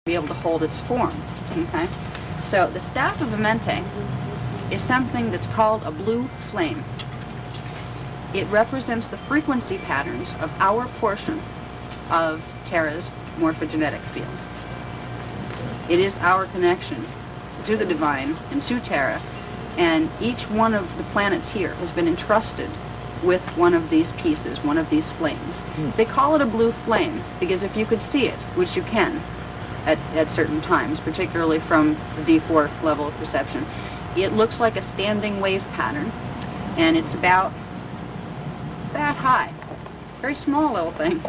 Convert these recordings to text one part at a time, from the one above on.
be able to hold its form. Okay? So the staff of Amenti is something that's called a blue flame. It represents the frequency patterns of our portion of Terra's morphogenetic field. It is our connection to the divine and to Terra, and each one of the planets here has been entrusted with one of these pieces, one of these flames. They call it a blue flame because if you could see it, which you can at certain times, particularly from the D4 level of perception, it looks like a standing wave pattern, and it's about that high. Very small little thing,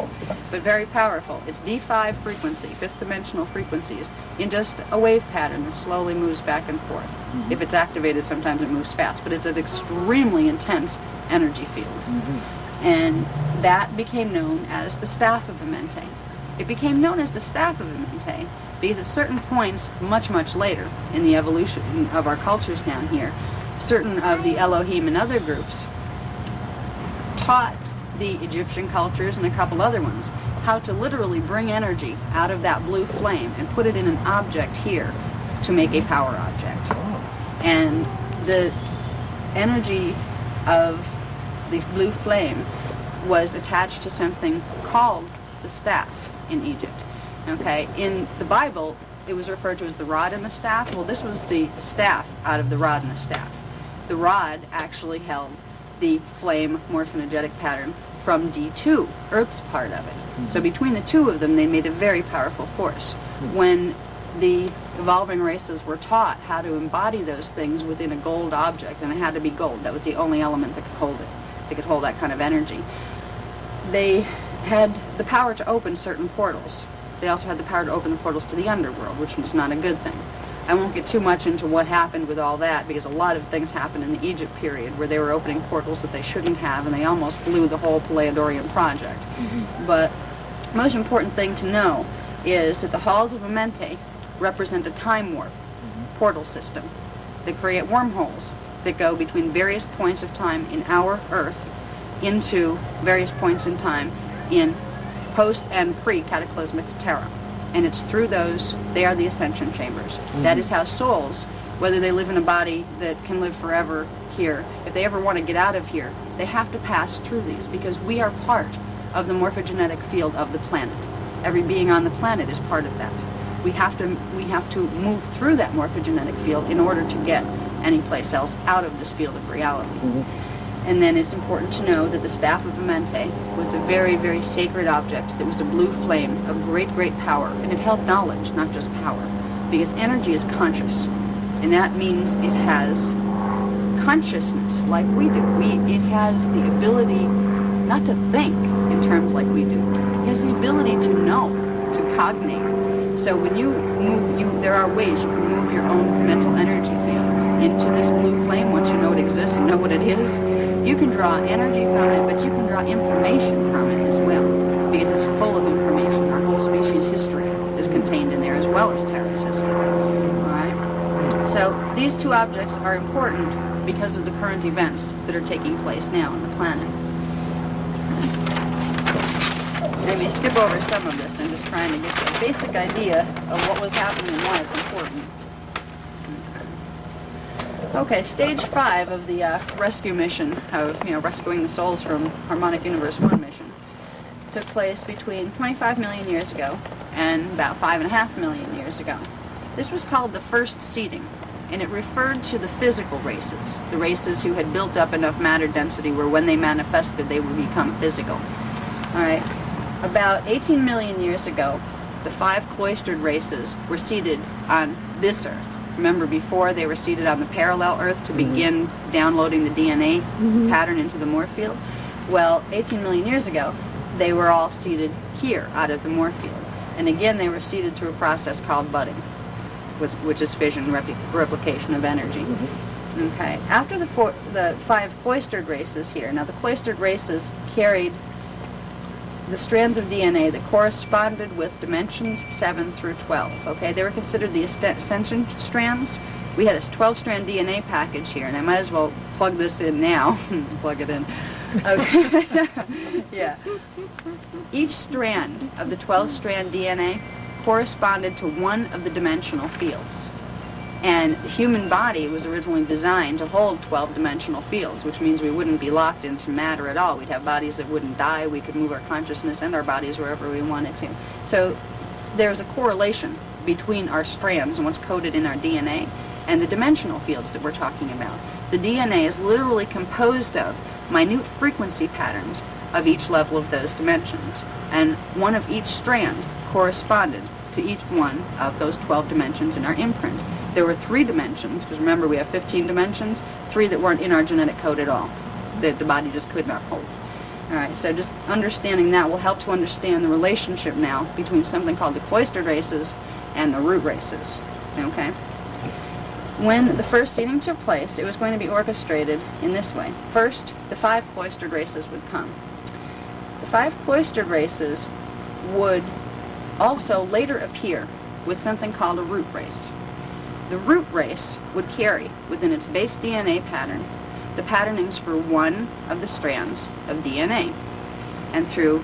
but very powerful. It's D5 frequency, fifth dimensional frequencies, in just a wave pattern that slowly moves back and forth. If it's activated, sometimes it moves fast, but it's an extremely intense energy field. And that became known as the staff of Amenti. It became known as the staff of Amenti because at certain points, much, much later in the evolution of our cultures down here, certain of the Elohim and other groups taught the Egyptian cultures and a couple other ones how to literally bring energy out of that blue flame and put it in an object here to make a power object. And the energy of the blue flame was attached to something called the staff in Egypt. Okay, in the Bible it was referred to as the rod and the staff. Well, this was the staff out of the rod and the staff. The rod actually held the flame morphogenetic pattern from D2, Earth's part of it. So between the two of them, they made a very powerful force. When the evolving races were taught how to embody those things within a gold object, and it had to be gold, that was the only element that could hold it, that could hold that kind of energy, they had the power to open certain portals. They also had the power to open the portals to the underworld, which was not a good thing. I won't get too much into what happened with all that because a lot of things happened in the Egypt period where they were opening portals that they shouldn't have, and they almost blew the whole Pleiadorian project. But the most important thing to know is that the halls of Amenti represent a time warp portal system that create wormholes that go between various points of time in our Earth into various points in time in post and pre-cataclysmic Terra. And it's through those, they are the ascension chambers. That is how souls, whether they live in a body that can live forever here, if they ever want to get out of here, they have to pass through these because we are part of the morphogenetic field of the planet. Every being on the planet is part of that. We have to move through that morphogenetic field in order to get any place else out of this field of reality. And then it's important to know that the staff of Amenti was a very, very sacred object that was a blue flame of great, great power. And it held knowledge, not just power. Because energy is conscious. And that means it has consciousness like we do. It has the ability not to think in terms like we do. It has the ability to know, to cognate. So when you move, there are ways you can move your own mental energy field into this blue flame once you know it exists and know what it is. You can draw energy from it, but you can draw information from it as well, because it's full of information. Our whole species' history is contained in there, as well as Terra's history. All right? So these two objects are important because of the current events that are taking place now on the planet. I may skip over some of this. I'm just trying to get you a basic idea of what was happening and why it's important. Okay, stage 5 of the rescue mission of, rescuing the souls from Harmonic Universe 1 mission took place between 25 million years ago and about 5.5 million years ago. This was called the first seeding, and it referred to the physical races, the races who had built up enough matter density where when they manifested they would become physical. All right, about 18 million years ago, the 5 cloistered races were seeded on this Earth. Remember, before they were seeded on the parallel Earth to begin downloading the DNA pattern into the morph field? Well, 18 million years ago, they were all seeded here out of the morph field. And again, they were seeded through a process called budding, which is fission replication of energy. Okay. After the 5 cloistered races here, now the cloistered races carried the strands of DNA that corresponded with dimensions 7 through 12. Okay, they were considered the ascension strands. We had a 12-strand DNA package here, and I might as well plug this in now. Plug it in. Okay. Yeah. Each strand of the 12-strand DNA corresponded to one of the dimensional fields. And the human body was originally designed to hold 12-dimensional fields, which means we wouldn't be locked into matter at all. We'd have bodies that wouldn't die. We could move our consciousness and our bodies wherever we wanted to. So there's a correlation between our strands and what's coded in our DNA and the dimensional fields that we're talking about. The DNA is literally composed of minute frequency patterns of each level of those dimensions, and one of each strand corresponded to each one of those 12 dimensions in our imprint. There were 3 dimensions, because remember we have 15 dimensions, 3 that weren't in our genetic code at all, that the body just could not hold. Alright, so just understanding that will help to understand the relationship now between something called the cloistered races and the root races. Okay? When the first seeding took place, it was going to be orchestrated in this way. First, the 5 cloistered races would come. The 5 cloistered races would also later appear with something called a root race. The root race would carry within its base DNA pattern the patternings for one of the strands of DNA. And through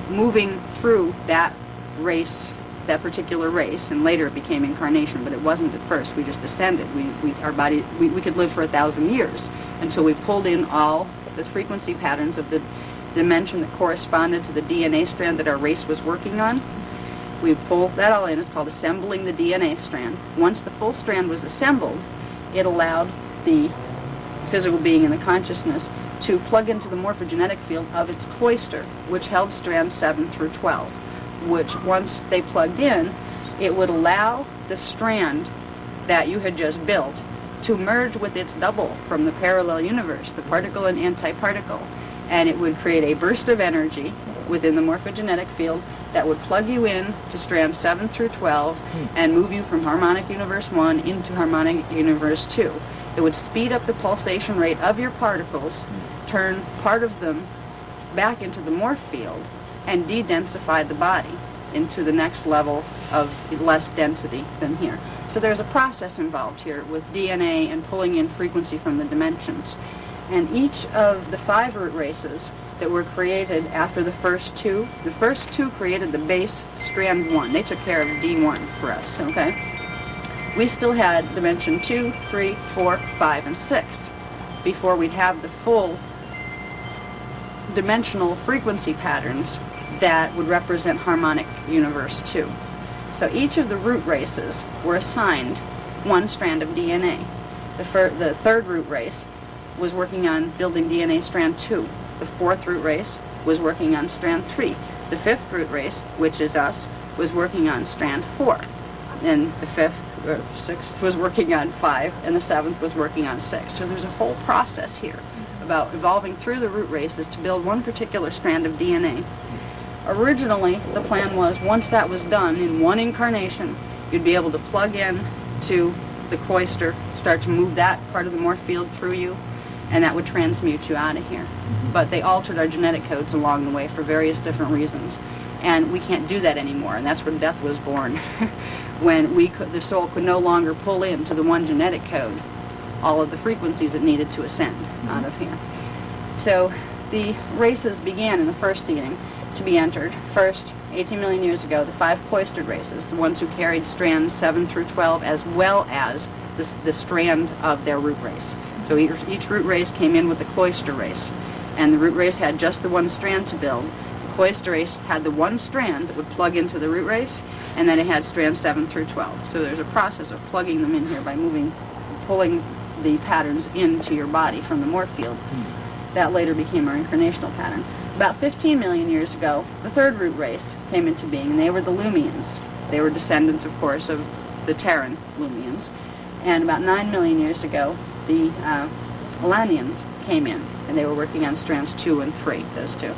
moving through that race, that particular race, and later it became incarnation, but it wasn't at first. We just descended. We could live for 1,000 years until we pulled in all the frequency patterns of the dimension that corresponded to the DNA strand that our race was working on. We pull that all in. It's called assembling the DNA strand. Once the full strand was assembled, it allowed the physical being and the consciousness to plug into the morphogenetic field of its cloister, which held strands 7 through 12, which once they plugged in, it would allow the strand that you had just built to merge with its double from the parallel universe, the particle and antiparticle, and it would create a burst of energy within the morphogenetic field that would plug you in to strands 7 through 12 and move you from harmonic universe 1 into harmonic universe 2. It would speed up the pulsation rate of your particles, turn part of them back into the morph field, and de-densify the body into the next level of less density than here. So there's a process involved here with DNA and pulling in frequency from the dimensions. And each of the 5 root races that were created after the first two created the base strand 1. They took care of D1 for us, okay? We still had dimension 2, 3, 4, 5, and 6 before we'd have the full dimensional frequency patterns that would represent harmonic universe 2. So each of the root races were assigned one strand of DNA. The third root race was working on building DNA strand 2. The 4th root race was working on strand 3. The 5th root race, which is us, was working on strand 4. And the 5th or 6th was working on 5, and the 7th was working on 6. So there's a whole process here about evolving through the root races to build one particular strand of DNA. Originally, the plan was once that was done in one incarnation, you'd be able to plug in to the cloister, start to move that part of the morph field through you, and that would transmute you out of here. But they altered our genetic codes along the way for various different reasons. And we can't do that anymore, and that's where death was born. When the soul could no longer pull into the one genetic code all of the frequencies it needed to ascend out of here. So the races began in the first seeding to be entered. First, 18 million years ago, the 5 cloistered races, the ones who carried strands 7 through 12, as well as the strand of their root race. So each root race came in with the cloister race, and the root race had just the one strand to build. The cloister race had the one strand that would plug into the root race, and then it had strands 7 through 12. So there's a process of plugging them in here by pulling the patterns into your body from the morph field. That later became our incarnational pattern. About 15 million years ago, the 3rd root race came into being, and they were the Lumians. They were descendants, of course, of the Terran Lumians. And about 9 million years ago, the Elanians came in, and they were working on strands 2 and 3, those two.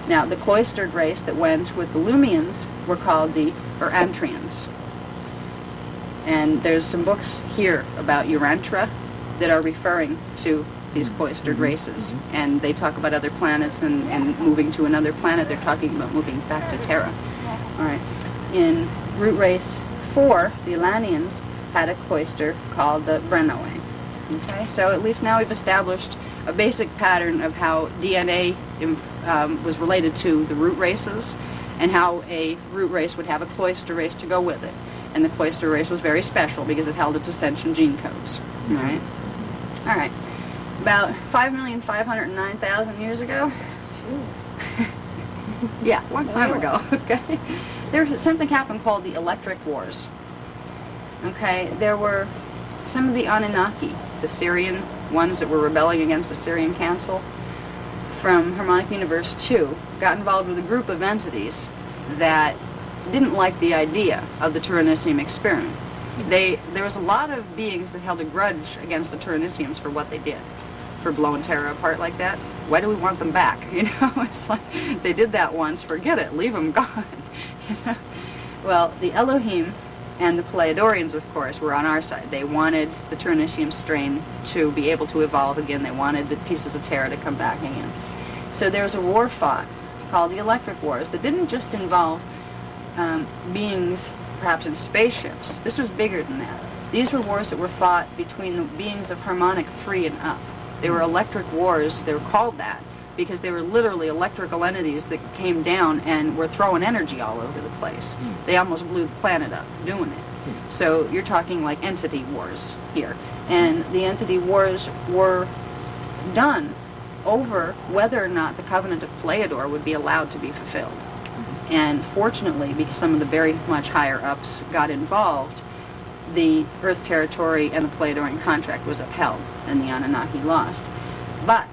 Now, the cloistered race that went with the Lumians were called the Urantrians. And there's some books here about Urantra that are referring to these cloistered races. And they talk about other planets and moving to another planet. They're talking about moving back to Terra. All right. In root race 4, the Elanians had a cloister called the Brenoe. Okay, so at least now we've established a basic pattern of how DNA was related to the root races and how a root race would have a cloister race to go with it. And the cloister race was very special because it held its ascension gene codes. Right? All right. About 5,509,000 years ago. Jeez. Yeah, a long time ago. Okay. There's something happened called the Electric Wars. Okay. There were some of the Anunnaki, the Syrian ones that were rebelling against the Syrian Council from Harmonic Universe 2, got involved with a group of entities that didn't like the idea of the Tyrannissium experiment. There was a lot of beings that held a grudge against the Tyrannissiums for what they did, for blowing Terra apart like that. Why do we want them back? You know, it's like, they did that once, forget it, leave them gone. You know? Well, the Elohim and the Pleiadorians, of course, were on our side. They wanted the Tyrannissium strain to be able to evolve again. They wanted the pieces of Terra to come back again. So there was a war fought called the Electric Wars that didn't just involve beings perhaps in spaceships. This was bigger than that. These were wars that were fought between the beings of Harmonic 3 and up. They were electric wars. They were called that because they were literally electrical entities that came down and were throwing energy all over the place. They almost blew the planet up doing it. So you're talking like entity wars here. And the entity wars were done over whether or not the Covenant of Pleiador would be allowed to be fulfilled. And fortunately, because some of the very much higher ups got involved, the Earth territory and the Pleiadorian contract was upheld, and the Anunnaki lost. But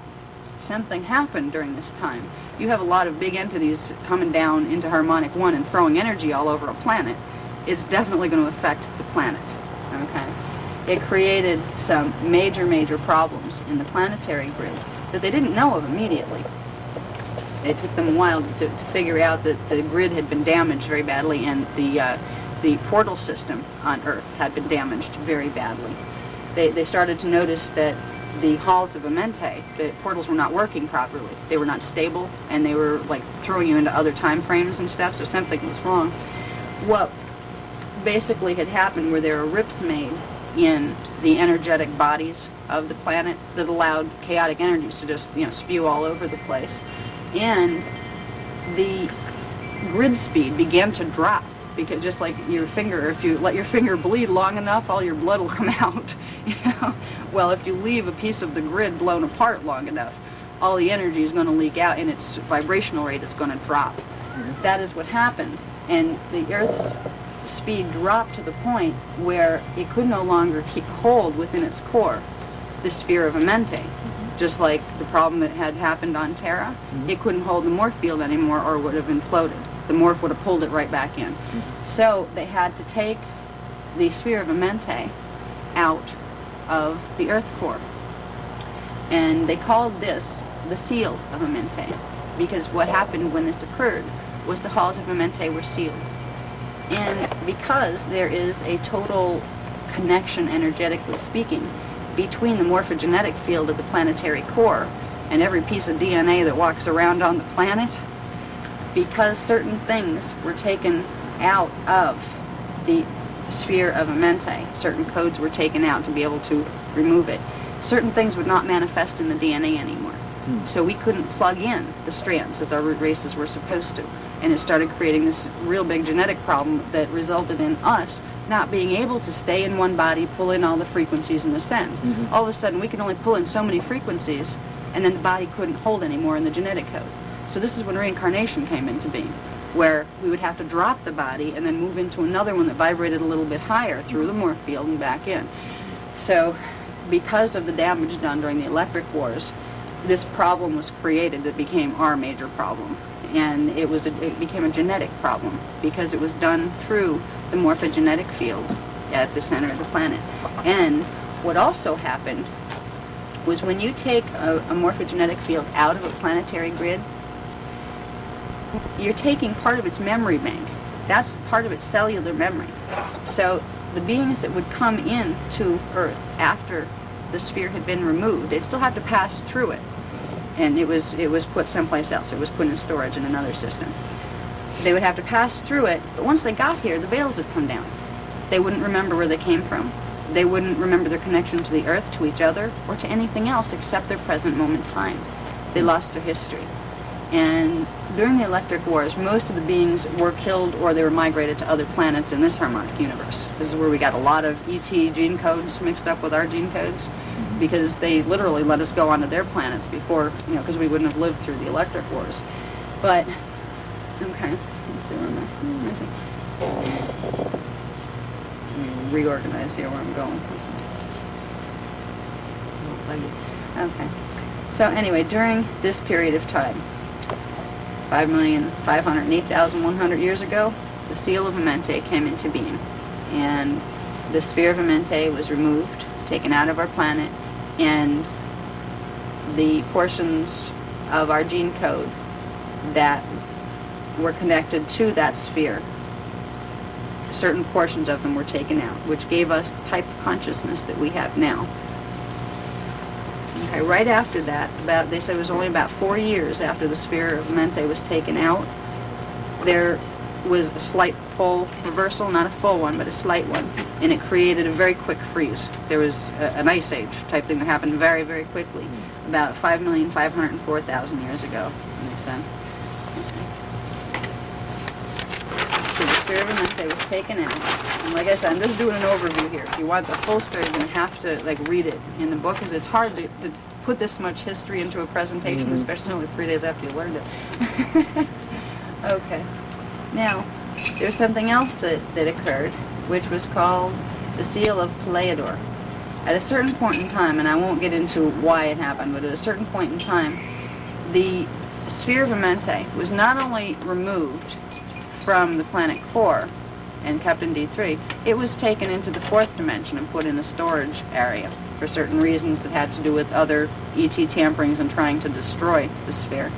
something happened during this time. You have a lot of big entities coming down into Harmonic 1 and throwing energy all over a planet. It's definitely going to affect the planet. Okay? It created some major problems in the planetary grid that they didn't know of immediately. It took them a while to figure out that the grid had been damaged very badly, and the portal system on Earth had been damaged very badly. They started to notice that the halls of Amente, the portals were not working properly. They were not stable, and they were like throwing you into other time frames and stuff, so something was wrong. What basically had happened were there were rips made in the energetic bodies of the planet that allowed chaotic energies to just, spew all over the place. And the grid speed began to drop, because just like your finger, if you let your finger bleed long enough, all your blood will come out, Well, if you leave a piece of the grid blown apart long enough, all the energy is going to leak out and its vibrational rate is going to drop. That is what happened. And the Earth's speed dropped to the point where it could no longer hold within its core the sphere of Amente. Just like the problem that had happened on Terra, it couldn't hold the morph field anymore or would have imploded. The morph would have pulled it right back in. So they had to take the sphere of Amente out of the Earth core. And they called this the seal of Amente, because what happened when this occurred was the halls of Amente were sealed. And because there is a total connection, energetically speaking, between the morphogenetic field of the planetary core and every piece of DNA that walks around on the planet, because certain things were taken out of the sphere of Amente, certain codes were taken out to be able to remove it, certain things would not manifest in the DNA anymore. So we couldn't plug in the strands as our root races were supposed to. And it started creating this real big genetic problem that resulted in us not being able to stay in one body, pull in all the frequencies and ascend. All of a sudden we could only pull in so many frequencies, and then the body couldn't hold anymore in the genetic code. So this is when reincarnation came into being, where we would have to drop the body and then move into another one that vibrated a little bit higher through the morph field and back in. So because of the damage done during the Electric Wars, this problem was created that became our major problem. And it became a genetic problem because it was done through the morphogenetic field at the center of the planet. And what also happened was when you take a morphogenetic field out of a planetary grid, you're taking part of its memory bank. That's part of its cellular memory. So the beings that would come in to Earth after the sphere had been removed, they'd still have to pass through it. And it was put someplace else. It was put in storage in another system. They would have to pass through it, but once they got here, the veils had come down. They wouldn't remember where they came from. They wouldn't remember their connection to the Earth, to each other, or to anything else except their present moment time. They lost their history. And during the Electric Wars, most of the beings were killed or they were migrated to other planets in this harmonic universe. This is where we got a lot of ET gene codes mixed up with our gene codes, because they literally let us go onto their planets before, because we wouldn't have lived through the Electric Wars. But, okay, let's see where let me reorganize here where I'm going. Okay. So anyway, during this period of time, 5,508,100 years ago, the Seal of Amenti came into being. And the sphere of Amenti was removed, taken out of our planet, and the portions of our gene code that were connected to that sphere, certain portions of them were taken out, which gave us the type of consciousness that we have now. Okay, right after that, they said it was only about 4 years after the sphere of Amenti was taken out, there was a slight pole reversal, not a full one, but a slight one, and it created a very quick freeze. There was an ice age type thing that happened very, very quickly, about 5,504,000 years ago, they said. So the sphere of Amenti was taken out, and like I said, I'm just doing an overview here. If you want the full story, you're going to have to read it in the book, because it's hard to put this much history into a presentation, especially only 3 days after you learned it. Okay. Now, there's something else that occurred, which was called the Seal of Pleiador. At a certain point in time, and I won't get into why it happened, but at a certain point in time, the sphere of Amenti was not only removed from the planet core and kept in D3, it was taken into the 4th dimension and put in a storage area for certain reasons that had to do with other ET tamperings and trying to destroy the sphere.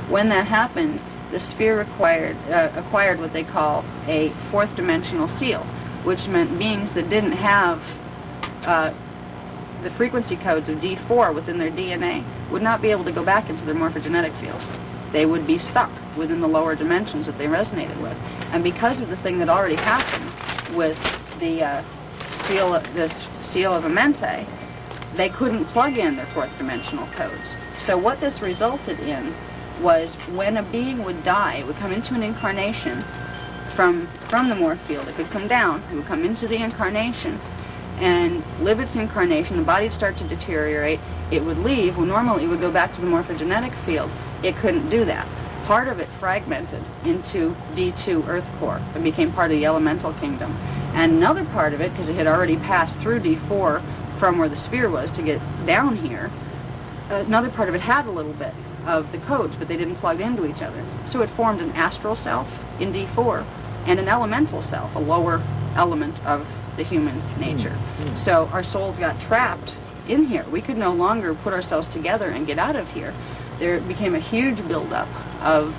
When that happened, the sphere acquired what they call a 4th dimensional seal, which meant beings that didn't have the frequency codes of D4 within their DNA would not be able to go back into their morphogenetic field. They would be stuck within the lower dimensions that they resonated with. And because of the thing that already happened with the seal of Amenti, they couldn't plug in their 4th dimensional codes. So what this resulted in was when a being would die, it would come into an incarnation from the morph field. It could come down, it would come into the incarnation and live its incarnation. The body would start to deteriorate. It would leave. Well, normally it would go back to the morphogenetic field. It couldn't do that. Part of it fragmented into D2 Earth core and became part of the elemental kingdom. And another part of it, because it had already passed through D4 from where the sphere was to get down here, another part of it had a little bit of the codes, but they didn't plug into each other. So it formed an astral self in D4 and an elemental self, a lower element of the human nature. So our souls got trapped in here. We could no longer put ourselves together and get out of here. There became a huge buildup of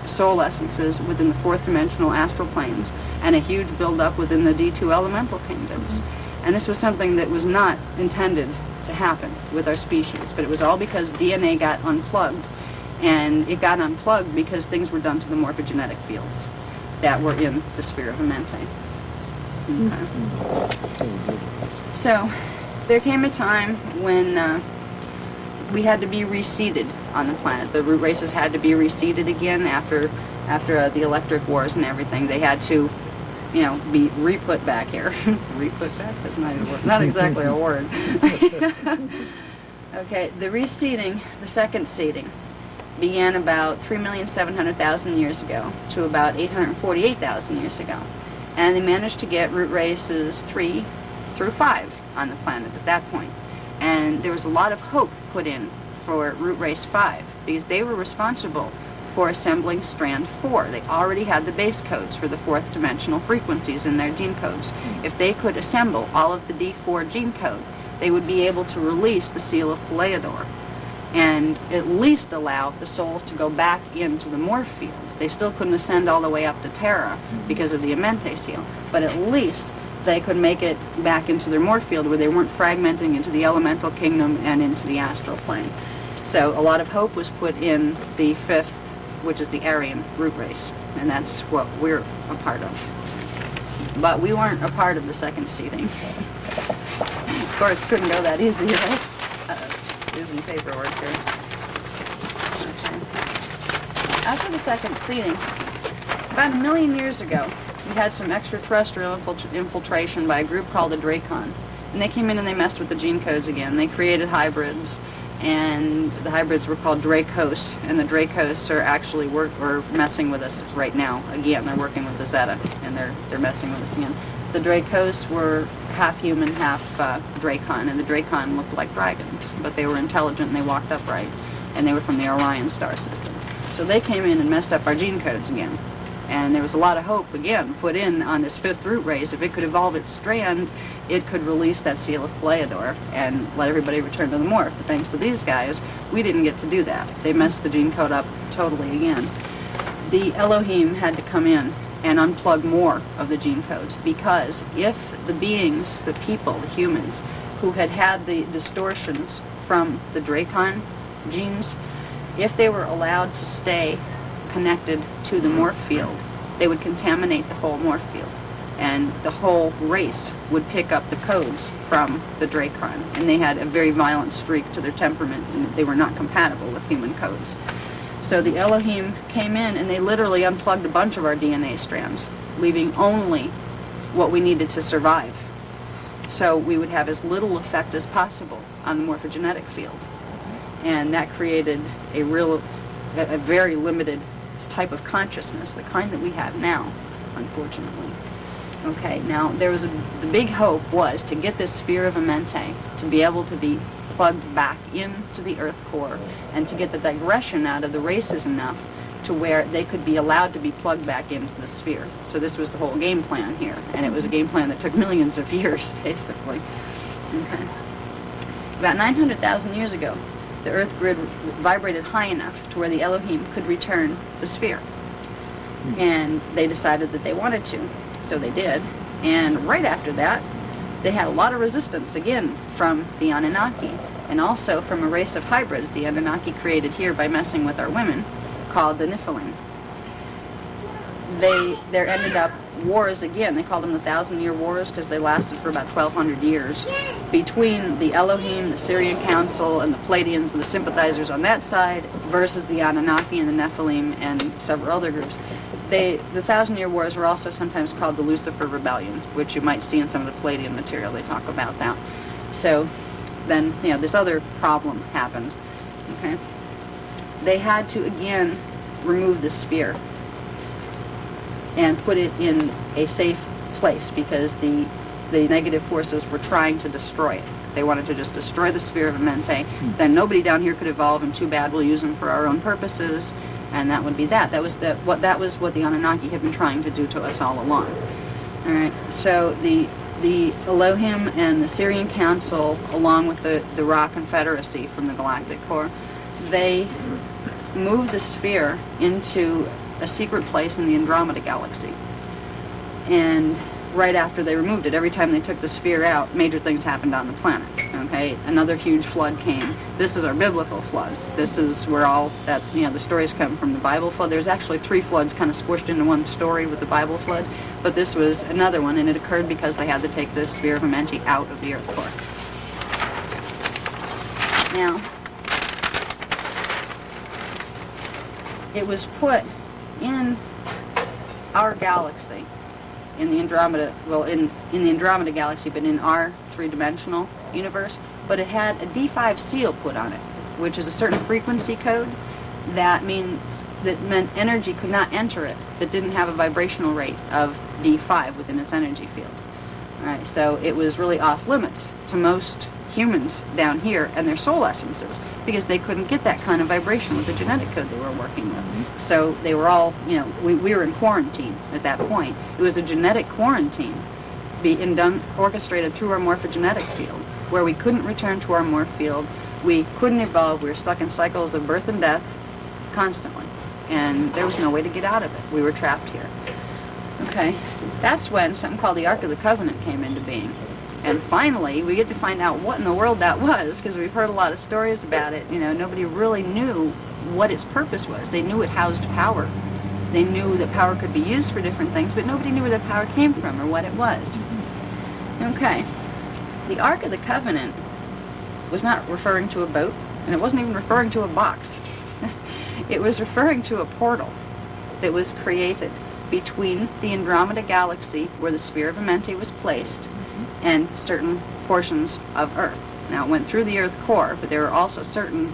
soul essences within the 4th dimensional astral planes and a huge buildup within the D2 elemental kingdoms. And this was something that was not intended to happen with our species, but it was all because DNA got unplugged, and it got unplugged because things were done to the morphogenetic fields that were in the sphere of Amenti. Okay. So there came a time when we had to be reseeded on the planet. The root races had to be reseeded again after the Electric Wars and everything. They had to, be re-put back here. Re-put back? That's not exactly a word. Okay, the reseeding, the second seeding, began about 3,700,000 years ago to about 848,000 years ago. And they managed to get root races 3 through 5 on the planet at that point. And there was a lot of hope put in for root race 5 because they were responsible for assembling strand 4. They already had the base codes for the 4th dimensional frequencies in their gene codes. If they could assemble all of the D4 gene code, they would be able to release the Seal of Pleiador and at least allow the souls to go back into the morph field. They still couldn't ascend all the way up to Terra because of the Amenti seal, but at least they could make it back into their morph field where they weren't fragmenting into the elemental kingdom and into the astral plane. So a lot of hope was put in the 5th, which is the Aryan root race, and that's what we're a part of. But we weren't a part of the second seeding. Of course, couldn't go that easy, right? Using paperwork here. Okay. after the second seeding, about 1 million years ago, we had some extraterrestrial infiltration by a group called the Dracon. And they came in and they messed with the gene codes again. They created hybrids, and the hybrids were called Dracos, and the Dracos are actually messing with us right now. Again, they're working with the Zeta, and they're messing with us again. The Dracos were half human, half Dracon, and the Dracon looked like dragons, but they were intelligent and they walked upright, and they were from the Orion star system. So they came in and messed up our gene codes again. And there was a lot of hope, again, put in on this fifth root race. If it could evolve its strand, it could release that seal of Pleiador and let everybody return to the morph. But thanks to these guys, we didn't get to do that. They messed the gene code up totally again. The Elohim had to come in and unplug more of the gene codes, because if the beings, the people, the humans, who had the distortions from the Dracon genes, if they were allowed to stay connected to the morph field, they would contaminate the whole morph field, and the whole race would pick up the codes from the Dracon, and they had a very violent streak to their temperament, and they were not compatible with human codes. So the Elohim came in and they literally unplugged a bunch of our DNA strands, leaving only what we needed to survive. So we would have as little effect as possible on the morphogenetic field. And that created a very limited type of consciousness, the kind that we have now, unfortunately. Okay, now the big hope was to get this sphere of Amenti to be able to be plugged back into the Earth core, and to get the digression out of the races enough to where they could be allowed to be plugged back into the sphere. So this was the whole game plan here, and it was a game plan that took millions of years, basically. Okay. About 900,000 years ago, the Earth grid vibrated high enough to where the Elohim could return the sphere. And they decided that they wanted to, so they did. And right after that, they had a lot of resistance, again, from the Anunnaki, and also from a race of hybrids the Anunnaki created here by messing with our women, called the Nephilim. There ended up wars again. They called them the 1,000-year wars because they lasted for about 1,200 years between the Elohim, the Syrian Council, and the Pleiadians and the sympathizers on that side versus the Anunnaki and the Nephilim and several other groups. The 1,000-year wars were also sometimes called the Lucifer Rebellion, which you might see in some of the Pleiadian material. They talk about that. So then, this other problem happened. Okay, they had to again remove the sphere and put it in a safe place because the negative forces were trying to destroy it. They wanted to just destroy the sphere of Amenti. Then nobody down here could evolve, and too bad, we'll use them for our own purposes, and that would be that. That was what the Anunnaki had been trying to do to us all along. All right. So the Elohim and the Syrian Council, along with the Ra Confederacy from the Galactic Core, they moved the sphere into a secret place in the Andromeda Galaxy. And right after they removed it, every time they took the sphere out, major things happened on the planet. Okay, another huge flood came. This is our biblical flood. This is where all that, the stories come from, the Bible flood. There's actually 3 floods kind of squished into one story with the Bible flood, but this was another one, and it occurred because they had to take the sphere of Amenti out of the Earth core. Now, it was put in our galaxy, in the Andromeda, in the Andromeda Galaxy, but in our three-dimensional universe, but it had a D5 seal put on it, which is a certain frequency code that meant energy could not enter it that didn't have a vibrational rate of D5 within its energy field. All right, so it was really off limits to most humans down here and their soul essences, because they couldn't get that kind of vibration with the genetic code they were working with. So they were all, we were in quarantine at that point. It was a genetic quarantine orchestrated through our morphogenetic field, where we couldn't return to our morph field, we couldn't evolve, we were stuck in cycles of birth and death constantly, and there was no way to get out of it. We were trapped here. Okay, that's when something called the Ark of the Covenant came into being. And finally, we get to find out what in the world that was, because we've heard a lot of stories about it. Nobody really knew what its purpose was. They knew it housed power. They knew that power could be used for different things, but nobody knew where that power came from or what it was. Okay. The Ark of the Covenant was not referring to a boat, and it wasn't even referring to a box. It was referring to a portal that was created between the Andromeda Galaxy, where the sphere of Amenti was placed, and certain portions of Earth. Now, it went through the Earth core, but there were also certain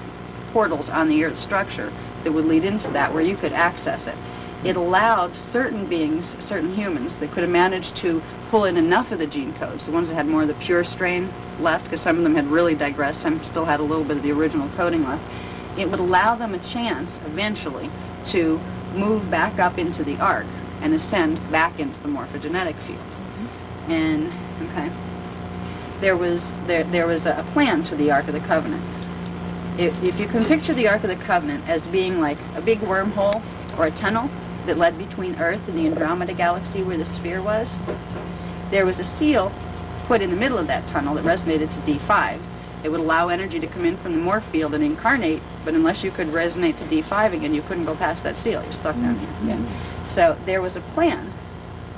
portals on the Earth structure that would lead into that where you could access it. It allowed certain beings, certain humans, that could have managed to pull in enough of the gene codes, the ones that had more of the pure strain left, because some of them had really digressed, some still had a little bit of the original coding left. It would allow them a chance, eventually, to move back up into the arc and ascend back into the morphogenetic field. And, okay, there was a plan to the Ark of the Covenant. If you can picture the Ark of the Covenant as being like a big wormhole or a tunnel that led between Earth and the Andromeda Galaxy where the sphere was, there was a seal put in the middle of that tunnel that resonated to D5. It would allow energy to come in from the morph field and incarnate, but unless you could resonate to D5 again, you couldn't go past that seal. You're stuck down here. Yeah. So there was a plan.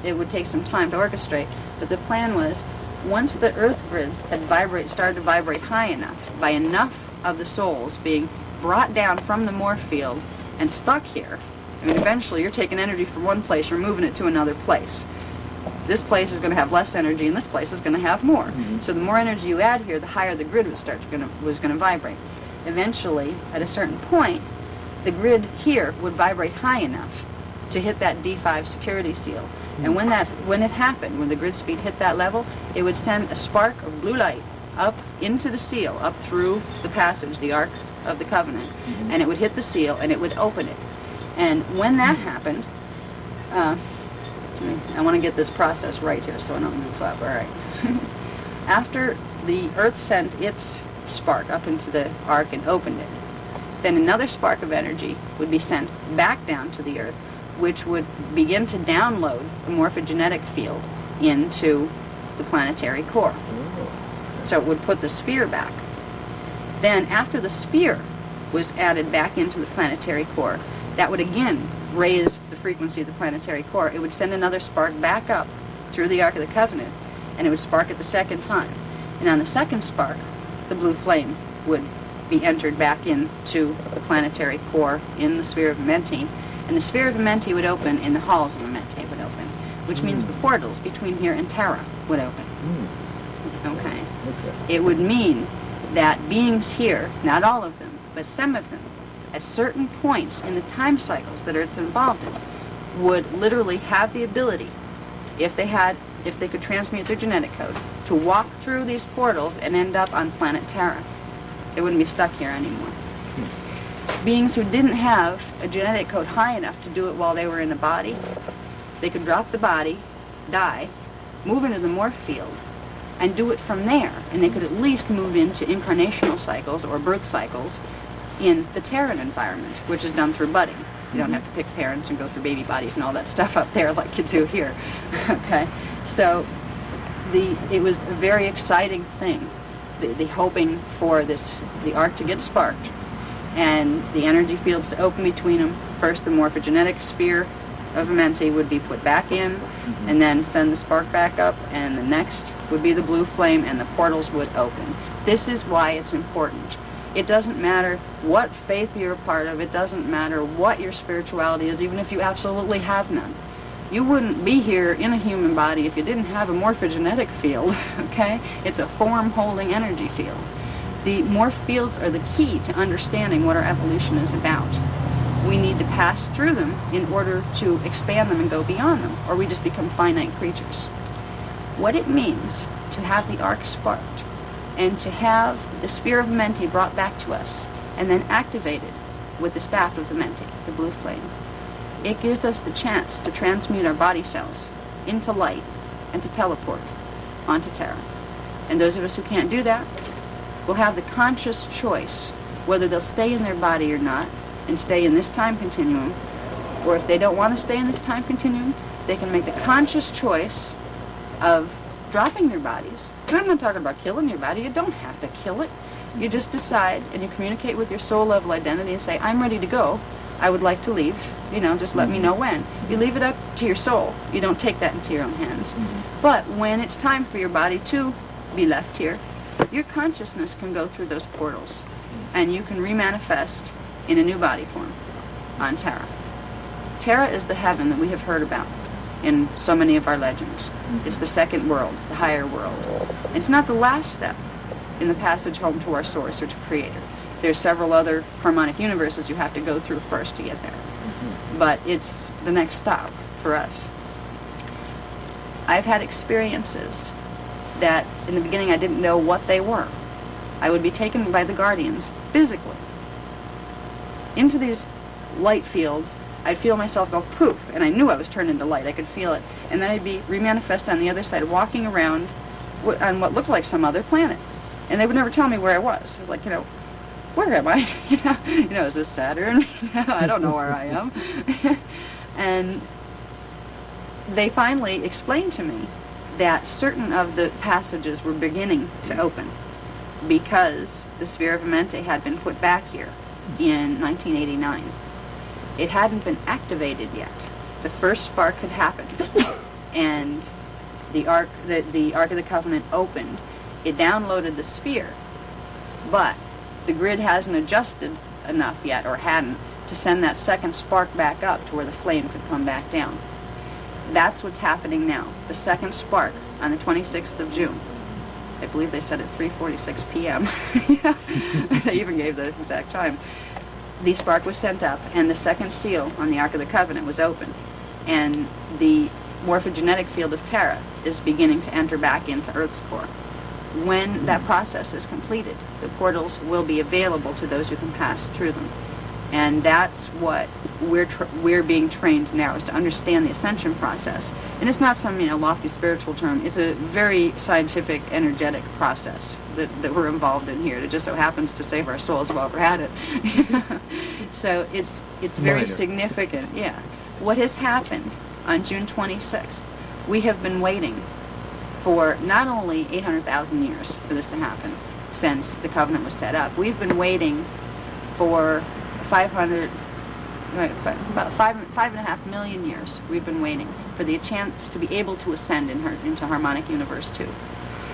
It would take some time to orchestrate, but the plan was, once the Earth grid had started to vibrate high enough, by enough of the souls being brought down from the morph field and stuck here, I mean, eventually you're taking energy from one place, you're moving it to another place. This place is going to have less energy, and this place is going to have more. So the more energy you add here, the higher the grid was going to vibrate. Eventually, at a certain point, the grid here would vibrate high enough to hit that D5 security seal. And when it happened, when the grid speed hit that level, it would send a spark of blue light up into the seal, up through the passage, the Ark of the Covenant, and it would hit the seal and it would open it. And when that happened, I want to get this process right here so I don't goof up. All right. After the Earth sent its spark up into the Ark and opened it, then another spark of energy would be sent back down to the Earth, which would begin to download the morphogenetic field into the planetary core. So it would put the sphere back. Then after the sphere was added back into the planetary core, that would again raise the frequency of the planetary core. It would send another spark back up through the Ark of the Covenant, and it would spark it the second time. And on the second spark, the blue flame would be entered back into the planetary core in the sphere of Amenti, and the sphere of Amenti would open and the halls of Amenti would open, which means the portals between here and Terra would open. Okay. It would mean that beings here, not all of them, but some of them, at certain points in the time cycles that it's involved in, would literally have the ability, if they could transmute their genetic code, to walk through these portals and end up on planet Terra. They wouldn't be stuck here anymore. Beings who didn't have a genetic code high enough to do it while they were in a body, they could drop the body, die, move into the morph field, and do it from there. And they could at least move into incarnational cycles or birth cycles in the Terran environment, which is done through budding. You don't have to pick parents and go through baby bodies and all that stuff up there like you do here. Okay, so it was a very exciting thing, the hoping for the Ark to get sparked and the energy fields to open between them. First, the morphogenetic sphere of Amenti would be put back in, and then send the spark back up, and the next would be the blue flame, and the portals would open. This is why it's important. It doesn't matter what faith you're a part of, it doesn't matter what your spirituality is, even if you absolutely have none. You wouldn't be here in a human body if you didn't have a morphogenetic field, okay? It's a form-holding energy field. The morph fields are the key to understanding what our evolution is about. We need to pass through them in order to expand them and go beyond them, or we just become finite creatures. What it means to have the Ark sparked and to have the sphere of Amenti brought back to us and then activated with the staff of Amenti, the blue flame, it gives us the chance to transmute our body cells into light and to teleport onto Terra. And those of us who can't do that will have the conscious choice whether they'll stay in their body or not and stay in this time continuum, or if they don't want to stay in this time continuum, they can make the conscious choice of dropping their bodies. And I'm not talking about killing your body. You don't have to kill it. You just decide and you communicate with your soul level identity and say, I'm ready to go. I would like to leave. Just let me know when. You leave it up to your soul. You don't take that into your own hands. But when it's time for your body to be left here, your consciousness can go through those portals and you can remanifest in a new body form. on Terra. Terra is the heaven that we have heard about in so many of our legends. It's the second world, the higher world. And it's not the last step in the passage home to our source or to Creator. There's several other harmonic universes you have to go through first to get there. But it's the next stop for us. I've had experiences that in the beginning I didn't know what they were. I would be taken by the guardians physically into these light fields. I'd feel myself go poof, and I knew I was turned into light. I could feel it. And then I'd be remanifest on the other side, walking around on what looked like some other planet. And they would never tell me where I was. It was like, where am I? Is this Saturn? I don't know where I am. And they finally explained to me that certain of the passages were beginning to open because the sphere of Amenti had been put back here in 1989. It hadn't been activated yet. The first spark had happened, and the Ark of the Covenant opened. It downloaded the sphere, but the grid hasn't adjusted enough yet, or hadn't, to send that second spark back up to where the flame could come back down. That's what's happening now. The second spark on the 26th of June. I believe they said at 3:46 p.m. They even gave the exact time. The spark was sent up, and the second seal on the Ark of the Covenant was opened. And the morphogenetic field of Terra is beginning to enter back into Earth's core. When that process is completed, the portals will be available to those who can pass through them. And that's what we're being trained now, is to understand the ascension process. And it's not some lofty spiritual term. It's a very scientific, energetic process that we're involved in here. It just so happens to save our souls while we're at it. So it's very significant. Yeah. What has happened on June 26th? We have been waiting for not only 800,000 years for this to happen since the covenant was set up. We've been waiting for about 5.5 million years. We've been waiting for the chance to be able to ascend into harmonic universe 2.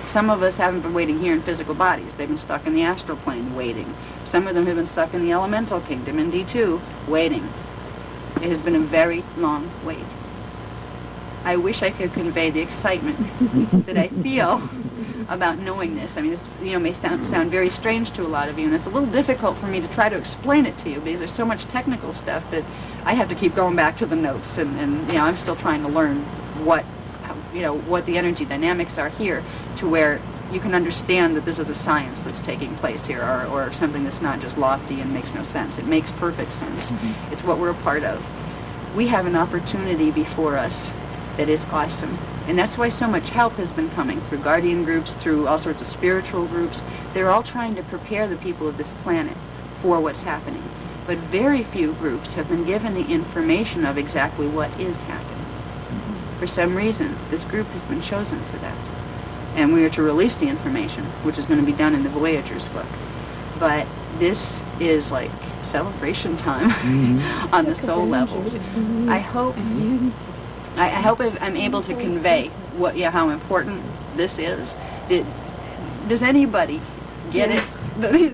Some of us haven't been waiting here in physical bodies. They've been stuck in the astral plane waiting. Some of them have been stuck in the elemental kingdom in D2 waiting. It has been a very long wait. I wish I could convey the excitement that I feel about knowing this. I mean, this may sound very strange to a lot of you, and it's a little difficult for me to try to explain it to you because there's so much technical stuff that I have to keep going back to the notes, and I'm still trying to learn what the energy dynamics are here to where you can understand that this is a science that's taking place here, or something that's not just lofty and makes no sense. It makes perfect sense. Mm-hmm. It's what we're a part of. We have an opportunity before us that is awesome. And that's why so much help has been coming through guardian groups, through all sorts of spiritual groups. They're all trying to prepare the people of this planet for what's happening. But very few groups have been given the information of exactly what is happening. For some reason, this group has been chosen for that. And we are to release the information, which is going to be done in the Voyager's book. But this is like celebration time on the soul levels. I hope... I hope I'm able to convey how important this is. Does anybody get it?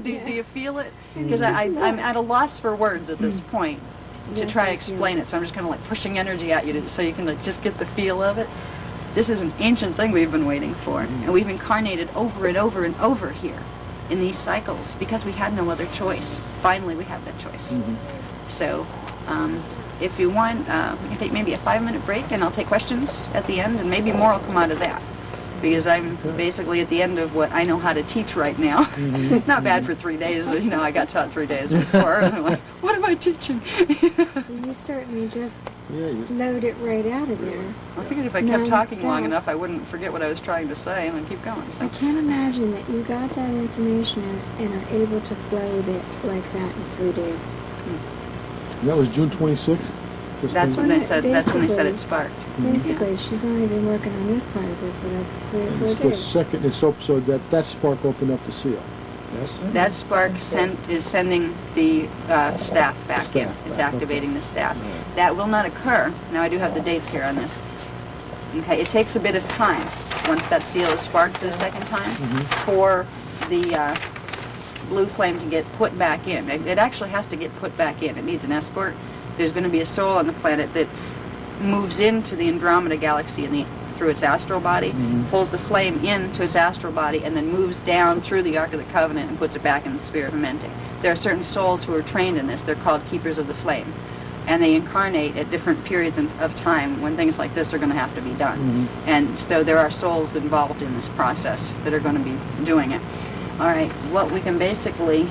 Do you feel it? Because I'm at a loss for words at this point to try to explain it. So I'm just kind of like pushing energy at you so you can just get the feel of it. This is an ancient thing we've been waiting for, and we've incarnated over and over and over here in these cycles because we had no other choice. Finally, we have that choice. So. If you want, we can take maybe a 5-minute break, and I'll take questions at the end, and maybe more will come out of that. Because I'm basically at the end of what I know how to teach right now. Not bad for 3 days. I got taught 3 days before. And I'm like, what am I teaching? You certainly just load it right out of there. I figured if I kept talking long enough, I wouldn't forget what I was trying to say and then keep going. So. I can't imagine that you got that information and are able to flow with it like that in 3 days. That was June 26th? That's when they said it sparked. Basically, she's only been working on this part of it for like 3 or 4 days. The second, so that spark opened up the seal. Yes? That spark is sending the staff back in. It's activating the staff. That will not occur. Now I do have the dates here on this. Okay, it takes a bit of time once that seal is sparked for the second time for the blue flame to get put back in. It actually has to get put back in. It needs an escort There's going to be a soul on the planet that moves into the Andromeda galaxy through its astral body, pulls the flame into its astral body, and then moves down through the Ark of the Covenant and puts it back in the sphere of Amenti. There are certain souls who are trained in this. They're called Keepers of the Flame. And they incarnate at different periods of time when things like this are going to have to be done. And so there are souls involved in this process that are going to be doing it. All right, what we can basically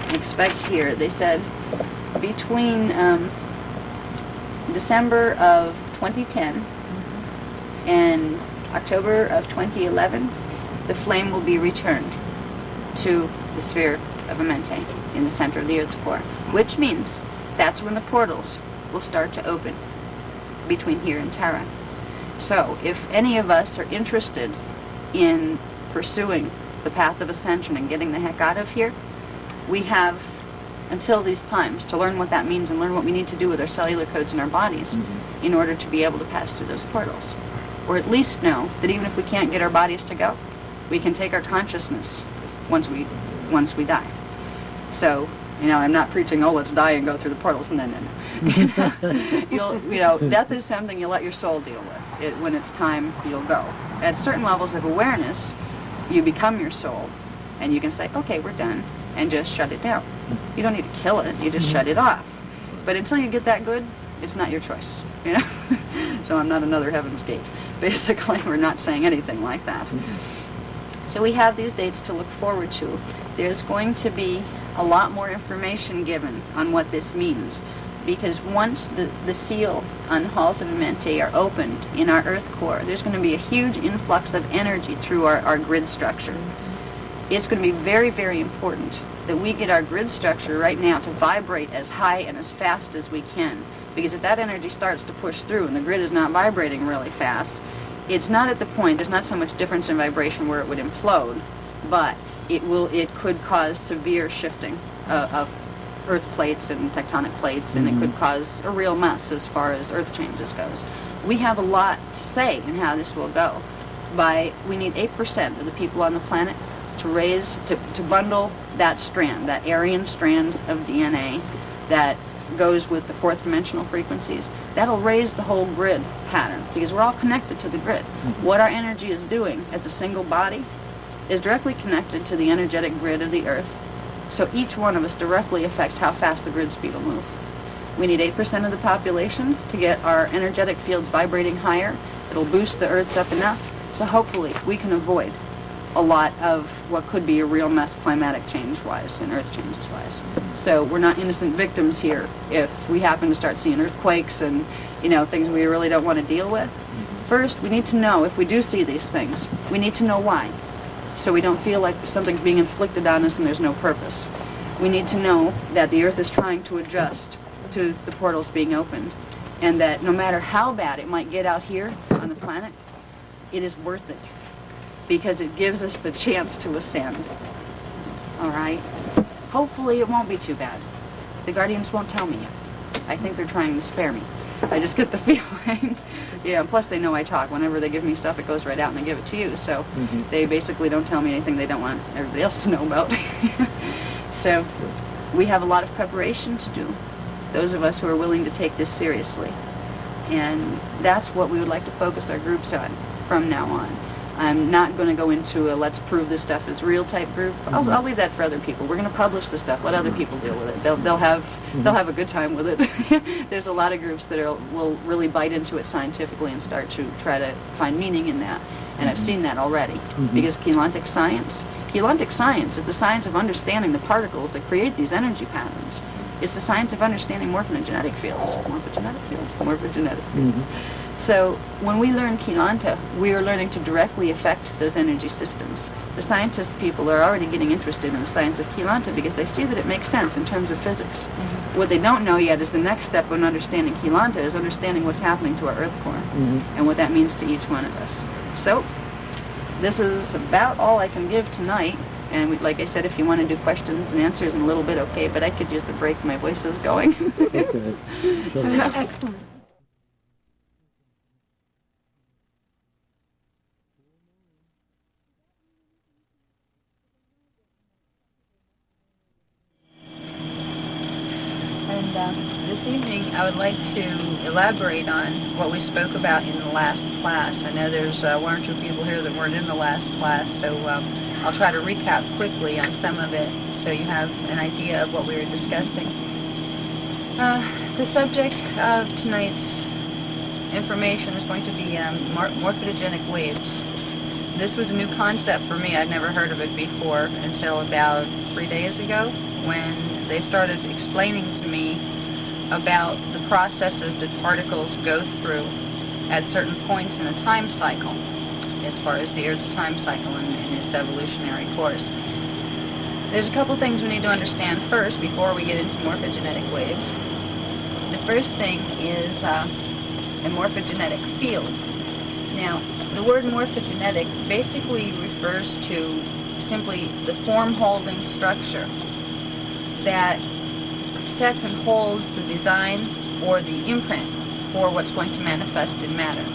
expect here, they said between December of 2010 and October of 2011, the flame will be returned to the sphere of Amenti in the center of the Earth's core, which means that's when the portals will start to open between here and Terra. So if any of us are interested in pursuing the path of ascension and getting the heck out of here, we have until these times to learn what that means and learn what we need to do with our cellular codes in our bodies in order to be able to pass through those portals. Or at least know that even if we can't get our bodies to go, we can take our consciousness once we die. So, I'm not preaching, let's die and go through the portals. No. Death is something you let your soul deal with. When it's time, you'll go. At certain levels of awareness, you become your soul, and you can say, okay, we're done, and just shut it down. You don't need to kill it, you just shut it off. But until you get that good, it's not your choice, So I'm not another Heaven's Gate. Basically, we're not saying anything like that. So we have these dates to look forward to. There's going to be a lot more information given on what this means, because once the seal on the halls of Amenti are opened in our Earth core, there's going to be a huge influx of energy through our grid structure. It's going to be very, very important that we get our grid structure right now to vibrate as high and as fast as we can, because if that energy starts to push through and the grid is not vibrating really fast, it's not at the point, there's not so much difference in vibration where it would implode, but it could cause severe shifting of earth plates and tectonic plates, and it could cause a real mess as far as earth changes goes. We have a lot to say in how this will go. We need 8% of the people on the planet to bundle that strand, that Aryan strand of DNA that goes with the fourth dimensional frequencies. That'll raise the whole grid pattern, because we're all connected to the grid. What our energy is doing as a single body is directly connected to the energetic grid of the Earth. So each one of us directly affects how fast the grid speed will move. We need 8% of the population to get our energetic fields vibrating higher. It'll boost the Earths up enough, so hopefully we can avoid a lot of what could be a real mess climatic change-wise and earth changes-wise. So we're not innocent victims here if we happen to start seeing earthquakes and, things we really don't want to deal with. First, we need to know, if we do see these things, we need to know why, so we don't feel like something's being inflicted on us and there's no purpose. We need to know that the Earth is trying to adjust to the portals being opened, and that no matter how bad it might get out here on the planet, it is worth it, because it gives us the chance to ascend. All right? Hopefully it won't be too bad. The Guardians won't tell me yet. I think they're trying to spare me. I just get the feeling. Plus they know I talk. Whenever they give me stuff, it goes right out and they give it to you. So they basically don't tell me anything they don't want everybody else to know about. So we have a lot of preparation to do, those of us who are willing to take this seriously. And that's what we would like to focus our groups on from now on. I'm not going to go into a let's prove this stuff is real type group. I'll leave that for other people. We're going to publish the stuff. Let other people deal with it. They'll have a good time with it. There's a lot of groups that will really bite into it scientifically and start to try to find meaning in that. And I've seen that already. Because Keylontic science is the science of understanding the particles that create these energy patterns. It's the science of understanding morphogenetic fields. Morphogenetic fields. So when we learn Keylonta, we are learning to directly affect those energy systems. The scientist people are already getting interested in the science of Keylonta because they see that it makes sense in terms of physics. What they don't know yet is the next step in understanding Keylonta is understanding what's happening to our Earth core and what that means to each one of us. So this is about all I can give tonight. And like I said, if you want to do questions and answers in a little bit, okay, but I could use a break. My voice is going. Okay. So, excellent. And evening I would like to elaborate on what we spoke about in the last class. I know there's one or two people here that weren't in the last class, so I'll try to recap quickly on some of it so you have an idea of what we were discussing. The subject of tonight's information is going to be morphogenic waves. This was a new concept for me. I'd never heard of it before until about 3 days ago when they started explaining to me about the processes that particles go through at certain points in a time cycle, as far as the Earth's time cycle in its evolutionary course. There's a couple things we need to understand first before we get into morphogenetic waves. The first thing is a morphogenetic field. Now, the word morphogenetic basically refers to simply the form-holding structure that sets and holds the design or the imprint for what's going to manifest in matter.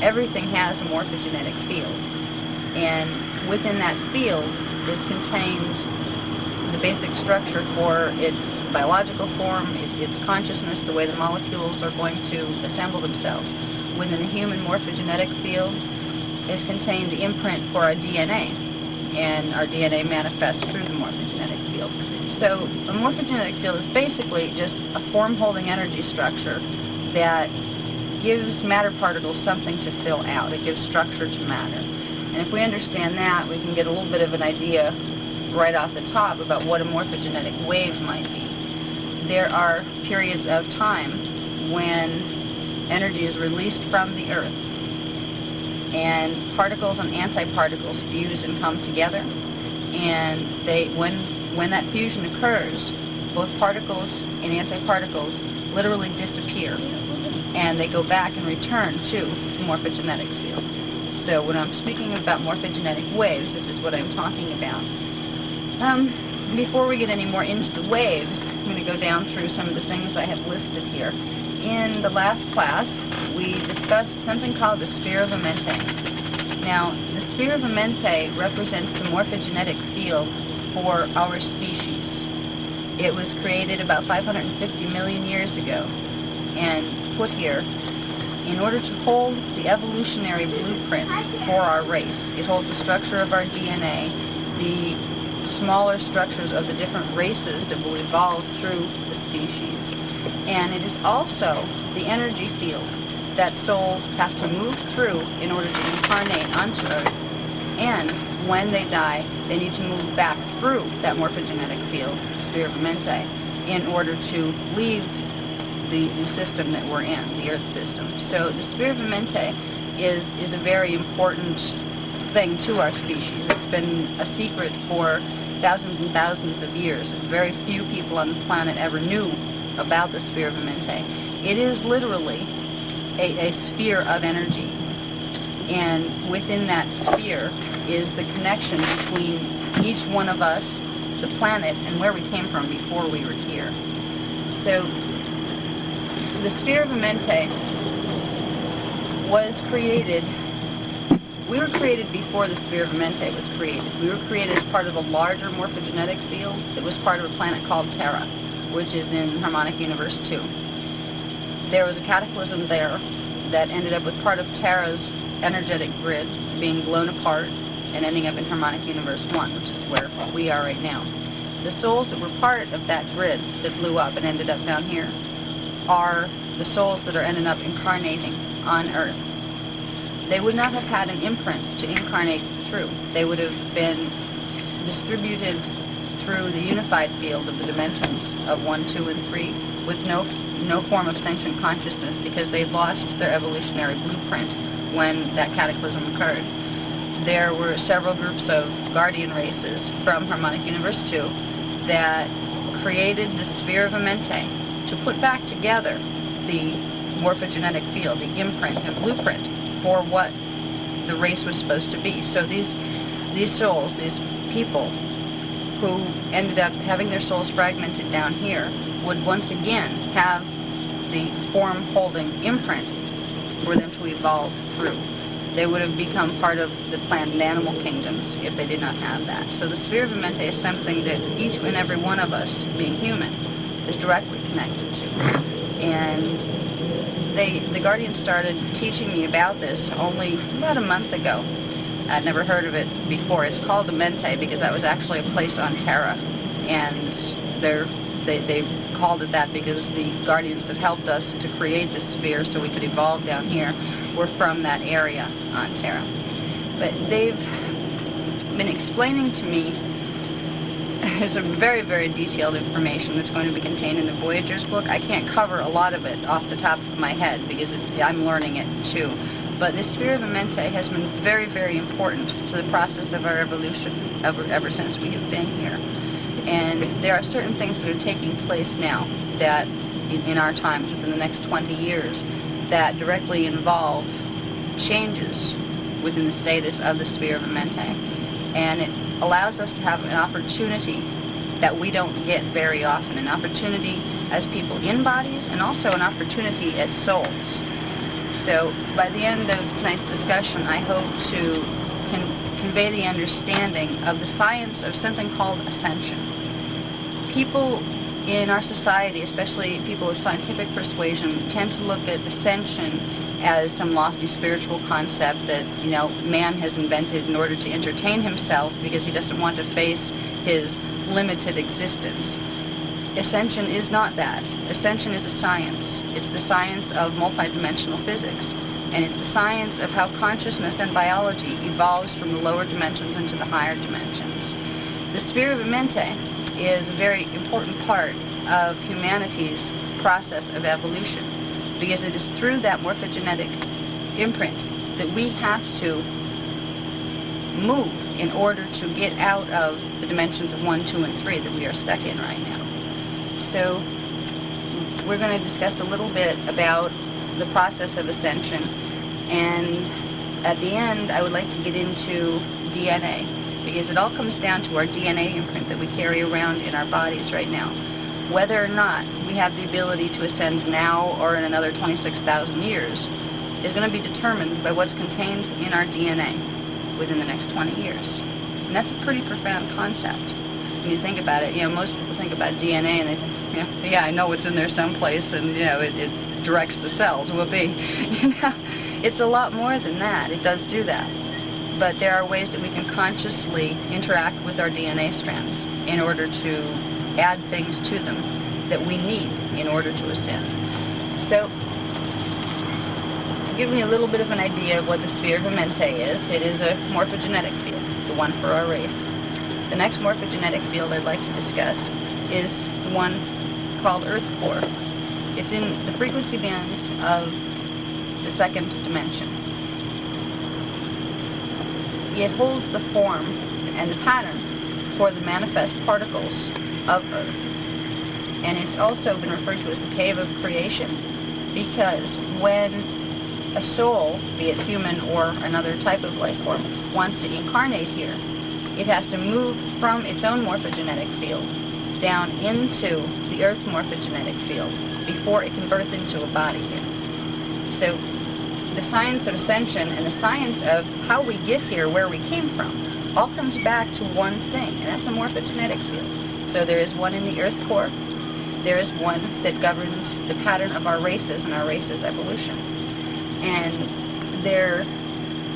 Everything has a morphogenetic field, and within that field is contained the basic structure for its biological form, its consciousness, the way the molecules are going to assemble themselves. Within the human morphogenetic field is contained the imprint for our DNA, and our DNA manifests through the morphogenetic field. So a morphogenetic field is basically just a form-holding energy structure that gives matter particles something to fill out. It gives structure to matter. And if we understand that, we can get a little bit of an idea right off the top about what a morphogenetic wave might be. There are periods of time when energy is released from the Earth, and particles and antiparticles fuse and come together, and when that fusion occurs, both particles and antiparticles literally disappear, and they go back and return to the morphogenetic field. So when I'm speaking about morphogenetic waves, this is what I'm talking about. Before we get any more into the waves, I'm going to go down through some of the things I have listed here. In the last class, we discussed something called the sphere of Amenti. Now, the sphere of Amenti represents the morphogenetic field for our species. It was created about 550 million years ago and put here in order to hold the evolutionary blueprint for our race. It holds the structure of our DNA, the smaller structures of the different races that will evolve through the species. And it is also the energy field that souls have to move through in order to incarnate onto Earth. And when they die, they need to move back through that morphogenetic field, sphere of Amenti, in order to leave the system that we're in, the Earth system. So the sphere of Amenti is a very important thing to our species. It's been a secret for thousands and thousands of years. Very few people on the planet ever knew about the sphere of Amenti. It is literally a sphere of energy, and within that sphere is the connection between each one of us, the planet, and where we came from before we were here. So the sphere of Amenti was created. We were created before the sphere of Amenti was created. We were created as part of a larger morphogenetic field that was part of a planet called Terra, which is in Harmonic Universe 2. There was a cataclysm there that ended up with part of Terra's energetic grid being blown apart and ending up in Harmonic Universe 1, which is where we are right now. The souls that were part of that grid that blew up and ended up down here are the souls that are ending up incarnating on Earth. They would not have had an imprint to incarnate through. They would have been distributed through the unified field of the dimensions of 1, 2, and 3 with no form of sentient consciousness because they lost their evolutionary blueprint when that cataclysm occurred. There were several groups of guardian races from Harmonic Universe 2 that created the sphere of Amenti to put back together the morphogenetic field, the imprint and blueprint for what the race was supposed to be. So these souls, these people who ended up having their souls fragmented down here would once again have the form-holding imprint for them to evolve through. They would have become part of the plant and animal kingdoms if they did not have that. So the sphere of Amenti is something that each and every one of us, being human, is directly connected to. And the Guardians started teaching me about this only about a month ago. I'd never heard of it before. It's called the Mente because that was actually a place on Terra, and they called it that because the Guardians that helped us to create the sphere so we could evolve down here were from that area on Terra. But they've been explaining to me some very, very detailed information that's going to be contained in the Voyager's book. I can't cover a lot of it off the top of my head because I'm learning it too. But the sphere of the Mente has been very, very important to the process of our evolution ever since we have been here. And there are certain things that are taking place now that, in our times, within the next 20 years, that directly involve changes within the status of the sphere of the Mente. And it allows us to have an opportunity that we don't get very often, an opportunity as people in bodies and also an opportunity as souls. So by the end of tonight's discussion, I hope to convey the understanding of the science of something called ascension. People in our society, especially people of scientific persuasion, tend to look at ascension as some lofty spiritual concept that, man has invented in order to entertain himself because he doesn't want to face his limited existence. Ascension is not that. Ascension is a science. It's the science of multidimensional physics, and it's the science of how consciousness and biology evolves from the lower dimensions into the higher dimensions. The sphere of the Mente is a very important part of humanity's process of evolution, because it is through that morphogenetic imprint that we have to move in order to get out of the dimensions of 1, 2, and 3 that we are stuck in right now. So we're going to discuss a little bit about the process of ascension, and at the end I would like to get into DNA, because it all comes down to our DNA imprint that we carry around in our bodies right now. Whether or not we have the ability to ascend now or in another 26,000 years is going to be determined by what's contained in our DNA within the next 20 years. And that's a pretty profound concept. When you think about it, most people think about DNA and they think, yeah, I know it's in there someplace, and it directs the cells. Whoopee. It's a lot more than that. It does do that, but there are ways that we can consciously interact with our DNA strands in order to add things to them that we need in order to ascend. So, to give me a little bit of an idea of what the sphere of the Mente is, it is a morphogenetic field, the one for our race. The next morphogenetic field I'd like to discuss is the one called Earth Core. It's in the frequency bands of the second dimension. It holds the form and the pattern for the manifest particles of Earth. And it's also been referred to as the cave of creation, because when a soul, be it human or another type of life form, wants to incarnate here, it has to move from its own morphogenetic field down into the Earth's morphogenetic field before it can birth into a body here. So the science of ascension and the science of how we get here, where we came from, all comes back to one thing, and that's a morphogenetic field. So there is one in the Earth core. There is one that governs the pattern of our races and our races' evolution. And there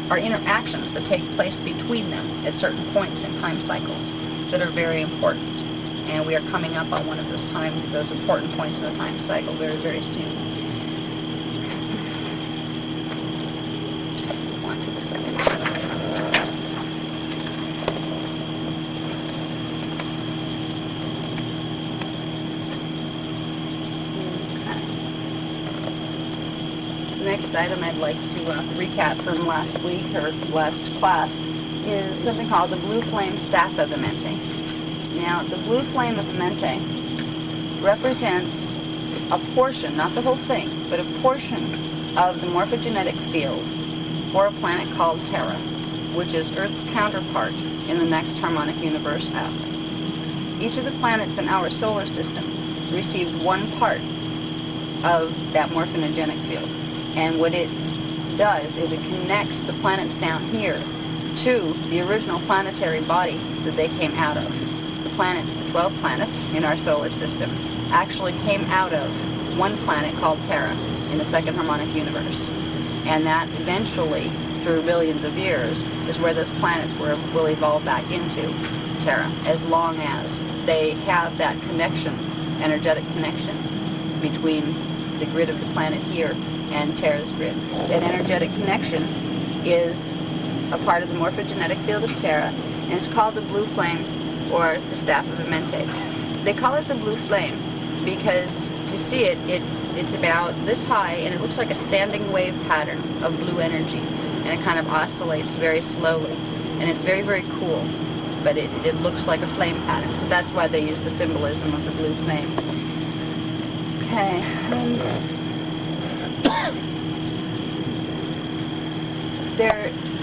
are interactions that take place between them at certain points in time cycles that are very important. And we are coming up on one of those important points in the time cycle very, very soon. On to the second. The next item I'd like to recap from last week or last class is something called the Blue Flame Staff of the Mente. Now, the Blue Flame of the Mente represents a portion, not the whole thing, but a portion of the morphogenetic field for a planet called Terra, which is Earth's counterpart in the next harmonic universe out. Each of the planets in our solar system received one part of that morphogenic field. And what it does is it connects the planets down here to the original planetary body that they came out of. The planets, the 12 planets in our solar system, actually came out of one planet called Terra in the second harmonic universe. And that eventually, through billions of years, is where those planets will evolve back into Terra, as long as they have that connection, energetic connection, between the grid of the planet here and Terra's grid. That energetic connection is a part of the morphogenetic field of Terra, and it's called the blue flame, or the staff of Amenti. They call it the blue flame because to see it, it's about this high, and it looks like a standing wave pattern of blue energy, and it kind of oscillates very slowly, and it's very, very cool, but it looks like a flame pattern, so that's why they use the symbolism of the blue flame. Okay.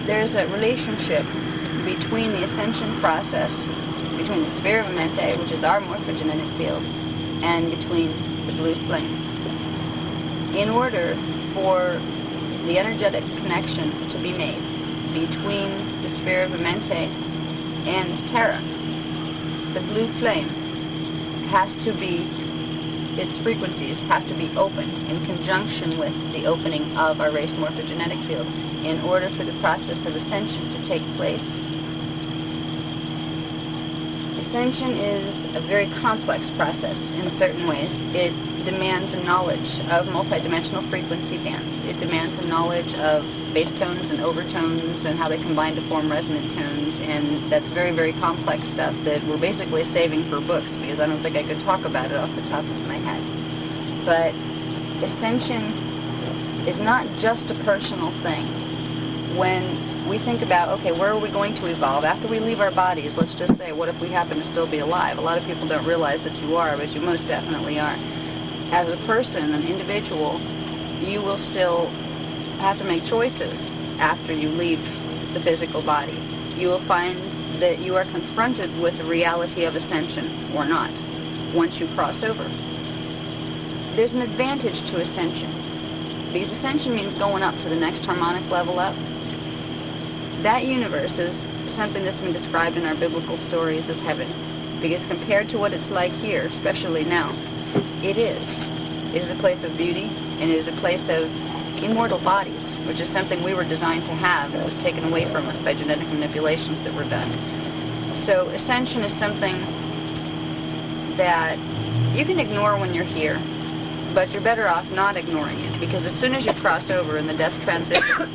There's a relationship between the ascension process, between the sphere of Amenti, which is our morphogenetic field, and between the blue flame. In order for the energetic connection to be made between the sphere of Amenti and Terra, the blue flame has to be, its frequencies have to be opened in conjunction with the opening of our race morphogenetic field in order for the process of ascension to take place. Ascension is a very complex process in certain ways. It demands a knowledge of multidimensional frequency bands. It demands a knowledge of bass tones and overtones and how they combine to form resonant tones, and that's very, very complex stuff that we're basically saving for books because I don't think I could talk about it off the top of my head. But ascension is not just a personal thing. When we think about, okay, where are we going to evolve? After we leave our bodies, let's just say, what if we happen to still be alive? A lot of people don't realize that you are, but you most definitely are. As a person, an individual, you will still have to make choices after you leave the physical body. You will find that you are confronted with the reality of ascension or not once you cross over. There's an advantage to ascension because ascension means going up to the next harmonic level up. That universe is something that's been described in our biblical stories as heaven, because compared to what it's like here, especially now, it is a place of beauty, and it is a place of immortal bodies, which is something we were designed to have and was taken away from us by genetic manipulations that were done. So ascension is something that you can ignore when you're here, but you're better off not ignoring it, because as soon as you cross over in the death transition,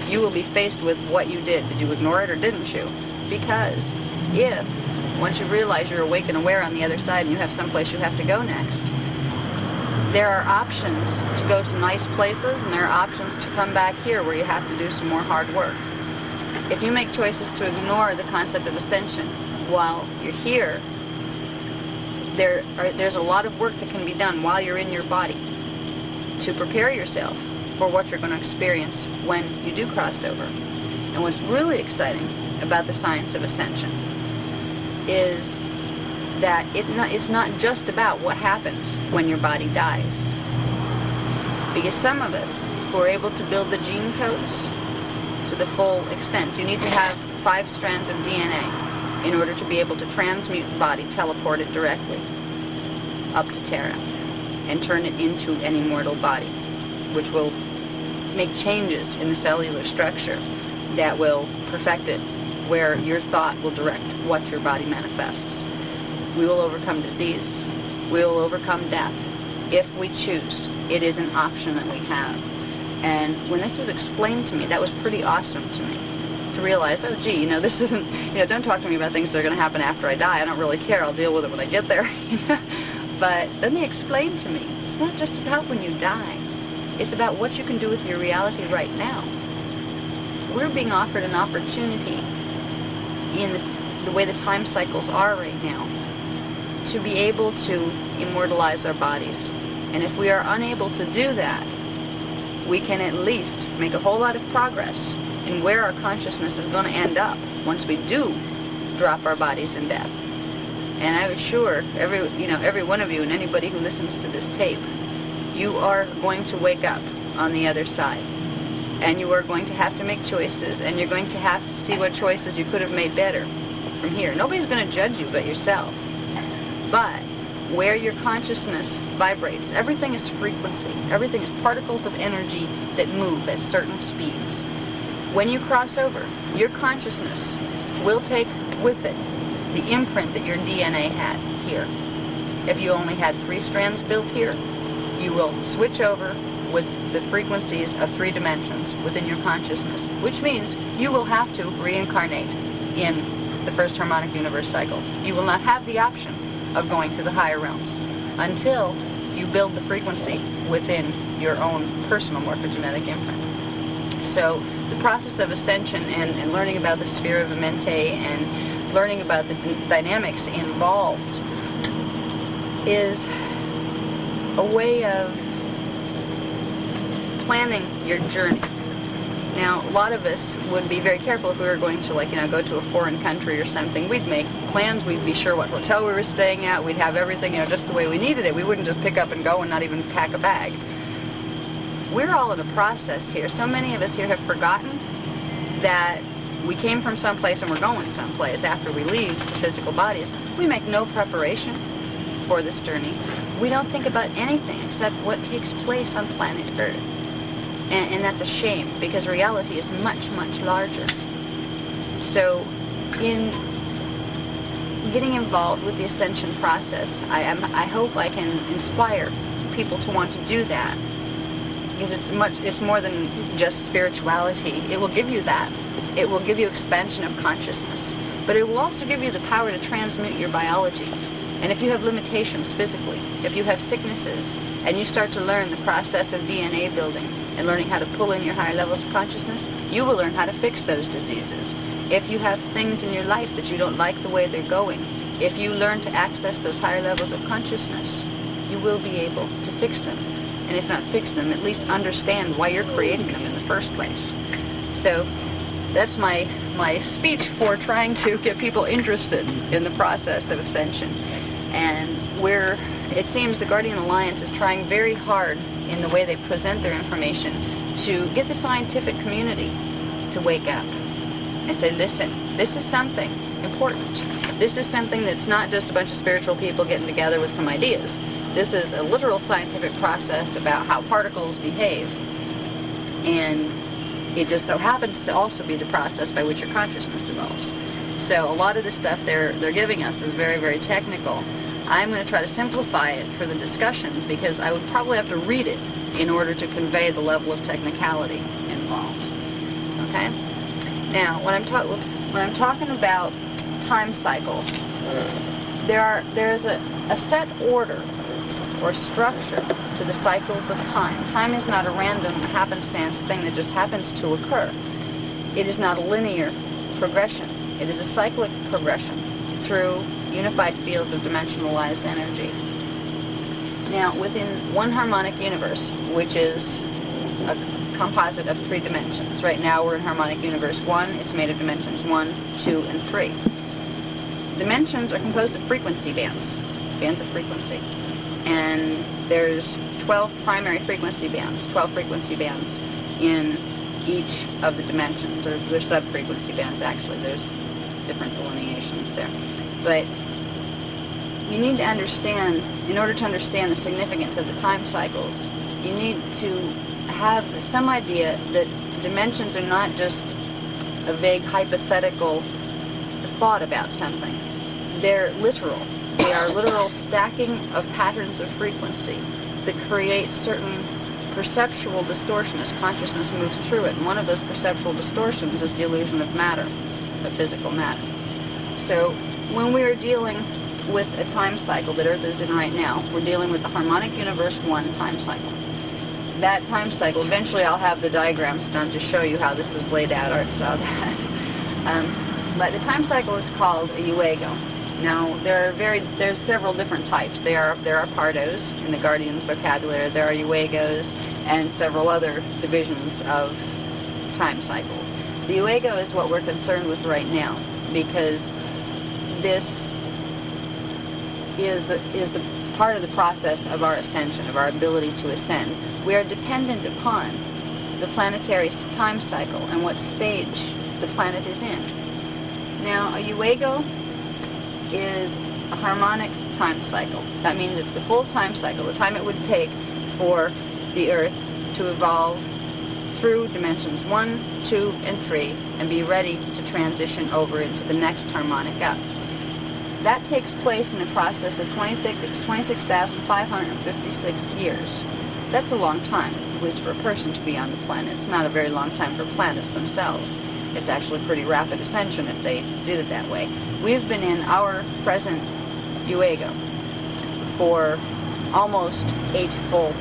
you will be faced with what you did. Did you ignore it or didn't you? Because if, once you realize you're awake and aware on the other side and you have someplace you have to go next, there are options to go to nice places and there are options to come back here where you have to do some more hard work. If you make choices to ignore the concept of ascension while you're here, there's a lot of work that can be done while you're in your body to prepare yourself for what you're going to experience when you do cross over. And what's really exciting about the science of ascension is that it's not just about what happens when your body dies. Because some of us who are able to build the gene codes to the full extent, you need to have 5 strands of DNA in order to be able to transmute the body, teleport it directly up to Terra, and turn it into an immortal body, which will make changes in the cellular structure that will perfect it, where your thought will direct what your body manifests. We will overcome disease. We will overcome death if we choose. It is an option that we have. And when this was explained to me, that was pretty awesome to me, to realize, oh gee, this isn't, don't talk to me about things that are going to happen after I die. I don't really care. I'll deal with it when I get there. But then they explained to me, it's not just about when you die. It's about what you can do with your reality right now. We're being offered an opportunity in the way the time cycles are right now to be able to immortalize our bodies. And if we are unable to do that, we can at least make a whole lot of progress in where our consciousness is going to end up once we do drop our bodies in death. And I assure every one of you and anybody who listens to this tape, you are going to wake up on the other side. And you are going to have to make choices, and you're going to have to see what choices you could have made better from here. Nobody's going to judge you but yourself. But where your consciousness vibrates. Everything is frequency. Everything is particles of energy that move at certain speeds. When you cross over, your consciousness will take with it the imprint that your DNA had here. If you only had 3 strands built here, you will switch over with the frequencies of 3 dimensions within your consciousness, which means you will have to reincarnate in the first harmonic universe cycles. You will not have the option of going to the higher realms until you build the frequency within your own personal morphogenetic imprint. So the process of ascension and learning about the sphere of Amente and learning about the dynamics involved is a way of planning your journey. Now, a lot of us would be very careful if we were going to, go to a foreign country or something. We'd make plans. We'd be sure what hotel we were staying at. We'd have everything, just the way we needed it. We wouldn't just pick up and go and not even pack a bag. We're all in a process here. So many of us here have forgotten that we came from someplace and we're going someplace after we leave the physical bodies. We make no preparation for this journey. We don't think about anything except what takes place on planet Earth. And that's a shame, because reality is much, much larger. So in getting involved with the ascension process, I hope I can inspire people to want to do that, because it's more than just spirituality. It will give you that. It will give you expansion of consciousness, but it will also give you the power to transmute your biology. And if you have limitations physically, if you have sicknesses, and you start to learn the process of DNA building and learning how to pull in your higher levels of consciousness, you will learn how to fix those diseases. If you have things in your life that you don't like the way they're going, if you learn to access those higher levels of consciousness, you will be able to fix them. And if not fix them, at least understand why you're creating them in the first place. So that's my speech for trying to get people interested in the process of ascension. And it seems the Guardian Alliance is trying very hard in the way they present their information to get the scientific community to wake up and say, listen, this is something important. This is something that's not just a bunch of spiritual people getting together with some ideas. This is a literal scientific process about how particles behave. And it just so happens to also be the process by which your consciousness evolves. So a lot of the stuff they're giving us is very, very technical. I'm going to try to simplify it for the discussion, because I would probably have to read it in order to convey the level of technicality involved. Okay? Now, when I'm talking about time cycles, there's a set order or structure to the cycles of time. Time is not a random happenstance thing that just happens to occur. It is not a linear progression. It is a cyclic progression through unified fields of dimensionalized energy. Now, within one harmonic universe, which is a composite of 3 dimensions. Right now we're in harmonic universe 1. It's made of dimensions 1, 2, and 3. Dimensions are composed of frequency bands of frequency. And there's 12 primary frequency bands, 12 frequency bands in each of the dimensions, or there's sub-frequency bands actually. There's different delineations there. But you need to understand, in order to understand the significance of the time cycles, you need to have some idea that dimensions are not just a vague hypothetical thought about something. They're literal. They are literal stacking of patterns of frequency that create certain perceptual distortion as consciousness moves through it. And one of those perceptual distortions is the illusion of matter, of physical matter. So when we are dealing with a time cycle that Earth is in right now, we're dealing with the harmonic universe 1 time cycle. That time cycle, eventually I'll have the diagrams done to show you how this is laid out, art saw that. But the time cycle is called a Yuego. Now, there's several different types. There are Pardos in the Guardian's vocabulary, there are Yuegos, and several other divisions of time cycles. The Yuego is what we're concerned with right now, because this is the part of the process of our ascension, of our ability to ascend. We are dependent upon the planetary time cycle and what stage the planet is in. Now, a Yuego is a harmonic time cycle. That means it's the full time cycle, the time it would take for the Earth to evolve through dimensions 1, 2, and 3 and be ready to transition over into the next harmonic up. That takes place in a process of 26,556 years. That's a long time, at least for a person to be on the planet. It's not a very long time for planets themselves. It's actually pretty rapid ascension if they did it that way. We've been in our present Uego for almost 8 full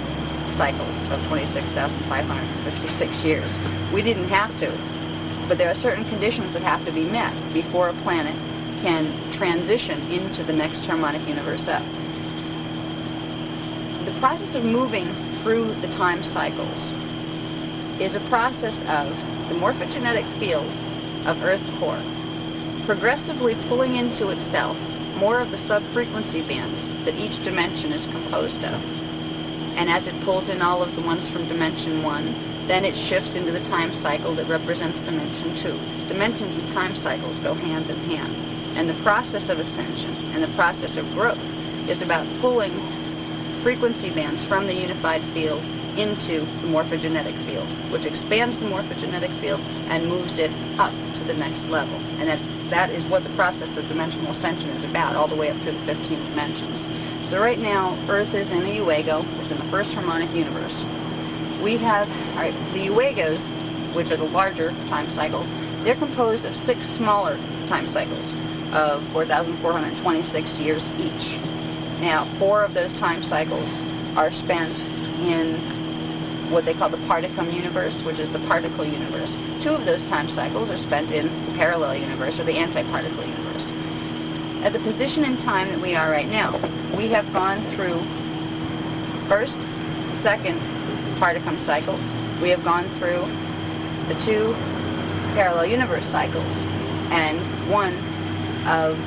cycles of 26,556 years. We didn't have to, but there are certain conditions that have to be met before a planet can transition into the next harmonic universe up. The process of moving through the time cycles is a process of the morphogenetic field of Earth core progressively pulling into itself more of the sub-frequency bands that each dimension is composed of. And as it pulls in all of the ones from dimension 1, then it shifts into the time cycle that represents dimension 2. Dimensions and time cycles go hand in hand. And the process of ascension and the process of growth is about pulling frequency bands from the unified field into the morphogenetic field, which expands the morphogenetic field and moves it up to the next level. And that is what the process of dimensional ascension is about, all the way up through the 15 dimensions. So right now, Earth is in a Uego. It's in the first harmonic universe. We have the Uegos, which are the larger time cycles. They're composed of 6 smaller time cycles of 4,426 years each. Now, 4 of those time cycles are spent in what they call the Particum universe, which is the particle universe. 2 of those time cycles are spent in the parallel universe, or the antiparticle universe. At the position in time that we are right now, we have gone through first, second Particum cycles. We have gone through the 2 parallel universe cycles and 1 of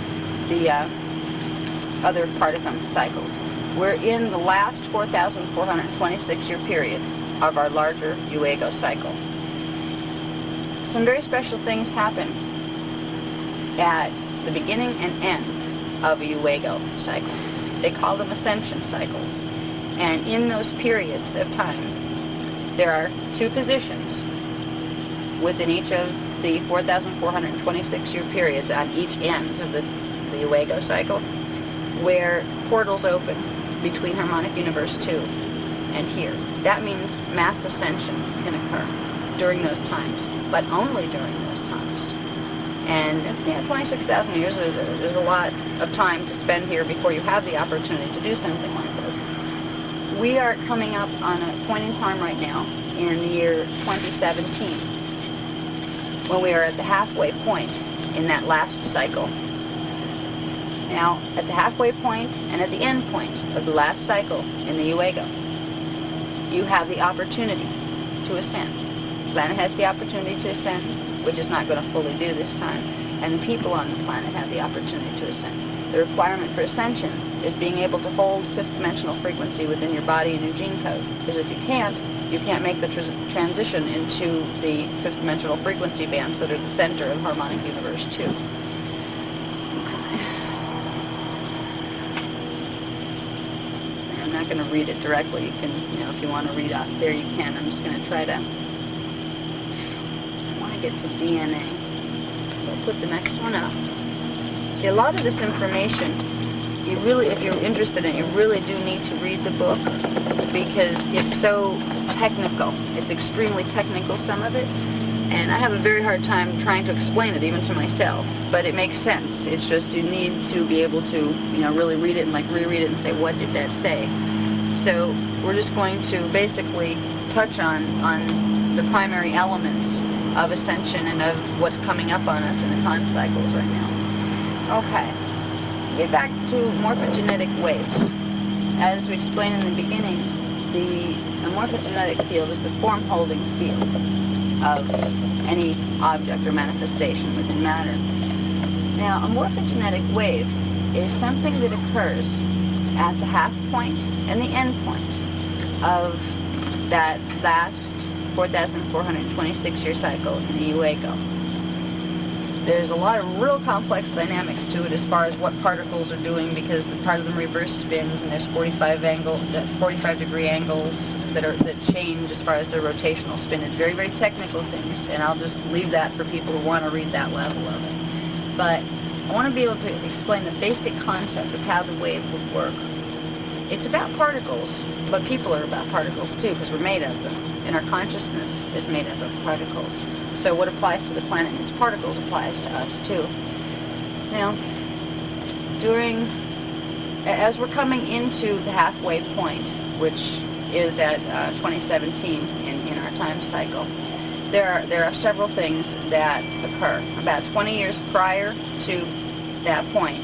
the other Particum cycles. We're in the last 4,426-year period of our larger Uego cycle. Some very special things happen at the beginning and end of a Uego cycle. They call them ascension cycles. And in those periods of time, there are 2 positions within each of the 4,426-year periods on each end of the Uego cycle, where portals open between harmonic universe 2 and here. That means mass ascension can occur during those times, but only during those times. And 26,000 years is a lot of time to spend here before you have the opportunity to do something like this. We are coming up on a point in time right now in the year 2017, when we are at the halfway point in that last cycle. Now, at the halfway point and at the end point of the last cycle in the Uego, you have the opportunity to ascend. The planet has the opportunity to ascend, which is not going to fully do this time, and the people on the planet have the opportunity to ascend. The requirement for ascension is being able to hold 5th dimensional frequency within your body and your gene code, because if you can't make the transition into the 5th dimensional frequency bands that are the center of harmonic universe 2. I'm not going to read it directly. You can, if you want to read out there, you can. I'm just going to try to, I want to get to DNA. We'll put the next one up. See, a lot of this information, you really, if you're interested in it, you really do need to read the book, because it's so technical. It's extremely technical, some of it. And I have a very hard time trying to explain it, even to myself. But it makes sense. It's just you need to be able to, really read it and reread it and say, what did that say? So we're just going to basically touch on the primary elements of ascension and of what's coming up on us in the time cycles right now. Okay. Get back to morphogenetic waves. As we explained in the beginning, the morphogenetic field is the form-holding field of any object or manifestation within matter. Now, a morphogenetic wave is something that occurs at the half point and the end point of that last 4,426-year cycle in the Uego. There's a lot of real complex dynamics to it as far as what particles are doing, because part of them reverse spins, and there's 45 degree angles that change as far as their rotational spin. It's very, very technical things, and I'll just leave that for people who want to read that level of it. But I want to be able to explain the basic concept of how the wave would work. It's about particles, but people are about particles too, because we're made of them, and our consciousness is made up of particles. So what applies to the planet and its particles applies to us too. Now, as we're coming into the halfway point, which is at 2017 in our time cycle, there are several things that occur. About 20 years prior to that point,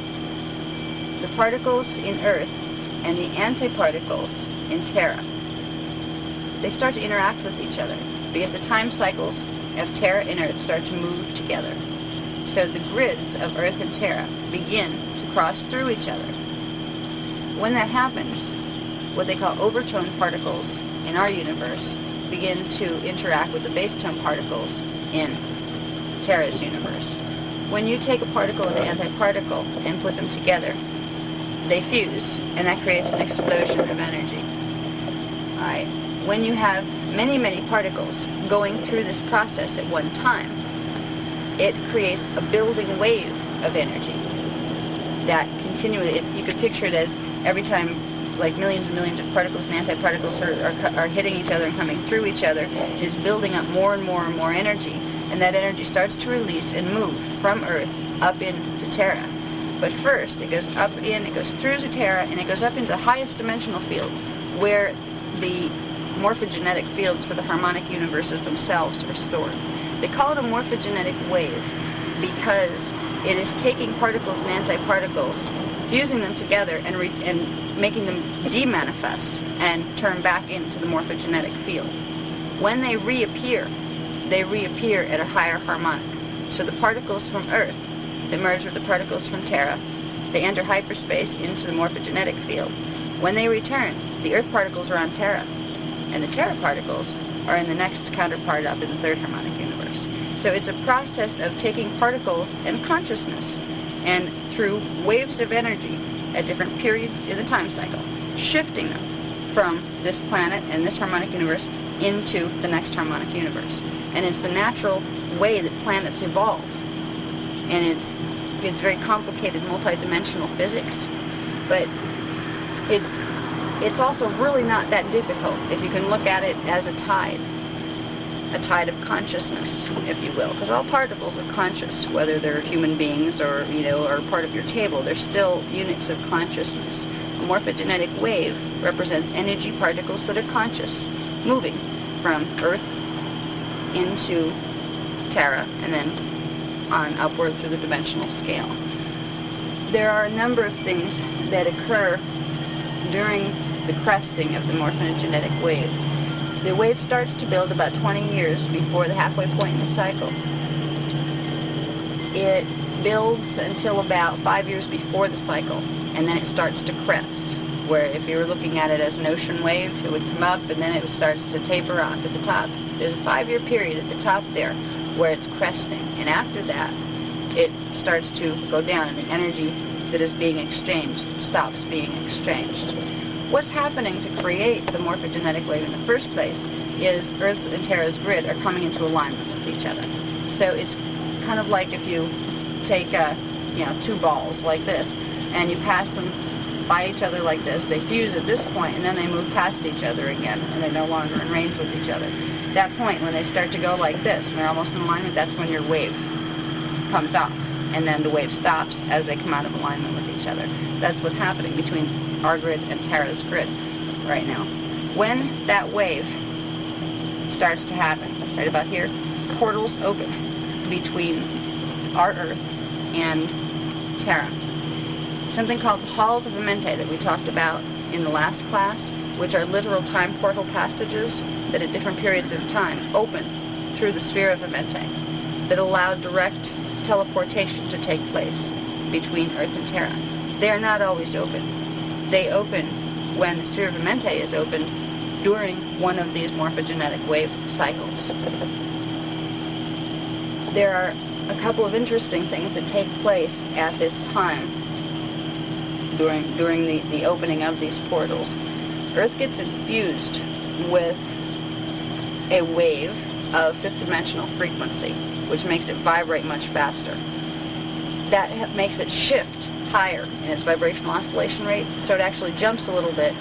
the particles in Earth and the antiparticles in Terra, they start to interact with each other because the time cycles of Terra and Earth start to move together. So the grids of Earth and Terra begin to cross through each other. When that happens, what they call overtone particles in our universe begin to interact with the basetone particles in Terra's universe. When you take a particle and an antiparticle and put them together, they fuse, and that creates an explosion of energy. All right. When you have many, many particles going through this process at one time, it creates a building wave of energy that continually, you could picture it as every time, like millions and millions of particles and antiparticles are hitting each other and coming through each other, it is building up more and more and more energy, and that energy starts to release and move from Earth up into Terra. But first, it goes up in, it goes through to Terra, and it goes up into the highest dimensional fields, where the morphogenetic fields for the harmonic universes themselves are stored. They call it a morphogenetic wave because it is taking particles and antiparticles, fusing them together, and making them demanifest and turn back into the morphogenetic field. When they reappear at a higher harmonic. So the particles from Earth, they merge with the particles from Terra. They enter hyperspace into the morphogenetic field. When they return, the Earth particles are on Terra, and the Terra particles are in the next counterpart up in the third harmonic universe. So it's a process of taking particles and consciousness, and through waves of energy at different periods in the time cycle, shifting them from this planet and this harmonic universe into the next harmonic universe. And it's the natural way that planets evolve. And it's very complicated multidimensional physics, but it's also really not that difficult if you can look at it as a tide of consciousness, if you will, because all particles are conscious, whether they're human beings or or part of your table. They're still units of consciousness. A morphogenetic wave represents energy particles that are conscious, moving from Earth into Terra and then on upward through the dimensional scale. There are a number of things that occur during the cresting of the morphogenetic wave. The wave starts to build about 20 years before the halfway point in the cycle. It builds until about 5 years before the cycle, and then it starts to crest, where if you were looking at it as an ocean wave, it would come up and then it starts to taper off at the top. There's a 5-year period at the top there where it's cresting, and after that it starts to go down and the energy that is being exchanged stops being exchanged. What's happening to create the morphogenetic wave in the first place is Earth and Terra's grid are coming into alignment with each other. So it's kind of like if you take two balls like this and you pass them by each other like this, they fuse at this point and then they move past each other again and they're no longer in range with each other. That point when they start to go like this and they're almost in alignment, that's when your wave comes off, and then the wave stops as they come out of alignment with each other. That's what's happening between our grid and Terra's grid right now. When that wave starts to happen, right about here, portals open between our Earth and Terra. Something called the Halls of Amenti that we talked about in the last class, which are literal time portal passages that at different periods of time open through the sphere of Amenti that allow direct teleportation to take place between Earth and Terra. They are not always open. They open when the sphere of Amenti is opened during one of these morphogenetic wave cycles. There are a couple of interesting things that take place at this time during the opening of these portals. Earth gets infused with a wave of fifth dimensional frequency, which makes it vibrate much faster. That makes it shift higher in its vibrational oscillation rate, so it actually jumps a little bit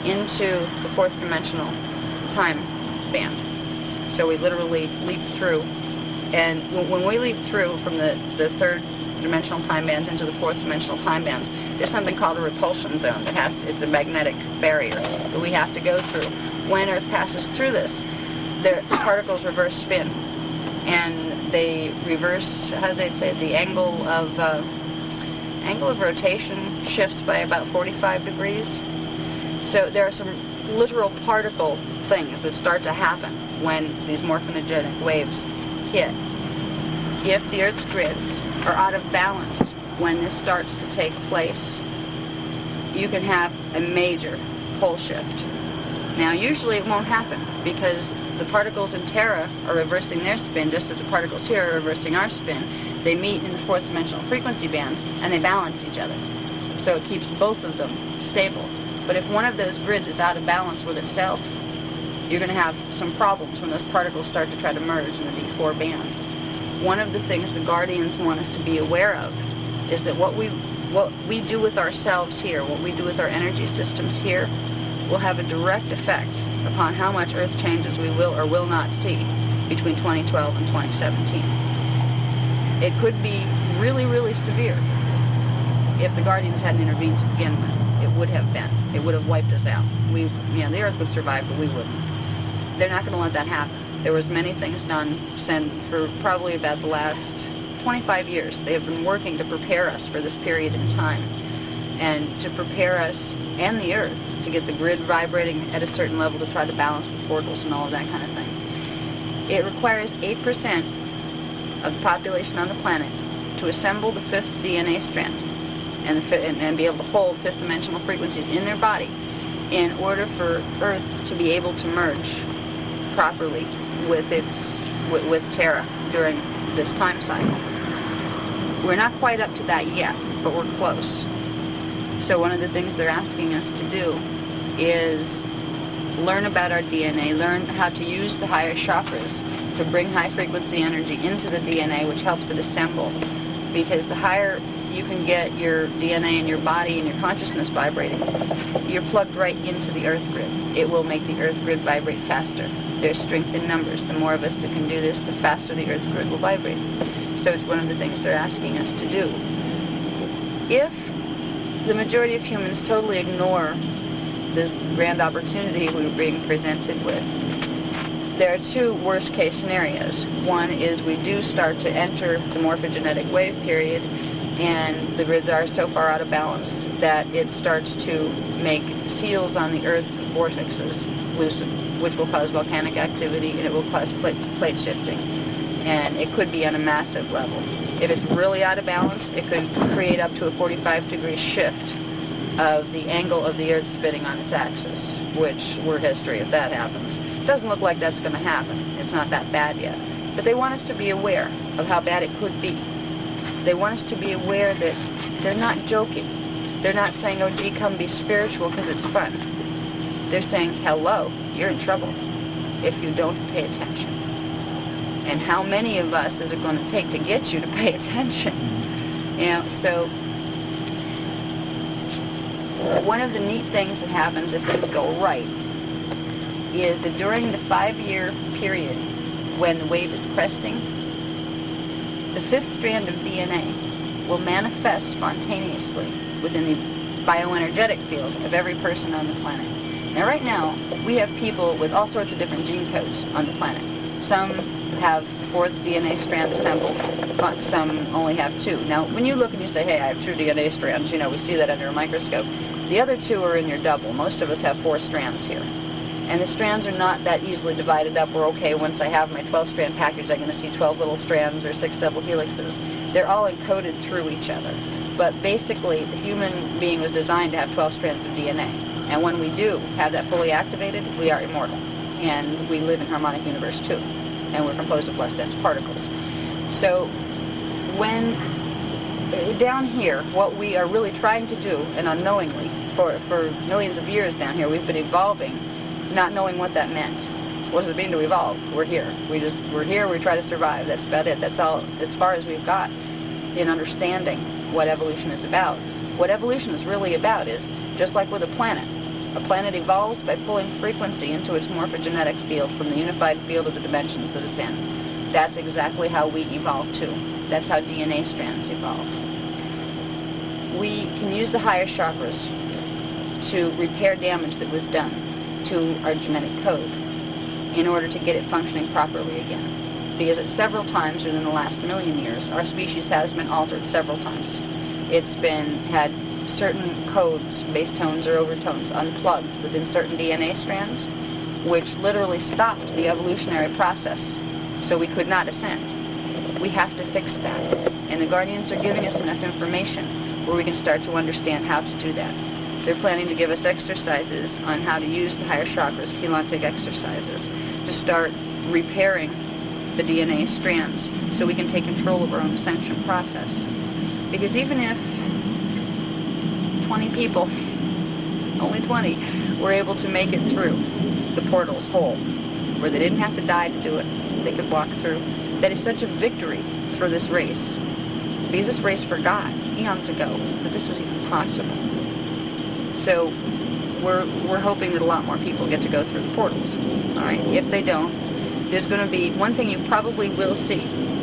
into the fourth dimensional time band. So we literally leap through, and when we leap through from the third dimensional time bands into the fourth dimensional time bands, there's something called a repulsion zone it's a magnetic barrier that we have to go through. When Earth passes through this, the particles reverse spin, and they reverse, how do they say, the angle of rotation shifts by about 45 degrees. So there are some literal particle things that start to happen when these morphinogenic waves hit. If the Earth's grids are out of balance when this starts to take place, you can have a major pole shift. Now, usually it won't happen because the particles in Terra are reversing their spin just as the particles here are reversing our spin. They meet in the fourth dimensional frequency bands and they balance each other. So it keeps both of them stable. But if one of those grids is out of balance with itself, you're going to have some problems when those particles start to try to merge in the D4 band. One of the things the Guardians want us to be aware of is that what we do with ourselves here, what we do with our energy systems here, will have a direct effect upon how much Earth changes we will or will not see between 2012 and 2017. It could be really, really severe if the Guardians hadn't intervened to begin with. It would have been. It would have wiped us out. The Earth would survive, but we wouldn't. They're not going to let that happen. There was many things done for probably about the last 25 years. They have been working to prepare us for this period in time, and to prepare us and the Earth to get the grid vibrating at a certain level to try to balance the portals and all of that kind of thing. It requires 8% of the population on the planet to assemble the fifth DNA strand and be able to hold fifth dimensional frequencies in their body in order for Earth to be able to merge properly with Terra during this time cycle. We're not quite up to that yet, but we're close. So one of the things they're asking us to do is learn about our DNA, learn how to use the higher chakras to bring high frequency energy into the DNA, which helps it assemble. Because the higher you can get your DNA and your body and your consciousness vibrating, you're plugged right into the Earth grid. It will make the Earth grid vibrate faster. There's strength in numbers. The more of us that can do this, the faster the Earth grid will vibrate. So it's one of the things they're asking us to do. If the majority of humans totally ignore this grand opportunity we're being presented with, there are two worst case scenarios. One is we do start to enter the morphogenetic wave period, and the grids are so far out of balance that it starts to make seals on the Earth's vortexes loosen, which will cause volcanic activity, and it will cause plate shifting. And it could be on a massive level. If it's really out of balance, it could create up to a 45-degree shift of the angle of the Earth spinning on its axis, which we're history if that happens. It doesn't look like that's going to happen. It's not that bad yet. But they want us to be aware of how bad it could be. They want us to be aware that they're not joking. They're not saying, oh, gee, come be spiritual because it's fun. They're saying, hello, you're in trouble if you don't pay attention. And how many of us is it going to take to get you to pay attention? So one of the neat things that happens if things go right is that during the 5-year period when the wave is cresting, the fifth strand of DNA will manifest spontaneously within the bioenergetic field of every person on the planet. Now right now, we have people with all sorts of different gene codes on the planet. Some have the fourth DNA strand assembled, some only have 2. Now, when you look and you say, hey, I have 2 DNA strands, we see that under a microscope. The other 2 are in your double. Most of us have 4 strands here. And the strands are not that easily divided up. We're okay, once I have my 12-strand package, I'm going to see 12 little strands or 6 double helixes. They're all encoded through each other. But basically, the human being was designed to have 12 strands of DNA. And when we do have that fully activated, we are immortal. And we live in harmonic universe too. And we're composed of less dense particles. So when down here, what we are really trying to do, and unknowingly, for millions of years down here, we've been evolving, not knowing what that meant. What does it mean to evolve? We're here. We're here, we try to survive. That's about it. That's all, as far as we've got in understanding what evolution is about. What evolution is really about is, just like with a planet evolves by pulling frequency into its morphogenetic field from the unified field of the dimensions that it's in. That's exactly how we evolve too. That's how DNA strands evolve. We can use the higher chakras to repair damage that was done to our genetic code in order to get it functioning properly again. Because at several times within the last million years, our species has been altered several times. It's had certain codes, base tones or overtones, unplugged within certain DNA strands, which literally stopped the evolutionary process, so we could not ascend. We have to fix that. And the Guardians are giving us enough information where we can start to understand how to do that. They're planning to give us exercises on how to use the higher chakras, Keylontic exercises, to start repairing the DNA strands so we can take control of our own ascension process. Because even if 20 people, only 20, were able to make it through the portals whole, where they didn't have to die to do it, they could walk through, that is such a victory for this race. Because this race forgot eons ago that this was even possible. So we're hoping that a lot more people get to go through the portals. All right. If they don't, there's going to be one thing you probably will see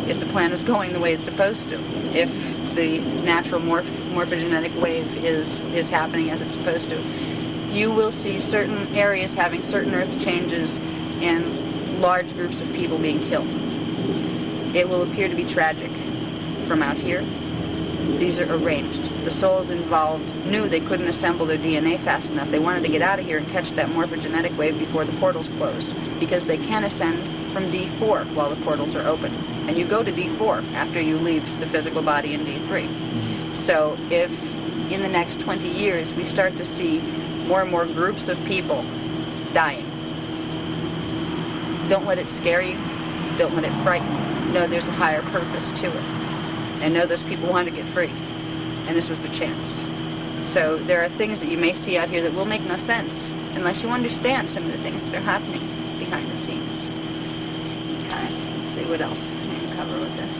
if the plan is going the way it's supposed to. If the natural morphogenetic wave is happening as it's supposed to, you will see certain areas having certain earth changes and large groups of people being killed. It will appear to be tragic from out here. These are arranged. The souls involved knew they couldn't assemble their DNA fast enough. They wanted to get out of here and catch that morphogenetic wave before the portals closed, because they can ascend from D4 while the portals are open. And you go to D4 after you leave the physical body in D3. So if in the next 20 years we start to see more and more groups of people dying, don't let it scare you. Don't let it frighten you. Know there's a higher purpose to it. And know those people want to get free. And this was their chance. So there are things that you may see out here that will make no sense unless you understand some of the things that are happening behind the scenes. Okay, let's see what else I can cover with this.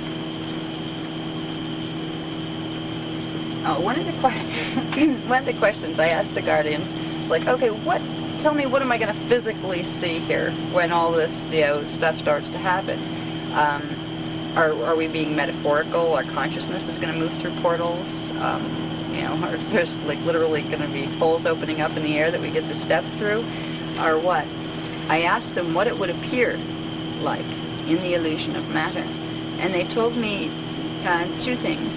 Oh, one of the questions I asked the Guardians was like, okay, tell me what am I going to physically see here when all this, stuff starts to happen? Are we being metaphorical? Our consciousness is going to move through portals? Or there's like literally going to be holes opening up in the air that we get to step through? Or what? I asked them what it would appear like in the illusion of matter. And they told me two things.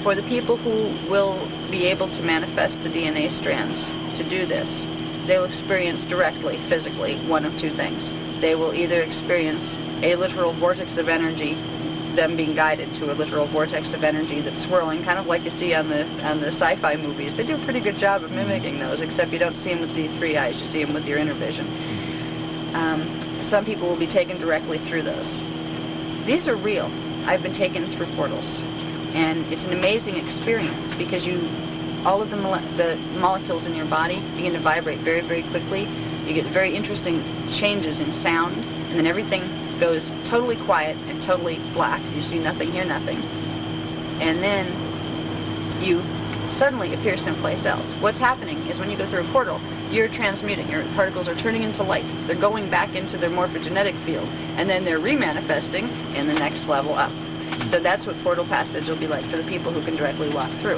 For the people who will be able to manifest the DNA strands to do this, they'll experience directly, physically, one of two things. They will either experience a literal vortex of energy, them being guided to a literal vortex of energy that's swirling, kind of like you see on the sci-fi movies. They do a pretty good job of mimicking those, except you don't see them with the three eyes, you see them with your inner vision. Some people will be taken directly through those. These are real. I've been taken through portals, and it's an amazing experience because all of the molecules in your body begin to vibrate very, very quickly. You get very interesting changes in sound, and then everything goes totally quiet and totally black. You see nothing, hear nothing. And then you suddenly appear someplace else. What's happening is when you go through a portal, you're transmuting. Your particles are turning into light. They're going back into their morphogenetic field, and then they're remanifesting in the next level up. So that's what portal passage will be like for the people who can directly walk through.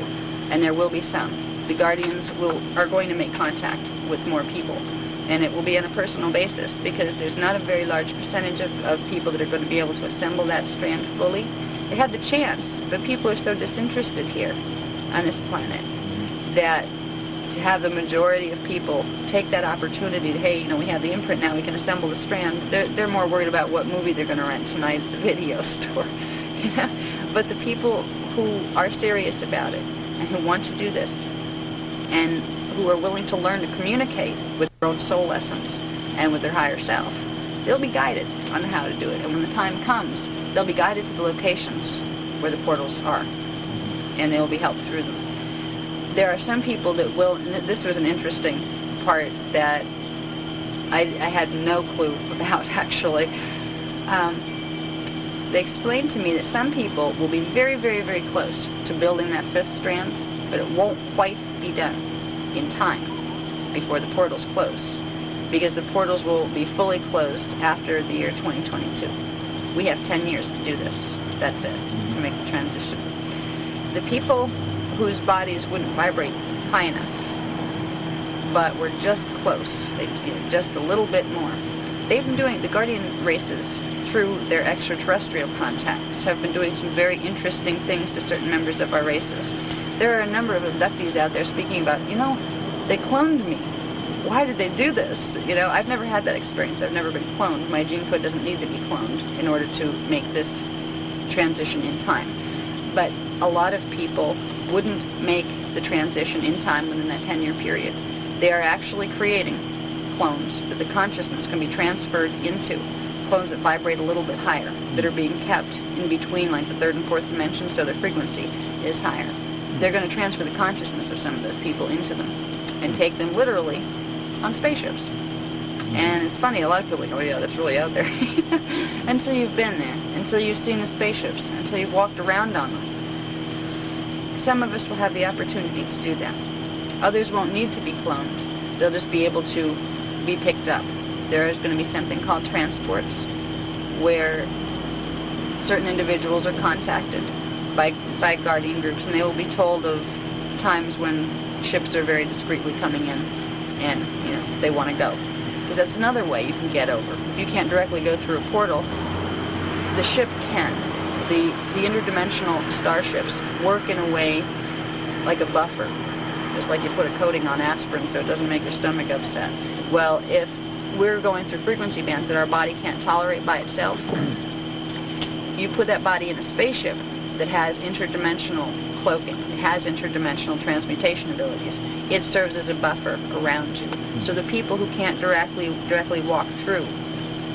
And there will be some. The Guardians are going to make contact with more people. And it will be on a personal basis because there's not a very large percentage of people that are going to be able to assemble that strand fully. They have the chance, but people are so disinterested here on this planet that to have the majority of people take that opportunity to, hey, we have the imprint now, we can assemble the strand, they're more worried about what movie they're going to rent tonight at the video store. But the people who are serious about it and who want to do this and who are willing to learn to communicate with their own soul essence and with their higher self, they'll be guided on how to do it. And when the time comes, they'll be guided to the locations where the portals are, and they will be helped through them. There are some people that will, and this was an interesting part that I had no clue about, actually. They explained to me that some people will be very, very, very close to building that fifth strand, but it won't quite be done in time before the portals close, because the portals will be fully closed after the year 2022. We have 10 years to do this. That's it, to make the transition. The people whose bodies wouldn't vibrate high enough, but were just close, just a little bit more. They've been doing the Guardian races through their extraterrestrial contacts, have been doing some very interesting things to certain members of our races. There are a number of abductees out there speaking about, they cloned me. Why did they do this? I've never had that experience. I've never been cloned. My gene code doesn't need to be cloned in order to make this transition in time. But a lot of people wouldn't make the transition in time within that 10-year period. They are actually creating clones that the consciousness can be transferred into, clones that vibrate a little bit higher, that are being kept in between like the third and fourth dimension, so their frequency is higher. They're going to transfer the consciousness of some of those people into them and take them literally on spaceships. And it's funny, a lot of people are like, oh yeah, that's really out there. Until you've been there, until you've seen the spaceships, until you've walked around on them. Some of us will have the opportunity to do that. Others won't need to be cloned. They'll just be able to be picked up. There is going to be something called transports, where certain individuals are contacted by Guardian groups, and they will be told of times when ships are very discreetly coming in, and they want to go. Because that's another way you can get over. If you can't directly go through a portal, the ship can. The interdimensional starships work in a way like a buffer. Just like you put a coating on aspirin so it doesn't make your stomach upset. Well, if we're going through frequency bands that our body can't tolerate by itself, you put that body in a spaceship that has interdimensional cloaking, it has interdimensional transmutation abilities. It serves as a buffer around you. So the people who can't directly walk through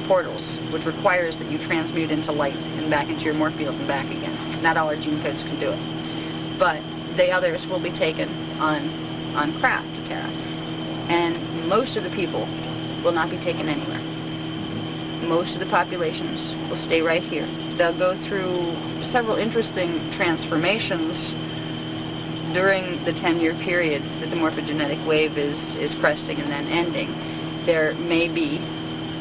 portals, which requires that you transmute into light and back into your morph field and back again. Not all our gene codes can do it. But the others will be taken on craft to Terra. And most of the people will not be taken anywhere. Most of the populations will stay right here. They'll go through several interesting transformations during the 10-year period that the morphogenetic wave is cresting and then ending. There may be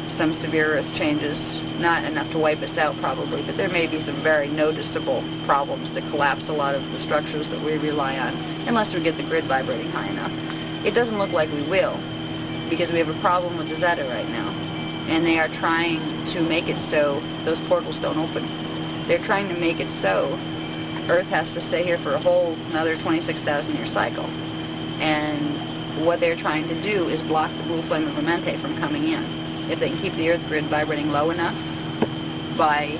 some severe earth changes, not enough to wipe us out probably, but there may be some very noticeable problems that collapse a lot of the structures that we rely on, unless we get the grid vibrating high enough. It doesn't look like we will, because we have a problem with the Zeta right now, and they are trying to make it so those portals don't open. They're trying to make it so Earth has to stay here for a whole another 26,000 year cycle, and what they're trying to do is block the blue flame of Amente from coming in. If they can keep the Earth grid vibrating low enough by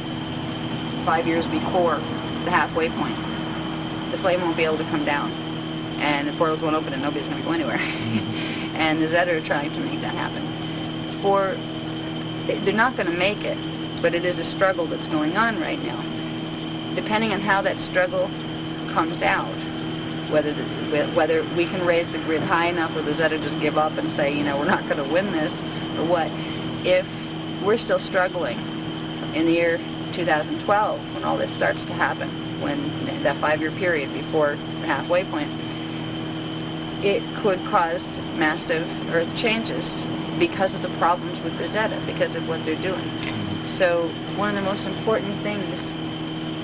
5 years before the halfway point, the flame won't be able to come down, and the portals won't open and nobody's going to go anywhere. And the Zeta are trying to make that happen. They're not going to make it, but it is a struggle that's going on right now. Depending on how that struggle comes out, whether we can raise the grid high enough or the Zeta just give up and say, we're not going to win this, or what. If we're still struggling in the year 2012, when all this starts to happen, when that 5-year period before the halfway point, it could cause massive Earth changes because of the problems with the Zeta, because of what they're doing. So one of the most important things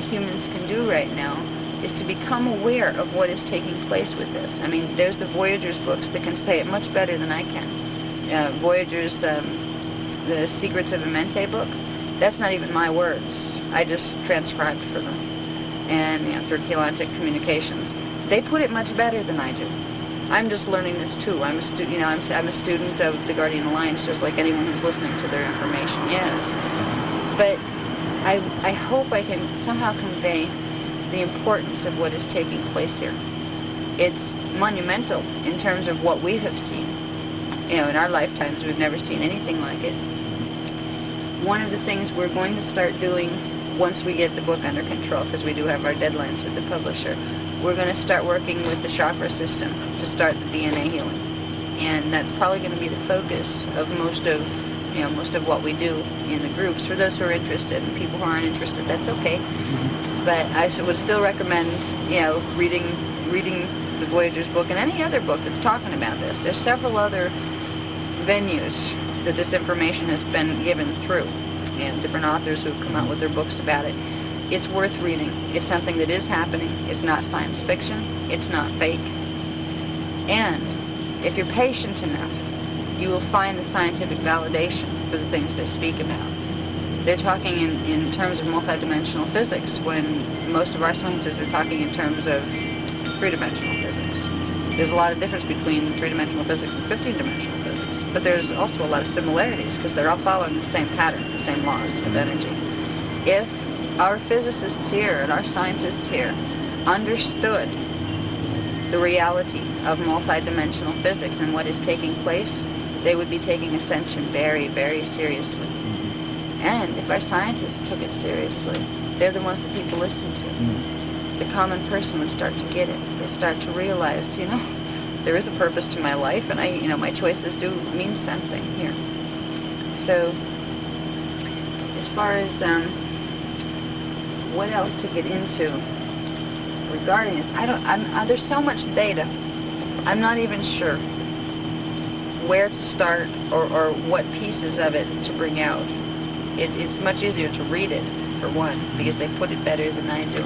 humans can do right now is to become aware of what is taking place with this. I mean, there's the Voyager's books that can say it much better than I can. Voyager's The Secrets of Amente book, that's not even my words. I just transcribed for them. And through Keylontic Communications. They put it much better than I do. I'm just learning this too. I'm a student, I'm a student of the Guardian Alliance, just like anyone who's listening to their information is. But I hope I can somehow convey the importance of what is taking place here. It's monumental in terms of what we have seen. In our lifetimes, we've never seen anything like it. One of the things we're going to start doing once we get the book under control, because we do have our deadlines with the publisher, we're going to start working with the chakra system to start the DNA healing. And that's probably going to be the focus of most of what we do in the groups. For those who are interested, and people who aren't interested, that's okay. But I would still recommend, reading the Voyager's book and any other book that's talking about this. There's several other venues that this information has been given through, different authors who've come out with their books about it. It's worth reading. It's something that is happening. It's not science fiction. It's not fake. And if you're patient enough, you will find the scientific validation for the things they speak about. They're talking in terms of multidimensional physics when most of our scientists are talking in terms of three-dimensional physics. There's a lot of difference between three-dimensional physics and 15-dimensional physics, but there's also a lot of similarities because they're all following the same pattern, the same laws of energy. If our physicists here and our scientists here understood the reality of multidimensional physics and what is taking place, they would be taking ascension very, very seriously. And if our scientists took it seriously, they're the ones that people listen to. The common person would start to get it. They'd start to realize, there is a purpose to my life, and my choices do mean something here. So, as far as what else to get into regarding this, there's so much data. I'm not even sure where to start or what pieces of it to bring out. It's much easier to read it, for one, because they put it better than I do.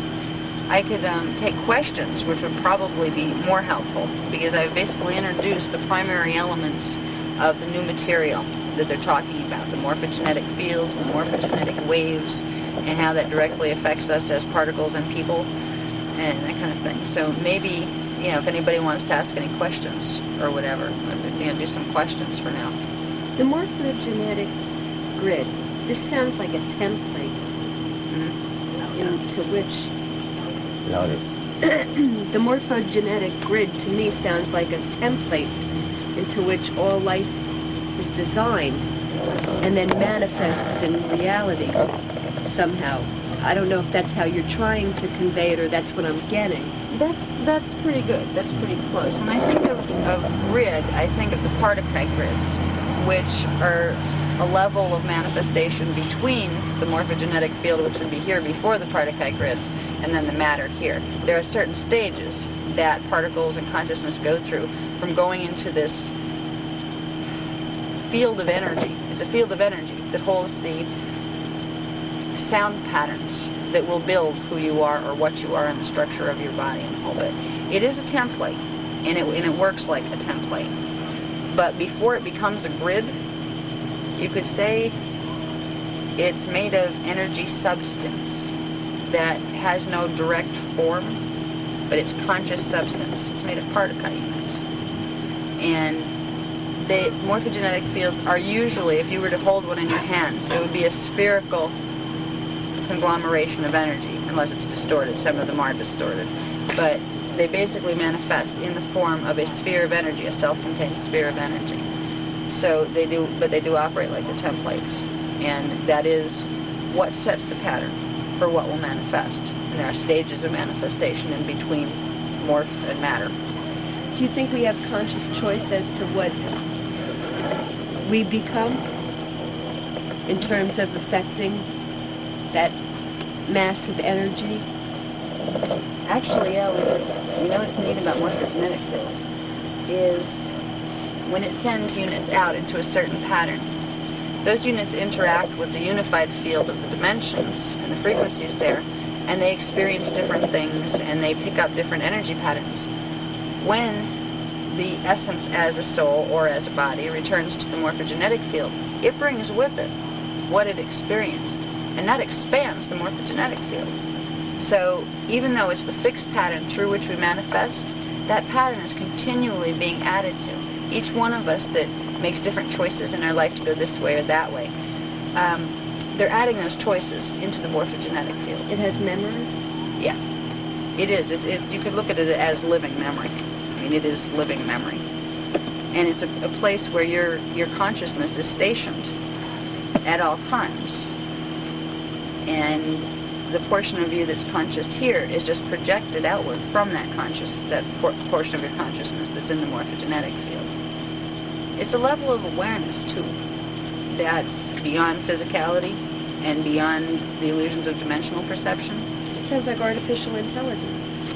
I could take questions, which would probably be more helpful, because I've basically introduced the primary elements of the new material that they're talking about, the morphogenetic fields, the morphogenetic waves, and how that directly affects us as particles and people, and that kind of thing. So maybe, if anybody wants to ask any questions or whatever, I'm going to do some questions for now. The morphogenetic grid, this sounds like a template into which... Louder. The morphogenetic grid to me sounds like a template into which all life is designed and then manifests in reality somehow. I don't know if that's how you're trying to convey it or that's what I'm getting. That's pretty good. That's pretty close. When I think of grid, I think of the Partakai grids, which are a level of manifestation between the morphogenetic field, which would be here before the Partakai grids, and then the matter here. There are certain stages that particles and consciousness go through from going into this field of energy. It's a field of energy that holds the sound patterns that will build who you are or what you are in the structure of your body and the whole bit. It is a template, and it works like a template. But before it becomes a grid, you could say it's made of energy substance that has no direct form, but it's conscious substance. It's made of Partakai units. And the morphogenetic fields are usually, if you were to hold one in your hands, it would be a spherical conglomeration of energy, unless it's distorted. Some of them are distorted. But they basically manifest in the form of a sphere of energy, a self-contained sphere of energy. So they do operate like the templates. And that is what sets the pattern for what will manifest. And there are stages of manifestation in between morph and matter. Do you think we have conscious choice as to what we become in terms of affecting that massive energy? Actually, yeah, we do. You know what's neat about morphogenetic fields is when it sends units out into a certain pattern, those units interact with the unified field of the dimensions and the frequencies there, and they experience different things and they pick up different energy patterns. When the essence as a soul or as a body returns to the morphogenetic field, it brings with it what it experienced, and that expands the morphogenetic field. So even though it's the fixed pattern through which we manifest, that pattern is continually being added to. Each one of us that makes different choices in our life to go this way or that way, they're adding those choices into the morphogenetic field. It has memory? Yeah, it is. It's you could look at it as living memory. I mean, it is living memory. And it's a place where your consciousness is stationed at all times. And the portion of you that's conscious here is just projected outward from that portion of your consciousness that's in the morphogenetic field. It's a level of awareness, too, that's beyond physicality and beyond the illusions of dimensional perception. It sounds like artificial intelligence.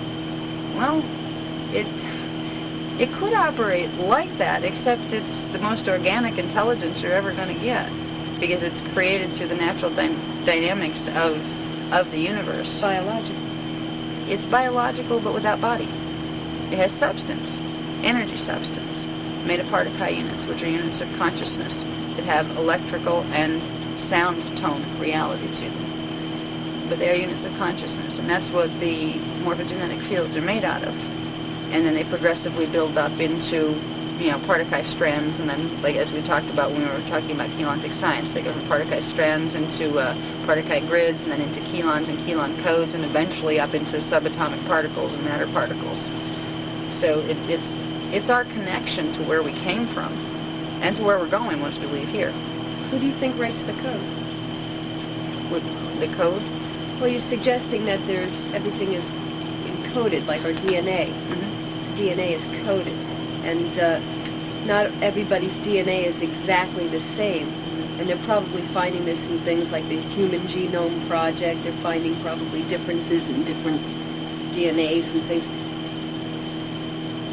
Well, it could operate like that, except it's the most organic intelligence you're ever going to get, because it's created through the natural dynamics of the universe. Biological. It's biological, but without body. It has substance, energy substance, made of particle units, which are units of consciousness that have electrical and sound tone reality to them. But they are units of consciousness, and that's what the morphogenetic fields are made out of. And then they progressively build up into, particle strands, and then, like as we talked about when we were talking about chelontic science, they go from particle strands into particle grids, and then into chelons and chelon codes, and eventually up into subatomic particles and matter particles. So it's our connection to where we came from, and to where we're going once we leave here. Who do you think writes the code? With the code? Well, you're suggesting that everything is encoded, like our DNA. Mm-hmm. DNA is coded, and not everybody's DNA is exactly the same. And they're probably finding this in things like the Human Genome Project. They're finding probably differences in different DNAs and things.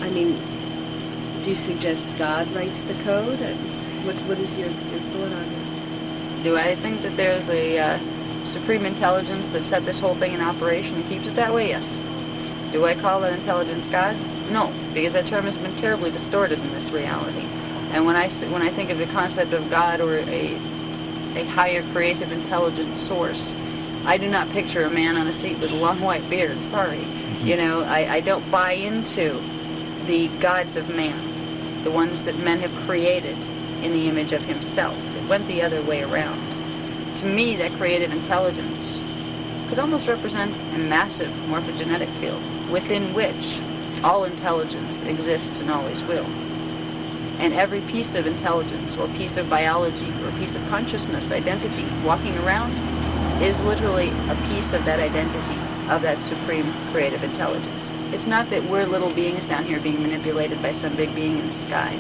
I mean, do you suggest God writes the code? What is your thought on that? Do I think that there's a supreme intelligence that set this whole thing in operation and keeps it that way? Yes. Do I call that intelligence God? No, because that term has been terribly distorted in this reality. And when I think of the concept of God or a higher creative intelligence source, I do not picture a man on a seat with a long white beard. Sorry. I don't buy into the gods of man, the ones that men have created in the image of himself. It went the other way around. To me, that creative intelligence could almost represent a massive morphogenetic field within which all intelligence exists and always will. And every piece of intelligence or piece of biology or piece of consciousness, identity, walking around is literally a piece of that identity, of that supreme creative intelligence. It's not that we're little beings down here being manipulated by some big being in the sky.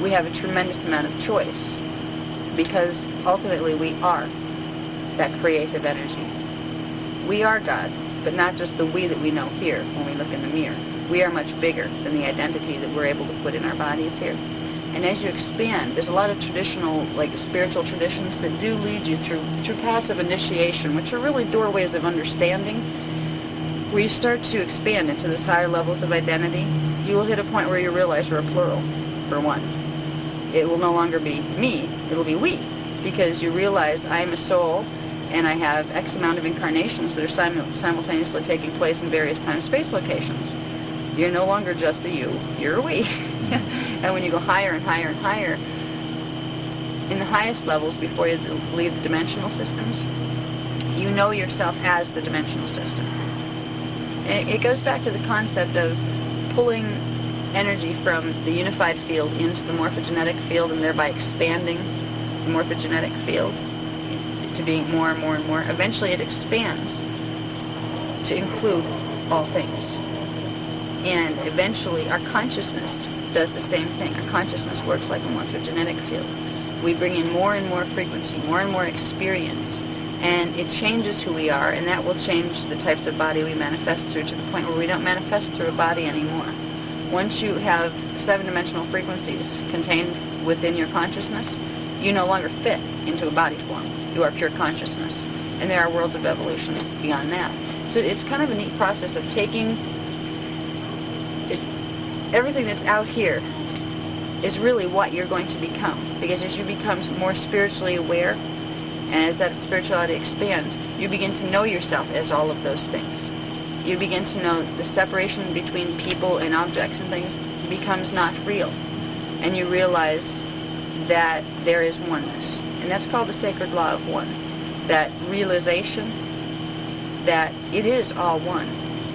We have a tremendous amount of choice because ultimately we are that creative energy. We are God, but not just the we that we know here when we look in the mirror. We are much bigger than the identity that we're able to put in our bodies here. And as you expand, there's a lot of traditional, like spiritual traditions that do lead you through paths of initiation, which are really doorways of understanding. Where you start to expand into those higher levels of identity, you will hit a point where you realize you're a plural, for one. It will no longer be me, it'll be we, because you realize I am a soul, and I have X amount of incarnations that are simultaneously taking place in various time-space locations. You're no longer just a you, you're a we. And when you go higher and higher and higher, in the highest levels before you leave the dimensional systems, you know yourself as the dimensional system. And it goes back to the concept of pulling energy from the unified field into the morphogenetic field and thereby expanding the morphogenetic field to being more and more and more. Eventually it expands to include all things. And eventually our consciousness does the same thing. Our consciousness works like a morphogenetic field. We bring in more and more frequency, more and more experience, and it changes who we are, and that will change the types of body we manifest through to the point where we don't manifest through a body anymore. Once you have 7-dimensional frequencies contained within your consciousness, you no longer fit into a body form. You are pure consciousness. And there are worlds of evolution beyond that. So it's kind of a neat process of taking everything that's out here is really what you're going to become. Because as you become more spiritually aware, and as that spirituality expands, you begin to know yourself as all of those things. You begin to know the separation between people and objects and things becomes not real. And you realize that there is oneness. And that's called the sacred law of one. That realization that it is all one.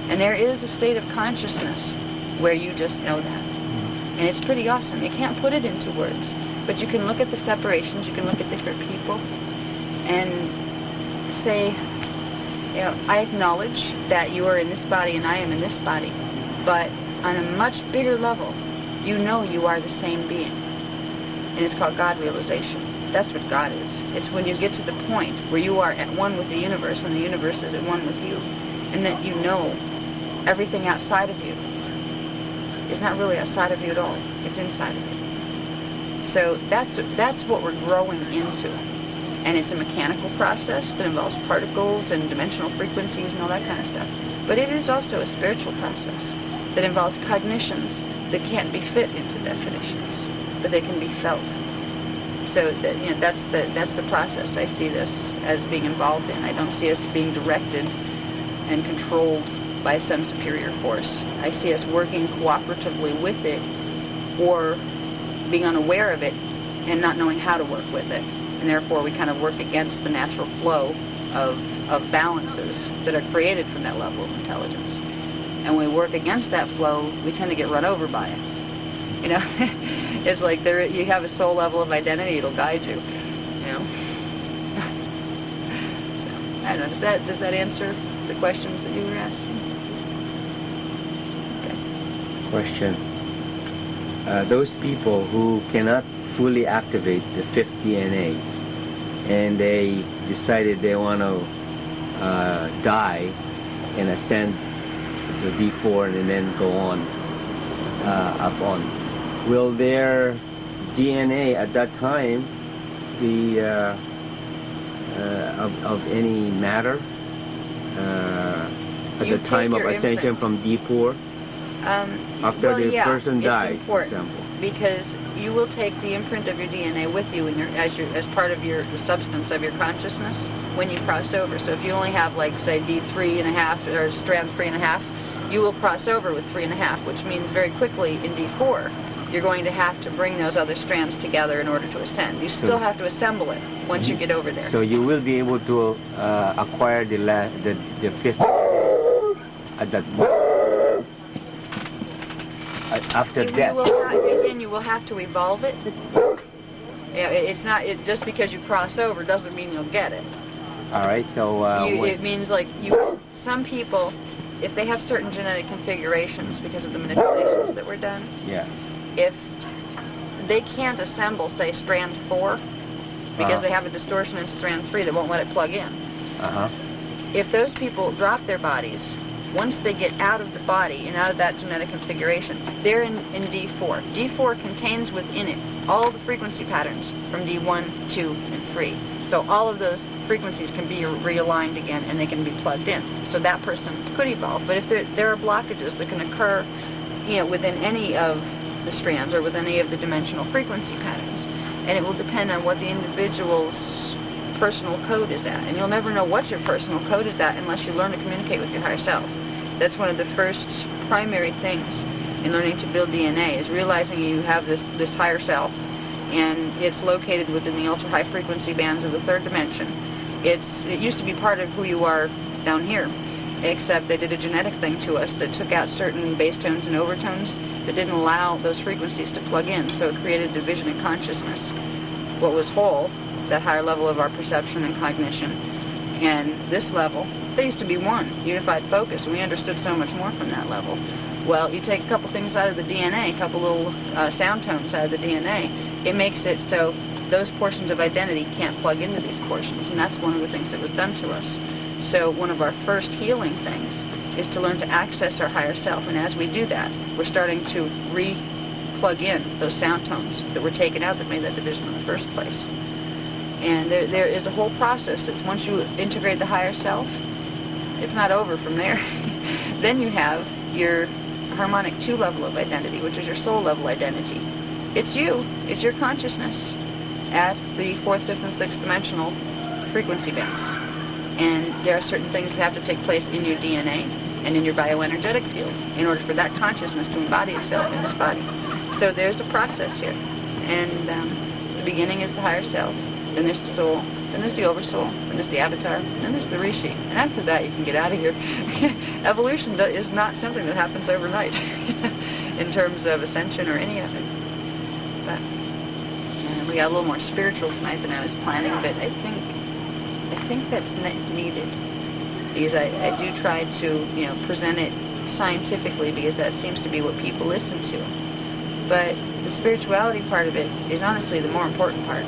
And there is a state of consciousness where you just know that. And it's pretty awesome. You can't put it into words, but you can look at the separations, you can look at different people, and say, I acknowledge that you are in this body and I am in this body, but on a much bigger level, you know you are the same being. And it's called God realization. That's what God is. It's when you get to the point where you are at one with the universe and the universe is at one with you, and that you know everything outside of you is not really outside of you at all. It's inside of you. So that's what we're growing into. And it's a mechanical process that involves particles and dimensional frequencies and all that kind of stuff. But it is also a spiritual process that involves cognitions that can't be fit into definitions, but they can be felt. So that's the process I see this as being involved in. I don't see us being directed and controlled by some superior force. I see us working cooperatively with it, or being unaware of it and not knowing how to work with it. And therefore we kind of work against the natural flow of balances that are created from that level of intelligence. And when we work against that flow, we tend to get run over by it. It's like you have a soul level of identity, it'll guide you. So, I don't know, does that answer the questions that you were asking? Okay. Question. Those people who cannot fully activate the fifth DNA, and they decided they want to die and ascend to D4 and then go on up on, will their DNA at that time be of any matter at the time of ascension from D4? After the person dies, for example. Because you will take the imprint of your DNA with you as part of the substance of your consciousness when you cross over. So if you only have, like, say, D3.5 or strand 3.5, you will cross over with 3.5, which means very quickly in D4 you're going to have to bring those other strands together in order to ascend. You still have to assemble it once you get over there. So you will be able to acquire the fifth at that point. After death. You will have to evolve it. It's not just because you cross over doesn't mean you'll get it. All right. So it means, like, some people, if they have certain genetic configurations because of the manipulations that were done. Yeah. If they can't assemble, say, strand 4 because they have a distortion in strand 3 that won't let it plug in. If those people drop their bodies, once they get out of the body and out of that genetic configuration, they're in D4. D4 contains within it all the frequency patterns from D1, 2, and 3. So all of those frequencies can be realigned again and they can be plugged in. So that person could evolve. But if there are blockages that can occur, within any of the strands or with any of the dimensional frequency patterns, and it will depend on what the individual's personal code is at. And you'll never know what your personal code is at unless you learn to communicate with your higher self. That's one of the first primary things in learning to build DNA, is realizing you have this higher self, and it's located within the ultra high frequency bands of the third dimension. It used to be part of who you are down here, except they did a genetic thing to us that took out certain bass tones and overtones that didn't allow those frequencies to plug in, so it created division in consciousness. What was whole, that higher level of our perception and cognition, and this level, they used to be one, unified focus, and we understood so much more from that level. Well, you take a couple things out of the DNA, a couple little sound tones out of the DNA, it makes it so those portions of identity can't plug into these portions, and that's one of the things that was done to us. So one of our first healing things is to learn to access our higher self, and as we do that, we're starting to re-plug in those sound tones that were taken out that made that division in the first place. And there is a whole process that's, once you integrate the higher self, it's not over from there. Then you have your harmonic 2 level of identity, which is your soul level identity. It's you. It's your consciousness at the 4th, 5th, and 6th dimensional frequency bands. And there are certain things that have to take place in your DNA and in your bioenergetic field in order for that consciousness to embody itself in this body. So there's a process here. And the beginning is the higher self. Then there's the soul. Then there's the oversoul. Then there's the avatar. And then there's the rishi. And after that, you can get out of here. Evolution is not something that happens overnight in terms of ascension or any of it. But we got a little more spiritual tonight than I was planning, but I think the think that's needed, because I do try to, present it scientifically, because that seems to be what people listen to. But the spirituality part of it is honestly the more important part,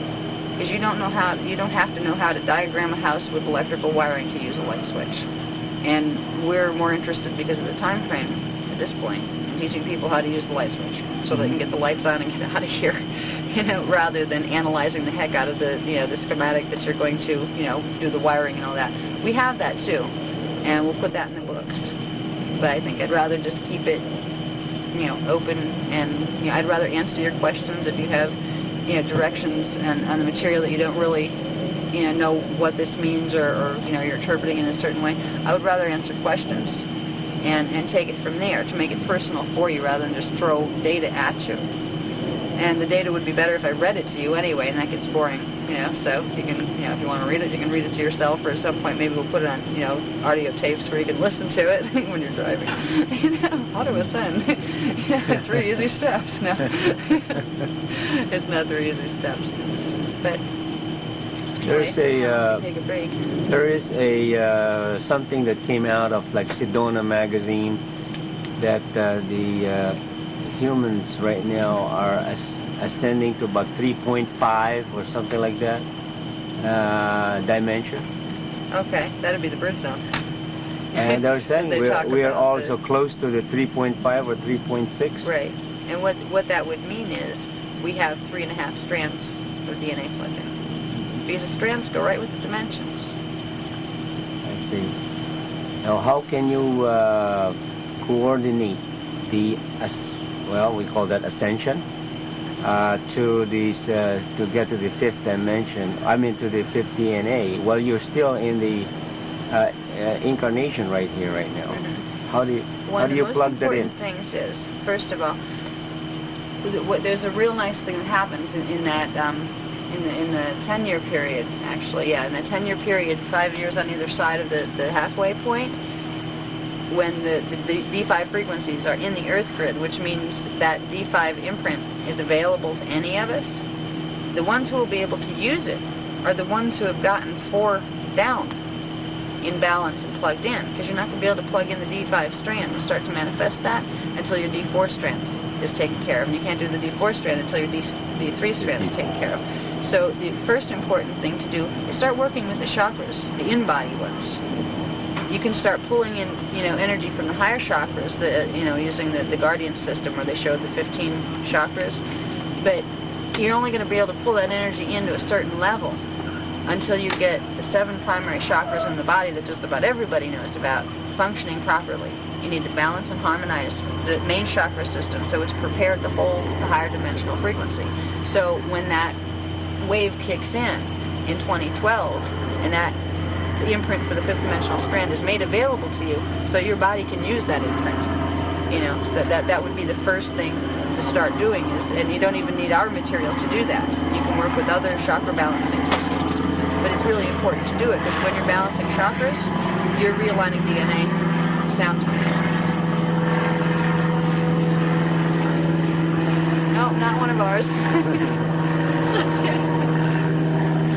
because you don't have to know how to diagram a house with electrical wiring to use a light switch. And we're more interested, because of the time frame at this point, in teaching people how to use the light switch so they can get the lights on and get out of here, rather than analyzing the heck out of the schematic that you're going to, do the wiring and all that. We have that too, and we'll put that in the books. But I think I'd rather just keep it, open, and I'd rather answer your questions if you have, directions on the material that you don't really, know what this means, or you're interpreting it in a certain way. I would rather answer questions and take it from there to make it personal for you, rather than just throw data at you. And the data would be better if I read it to you anyway, and that gets boring, so you can, if you want to read it, you can read it to yourself, or at some point maybe we'll put it on, audio tapes where you can listen to it when you're driving. How to ascend. 3 easy steps. No. It's not 3 easy steps. But there's take a break. There is a something that came out of like Sedona magazine, that the humans right now are ascending to about 3.5 or something like that dimension. Okay, that'd be the bird zone. And they're saying They talk we are about also close to the 3.5 or 3.6. Right. And what that would mean is we have 3.5 strands of DNA plugged in. Because the strands go right with the dimensions. I see. Now, how can you coordinate the, we call that ascension, to these to get to the 5th dimension? I mean, to the 5th DNA. Well, you're still in the incarnation right here, right now. Mm-hmm. How do you plug that in? One of the most important things is, first of all, there's a real nice thing that happens in that. In the 10-year period, actually, in the 10-year period, 5 years on either side of the halfway point, when the D5 frequencies are in the Earth grid, which means that D5 imprint is available to any of us, the ones who will be able to use it are the ones who have gotten 4 down in balance and plugged in, because you're not going to be able to plug in the D5 strand and start to manifest that until your D4 strand is taken care of, and you can't do the D4 strand until your D3 strand is taken care of. So the first important thing to do is start working with the chakras, the in-body ones. You can start pulling in, energy from the higher chakras, using the Guardian system where they showed the 15 chakras. But you're only going to be able to pull that energy into a certain level until you get the 7 primary chakras in the body that just about everybody knows about functioning properly. You need to balance and harmonize the main chakra system so it's prepared to hold the higher dimensional frequency. So when that wave kicks in 2012, and that the imprint for the 5th dimensional strand is made available to you, so your body can use that imprint. So that would be the first thing to start doing, and you don't even need our material to do that. You can work with other chakra balancing systems, but it's really important to do it, because when you're balancing chakras, you're realigning DNA sound tones. No, not one of ours.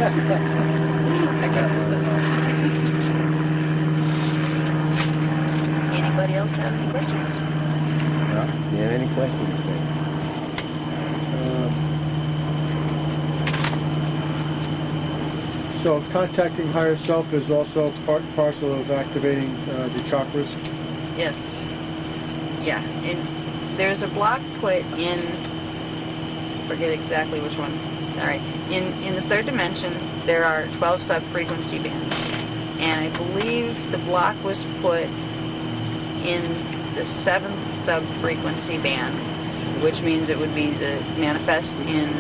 I got this. Anybody else have any questions? Well, do you have any questions? So contacting higher self is also part and parcel of activating the chakras? Yes. Yeah. And there's a block put in, forget exactly which one. All right. In the 3rd dimension, there are 12 sub-frequency bands. And I believe the block was put in the 7th sub-frequency band, which means it would be the manifest in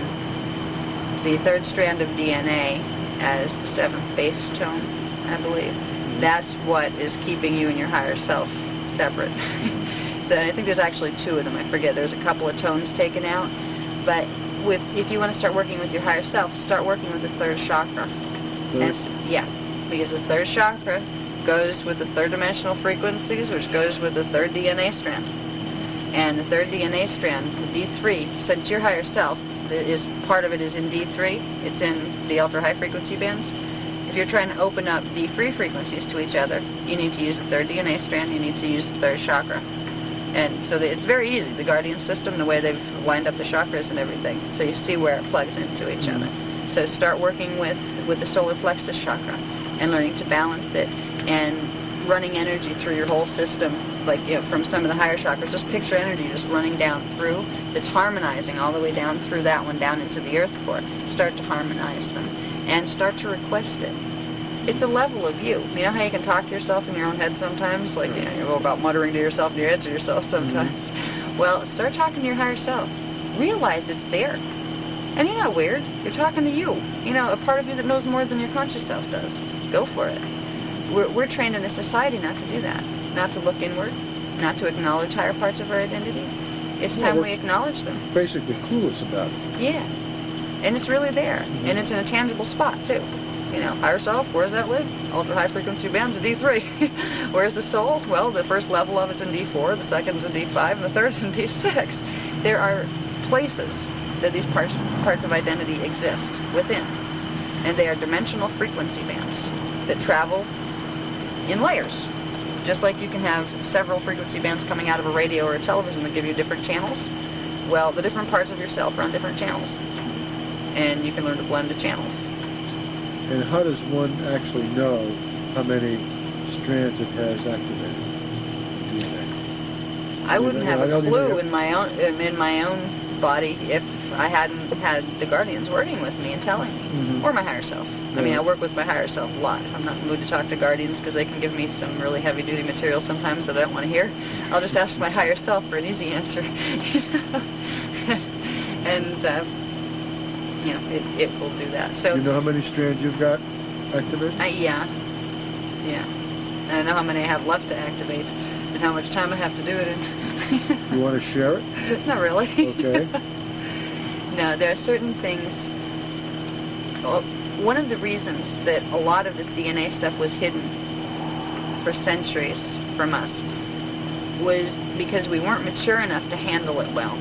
the 3rd strand of DNA as the 7th base tone, I believe. That's what is keeping you and your higher self separate. So I think there's actually 2 of them. I forget. There's a couple of tones taken out. But if you want to start working with your higher self, start working with the 3rd chakra. Because the 3rd chakra goes with the 3rd dimensional frequencies, which goes with the 3rd DNA strand. And the 3rd DNA strand, the D3, since your higher self, part of it is in D3, it's in the ultra high frequency bands, If you're trying to open up the free frequencies to each other, you need to use the third DNA strand, you need to use the third chakra. And so it's very easy, the Guardian system, the way they've lined up the chakras and everything. So you see where it plugs into each other. So start working with the solar plexus chakra and learning to balance it and running energy through your whole system, like, you know, from some of the higher chakras. Just picture energy just running down through. It's harmonizing all the way down through that one, down into the earth core. Start to harmonize them and start to request it. It's a level of you. You know how you can talk to yourself in your own head sometimes? Like, you know, you go about muttering to yourself and you answer yourself sometimes. Well, start talking to your higher self. Realize it's there. And you're not weird. You're talking to you. You know, a part of you that knows more than your conscious self does. Go for it. We're trained in this society not to do that. Not to look inward. Not to acknowledge higher parts of our identity. It's time we acknowledge them. Basically clueless about it. Yeah. And it's really there. And it's in a tangible spot, too. You know, higher self, where does that live? Ultra high frequency bands in D3. Where's the soul? Well, the first level of it's in D4, the second's in D5, and the third's in D6. There are places that these parts of identity exist within. And they are dimensional frequency bands that travel in layers. Just like you can have several frequency bands coming out of a radio or a television that give you different channels. Well, the different parts of yourself are on different channels. And you can learn to blend the channels. And how does one actually know how many strands it has activated? DNA? I wouldn't have I a don't clue even in my own body if I hadn't had the guardians working with me and telling me, or my higher self. I mean, I work with my higher self a lot. If I'm not in the mood to talk to guardians because they can give me some really heavy-duty material sometimes that I don't want to hear, I'll just ask my higher self for an easy answer. You know? And you know, it will do that. So you know how many strands you've got activated? yeah. And I know how many I have left to activate and how much time I have to do it in. You want to share it? Not really. Okay. No, there are certain things. Well, one of the reasons that a lot of this DNA stuff was hidden for centuries from us was because we weren't mature enough to handle it well.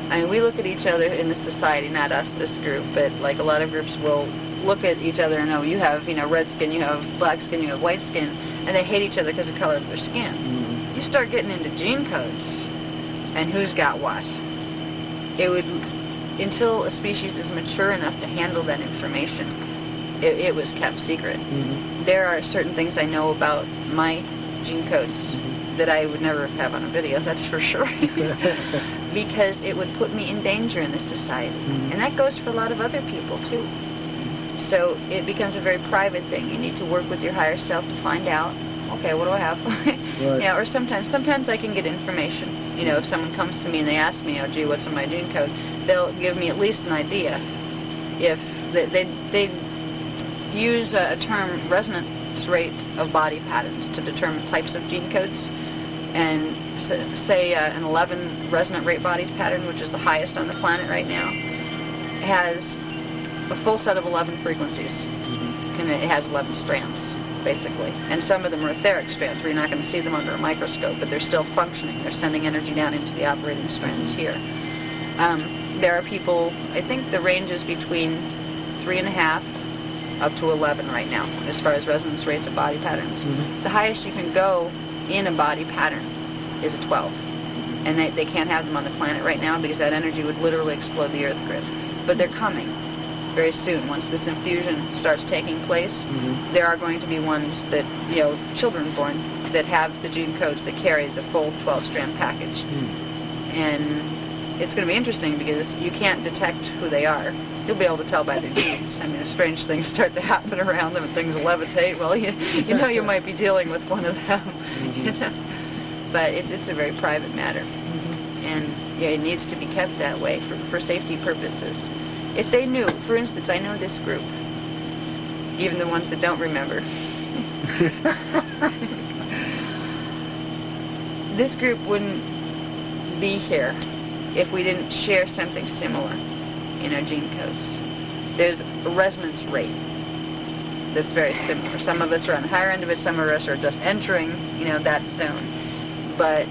I mean, we look at each other in the society, not us, this group, but like a lot of groups will look at each other and know you have, you know, red skin, you have black skin, you have white skin, and they hate each other because of the color of their skin. You start getting into gene codes and who's got what. It would, until a species is mature enough to handle that information, it was kept secret. There are certain things I know about my gene codes that I would never have on a video, that's for sure. Because it would put me in danger in this society. And that goes for a lot of other people too. So it becomes a very private thing. You need to work with your higher self to find out, okay, what do I have? Right. Yeah, or sometimes I can get information. You know, if someone comes to me and they ask me, oh gee, what's in my gene code? They'll give me at least an idea. If they use a term, resonance rate of body patterns, to determine types of gene codes. And say an 11 resonant rate body pattern, which is the highest on the planet right now, has a full set of 11 frequencies. It has 11 strands, basically. And some of them are etheric strands, where you're not going to see them under a microscope, but they're still functioning. They're sending energy down into the operating strands here. There are people, I think the range is between 3.5 up to 11 right now, as far as resonance rates of body patterns. The highest you can go in a body pattern is a 12. And they can't have them on the planet right now because that energy would literally explode the earth grid. But they're coming very soon. Once this infusion starts taking place, there are going to be ones that, you know, children born that have the gene codes that carry the full 12-strand package. And it's going to be interesting because you can't detect who they are. You'll be able to tell by their genes. I mean, if strange things start to happen around them and things levitate, well, you know you might be dealing with one of them. You know? But it's a very private matter. And yeah, it needs to be kept that way for safety purposes. If they knew, for instance, I know this group, even the ones that don't remember. This group wouldn't be here if we didn't share something similar in our gene codes. There's a resonance rate that's very similar. Some of us are on the higher end of it, some of us are just entering, you know, that zone. But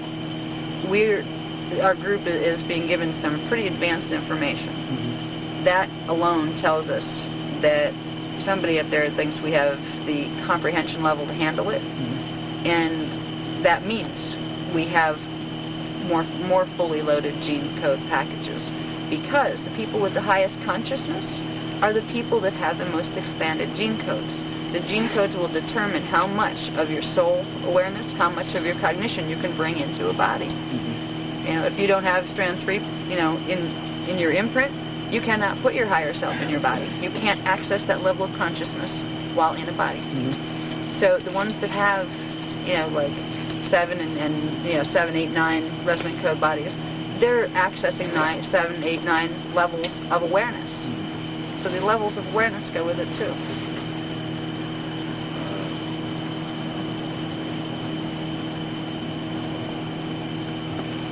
our group is being given some pretty advanced information. That alone tells us that somebody up there thinks we have the comprehension level to handle it, and that means we have more fully loaded gene code packages, because the people with the highest consciousness are the people that have the most expanded gene codes. The gene codes will determine how much of your soul awareness, how much of your cognition you can bring into a body. You know, if you don't have strand 3, you know, in your imprint, you cannot put your higher self in your body. You can't access that level of consciousness while in a body. So the ones that have, you know, like 7 and you know, 7, 8, 9 resonant code bodies, they're accessing 9, 7, 8, 9 levels of awareness. So the levels of awareness go with it too.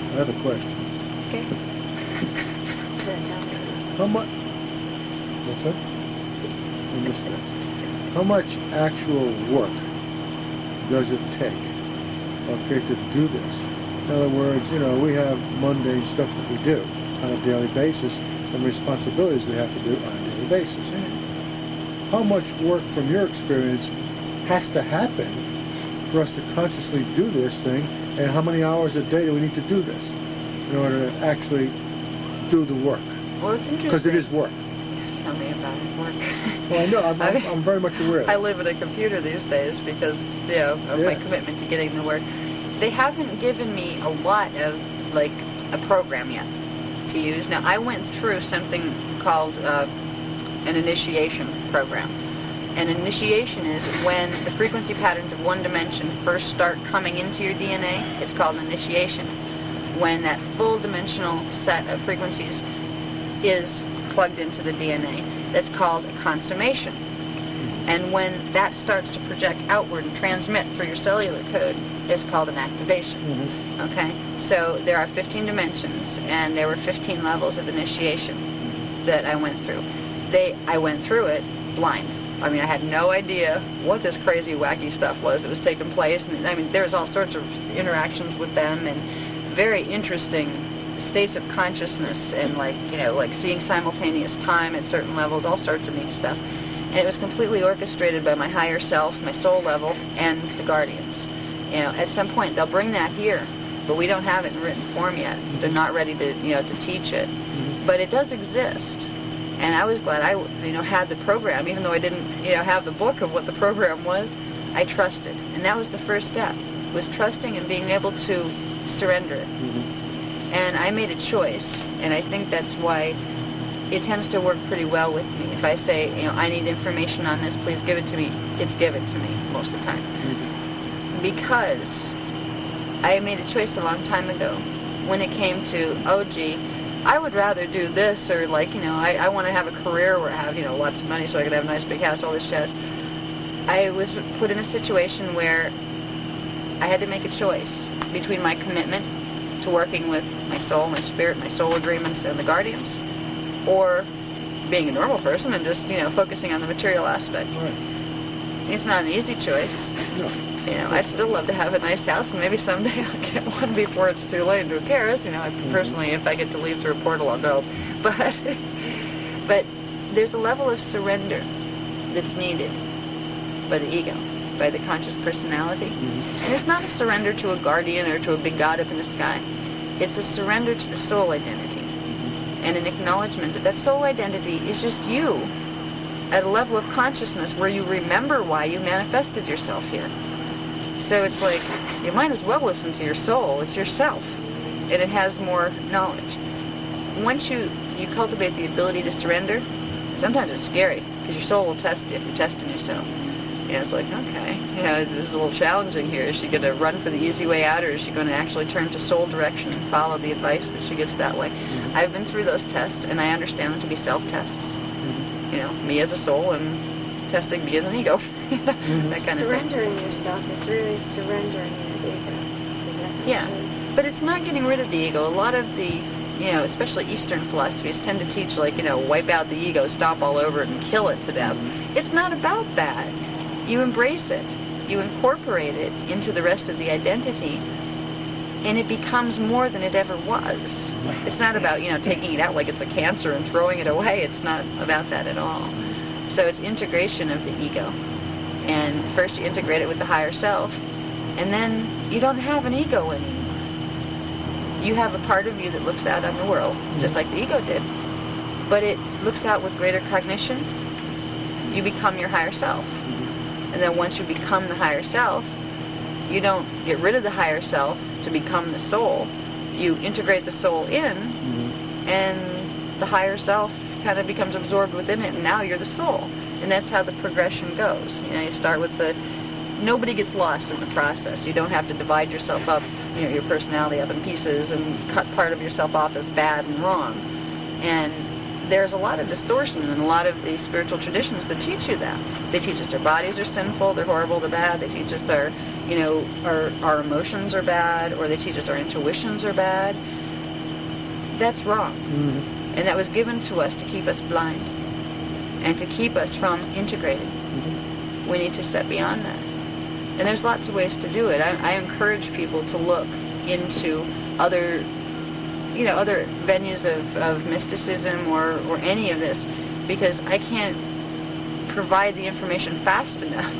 I have a question. Okay. How much? What's that? I missed that. How much actual work does it take, okay, to do this? In other words, you know, we have mundane stuff that we do on a daily basis, and responsibilities we have to do on a daily basis. How much work, from your experience, has to happen for us to consciously do this thing, and how many hours a day do we need to do this in order to actually do the work? Well, it's interesting. Because it is work. Tell me about it, work. Well, I know. I'm very much aware of I it. live at a computer these days because, you know, of my commitment to getting the work. They haven't given me a lot of, like, a program yet to use. Now, I went through something called an initiation program. An initiation is when the frequency patterns of one dimension first start coming into your DNA. It's called an initiation. When that full dimensional set of frequencies is plugged into the DNA, that's called a consummation. And when that starts to project outward and transmit through your cellular code, it's called an activation. Okay? So there are 15 dimensions, and there were 15 levels of initiation that I went through. I went through it blind. I mean, I had no idea what this crazy, wacky stuff was that was taking place. And I mean, there's all sorts of interactions with them and very interesting states of consciousness, and, like, you know, like seeing simultaneous time at certain levels, all sorts of neat stuff. And it was completely orchestrated by my higher self, my soul level, and the guardians. You know, at some point they'll bring that here, but we don't have it in written form yet. They're not ready to, you know, to teach it. But it does exist. And I was glad I, you know, had the program, even though I didn't, you know, have the book of what the program was. I trusted, and that was the first step, was trusting and being able to surrender it. And I made a choice, and I think that's why it tends to work pretty well with me. If I say, you know, I need information on this, please give it to me, it's give it to me most of the time. Because I made a choice a long time ago when it came to, oh gee, I would rather do this, or, like, you know, I want to have a career where I have, you know, lots of money so I could have a nice big house, all this jazz. I was put in a situation where I had to make a choice between my commitment to working with my soul, my spirit, my soul agreements, and the guardians, or being a normal person and just, you know, focusing on the material aspect. Right. It's not an easy choice. No. You know, I'd still love to have a nice house, and maybe someday I'll get one before it's too late. Who cares? You know, I personally, if I get to leave through a portal, I'll go. But there's a level of surrender that's needed by the ego, by the conscious personality. And it's not a surrender to a guardian or to a big god up in the sky. It's a surrender to the soul identity, and an acknowledgement that that soul identity is just you at a level of consciousness where you remember why you manifested yourself here. So it's like, you might as well listen to your soul. It's yourself, and it has more knowledge. Once you cultivate the ability to surrender, sometimes it's scary, because your soul will test you if you're testing yourself. You know, it's like, okay, you know, this is a little challenging here. Is she going to run for the easy way out, or is she going to actually turn to soul direction and follow the advice that she gets that way? I've been through those tests, and I understand them to be self-tests. You know, me as a soul and testing me as an ego. That kind Surrendering yourself is really surrendering your ego. Is that not Yeah. true? But it's not getting rid of the ego. A lot of the, you know, especially Eastern philosophies tend to teach, like, you know, wipe out the ego, stomp all over it, and kill it to death. It's not about that. You embrace it. You incorporate it into the rest of the identity, and it becomes more than it ever was. It's not about, you know, taking it out like it's a cancer and throwing it away. It's not about that at all. So it's integration of the ego. And first you integrate it with the higher self, and then you don't have an ego anymore. You have a part of you that looks out on the world, just like the ego did, but it looks out with greater cognition. You become your higher self. And then once you become the higher self, you don't get rid of the higher self to become the soul. You integrate the soul in, and the higher self kind of becomes absorbed within it, and now you're the soul. And that's how the progression goes. You know, you start with nobody gets lost in the process. You don't have to divide yourself up, your personality up in pieces and cut part of yourself off as bad and wrong. And there's a lot of distortion in a lot of these spiritual traditions that teach you that. They teach us our bodies are sinful, they're horrible, they're bad. They teach us our emotions are bad, or they teach us our intuitions are bad. That's wrong. And that was given to us to keep us blind and to keep us from integrating. We need to step beyond that. And there's lots of ways to do it. I encourage people to look into other venues of mysticism or any of this, because I can't provide the information fast enough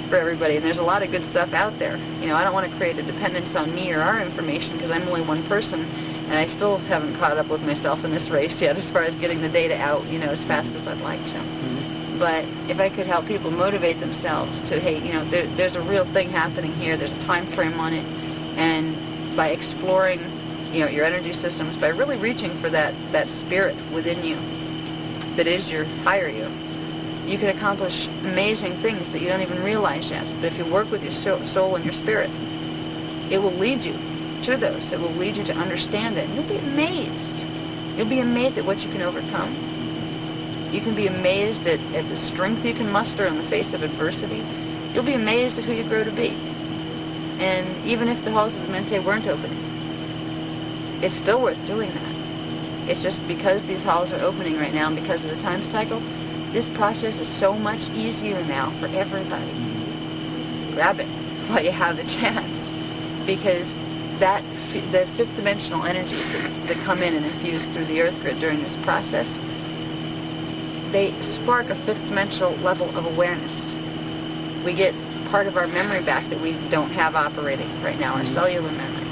for everybody. And there's a lot of good stuff out there. I don't want to create a dependence on me or our information, because I'm only one person, and I still haven't caught up with myself in this race yet as far as getting the data out, as fast as I'd like to. But if I could help people motivate themselves to, hey, there's a real thing happening here, there's a time frame on it, and by exploring, your energy systems, by really reaching for that spirit within you that is your higher you can accomplish amazing things that you don't even realize yet. But if you work with your soul and your spirit, it will lead you to those. It will lead you to understand it. And you'll be amazed. You'll be amazed at what you can overcome. You can be amazed at the strength you can muster in the face of adversity. You'll be amazed at who you grow to be. And even if the halls of the Mente weren't opening, it's still worth doing that. It's just because these halls are opening right now and because of the time cycle, this process is so much easier now for everybody. Grab it while you have the chance, because the fifth dimensional energies that come in and infuse through the earth grid during this process, they spark a fifth dimensional level of awareness. We get part of our memory back that we don't have operating right now, our cellular memory.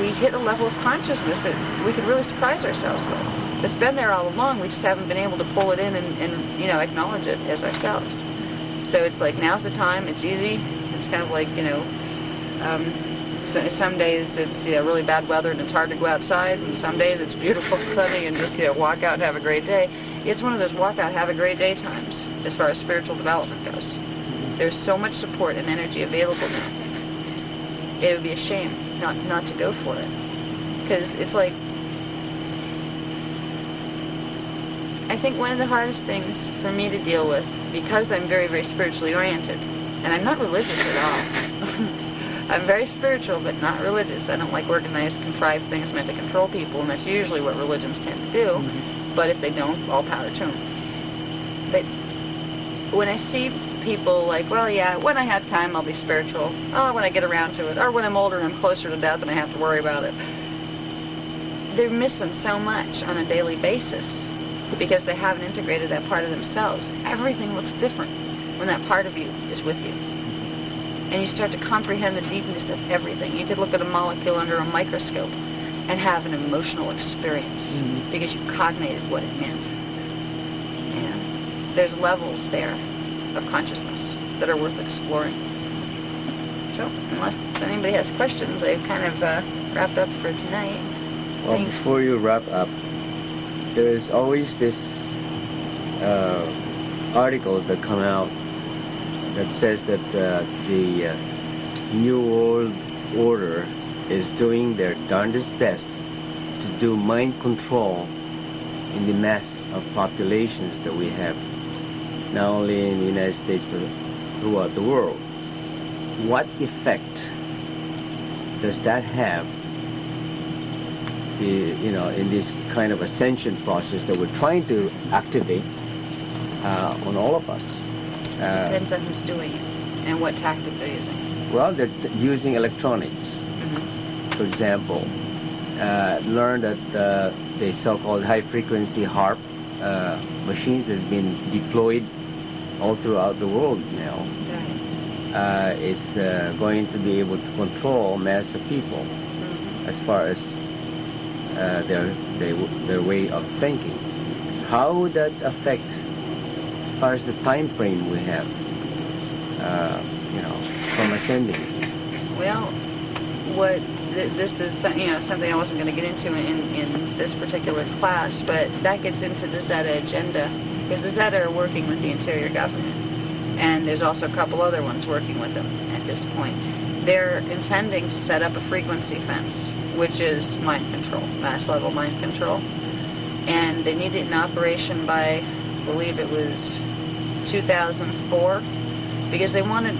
We hit a level of consciousness that we could really surprise ourselves with. It's been there all along, we just haven't been able to pull it in and acknowledge it as ourselves. So it's like, now's the time, it's easy. It's kind of like, so some days it's really bad weather and it's hard to go outside, and some days it's beautiful, sunny, and just walk out and have a great day. It's one of those walk out, have a great day times as far as spiritual development goes. There's so much support and energy available now. It would be a shame not to go for it, because it's like, I think one of the hardest things for me to deal with, because I'm very, very spiritually oriented, and I'm not religious at all. I'm very spiritual, but not religious. I don't like organized, contrived things meant to control people, and that's usually what religions tend to do. But if they don't, all power to them. But when I see people like, well, yeah, when I have time, I'll be spiritual. Oh, when I get around to it. Or when I'm older and I'm closer to death and I have to worry about it. They're missing so much on a daily basis because they haven't integrated that part of themselves. Everything looks different when that part of you is with you. And you start to comprehend the deepness of everything. You could look at a molecule under a microscope and have an emotional experience because you cognated what it meant. And there's levels there of consciousness that are worth exploring. So, unless anybody has questions, I've kind of wrapped up for tonight. Well, before you wrap up, there is always this article that come out that says that the New World Order is doing their darndest best to do mind control in the mass of populations that we have, not only in the United States but throughout the world. What effect does that have, in this kind of ascension process that we're trying to activate on all of us? Depends on who's doing it and what tactic they're using. Well, they're using electronics. For example, learned that the so-called high-frequency HAARP machines that's been deployed all throughout the world now is going to be able to control mass of people as far as their way of thinking. How would that affect as far as the time frame we have, from attending? Well, this is something I wasn't going to get into in this particular class, but that gets into the Zeta agenda, because the Zeta are working with the interior government, and there's also a couple other ones working with them at this point. They're intending to set up a frequency fence, which is mind control, mass level mind control, and they need it in operation by, I believe it was 2004, because they want to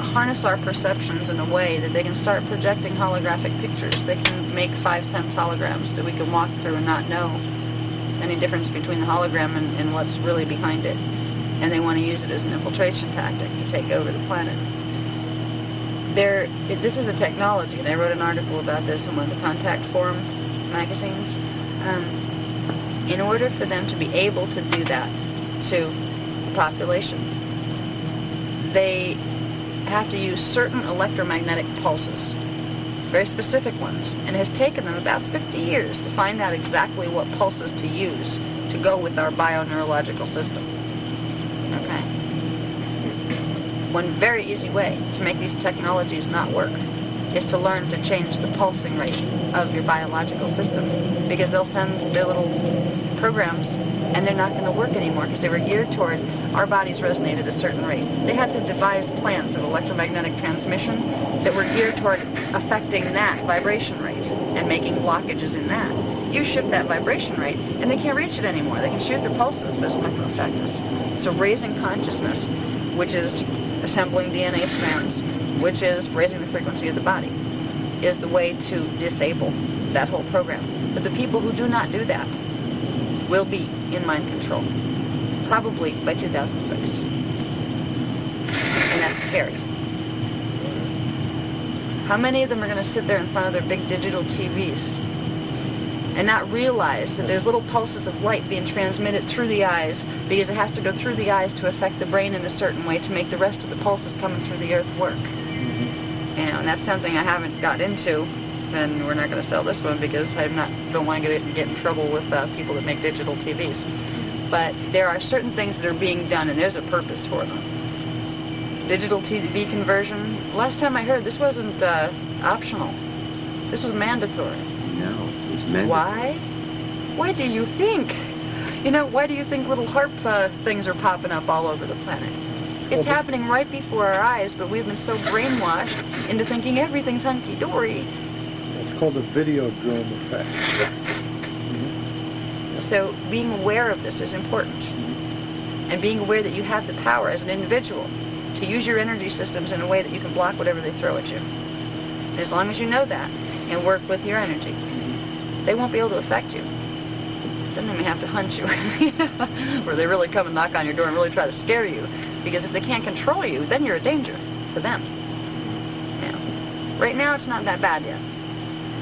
harness our perceptions in a way that they can start projecting holographic pictures. They can make 5-sense holograms that we can walk through and not know any difference between the hologram and what's really behind it. And they want to use it as an infiltration tactic to take over the planet. This is a technology, and I wrote an article about this in one of the Contact Forum magazines. In order for them to be able to do that to the population, they have to use certain electromagnetic pulses, very specific ones, and it has taken them about 50 years to find out exactly what pulses to use to go with our bioneurological system. Okay? One very easy way to make these technologies not work is to learn to change the pulsing rate of your biological system, because they'll send their little programs and they're not going to work anymore because they were geared toward our bodies resonate at a certain rate. They had to devise plans of electromagnetic transmission that were geared toward affecting that vibration rate and making blockages in that. You shift that vibration rate and they can't reach it anymore. They can shoot their pulses, but it's not going to affect us. So raising consciousness, which is assembling DNA strands, which is raising the frequency of the body, is the way to disable that whole program. But the people who do not do that will be in mind control, probably by 2006. And that's scary. How many of them are going to sit there in front of their big digital TVs and not realize that there's little pulses of light being transmitted through the eyes, because it has to go through the eyes to affect the brain in a certain way to make the rest of the pulses coming through the earth work? And that's something I haven't got into, and we're not going to sell this one because I don't want to get in trouble with people that make digital TVs. But there are certain things that are being done, and there's a purpose for them. Digital TV conversion, last time I heard, this wasn't optional. This was mandatory. No, it's mandatory. Why? Why do you think? Why do you think little HARP things are popping up all over the planet? It's happening right before our eyes, but we've been so brainwashed into thinking everything's hunky-dory. It's called the Videodrome effect. So being aware of this is important. And being aware that you have the power as an individual to use your energy systems in a way that you can block whatever they throw at you. And as long as you know that and work with your energy, they won't be able to affect you. Then they may have to hunt you, or they really come and knock on your door and really try to scare you. Because if they can't control you, then you're a danger to them. Right now it's not that bad yet,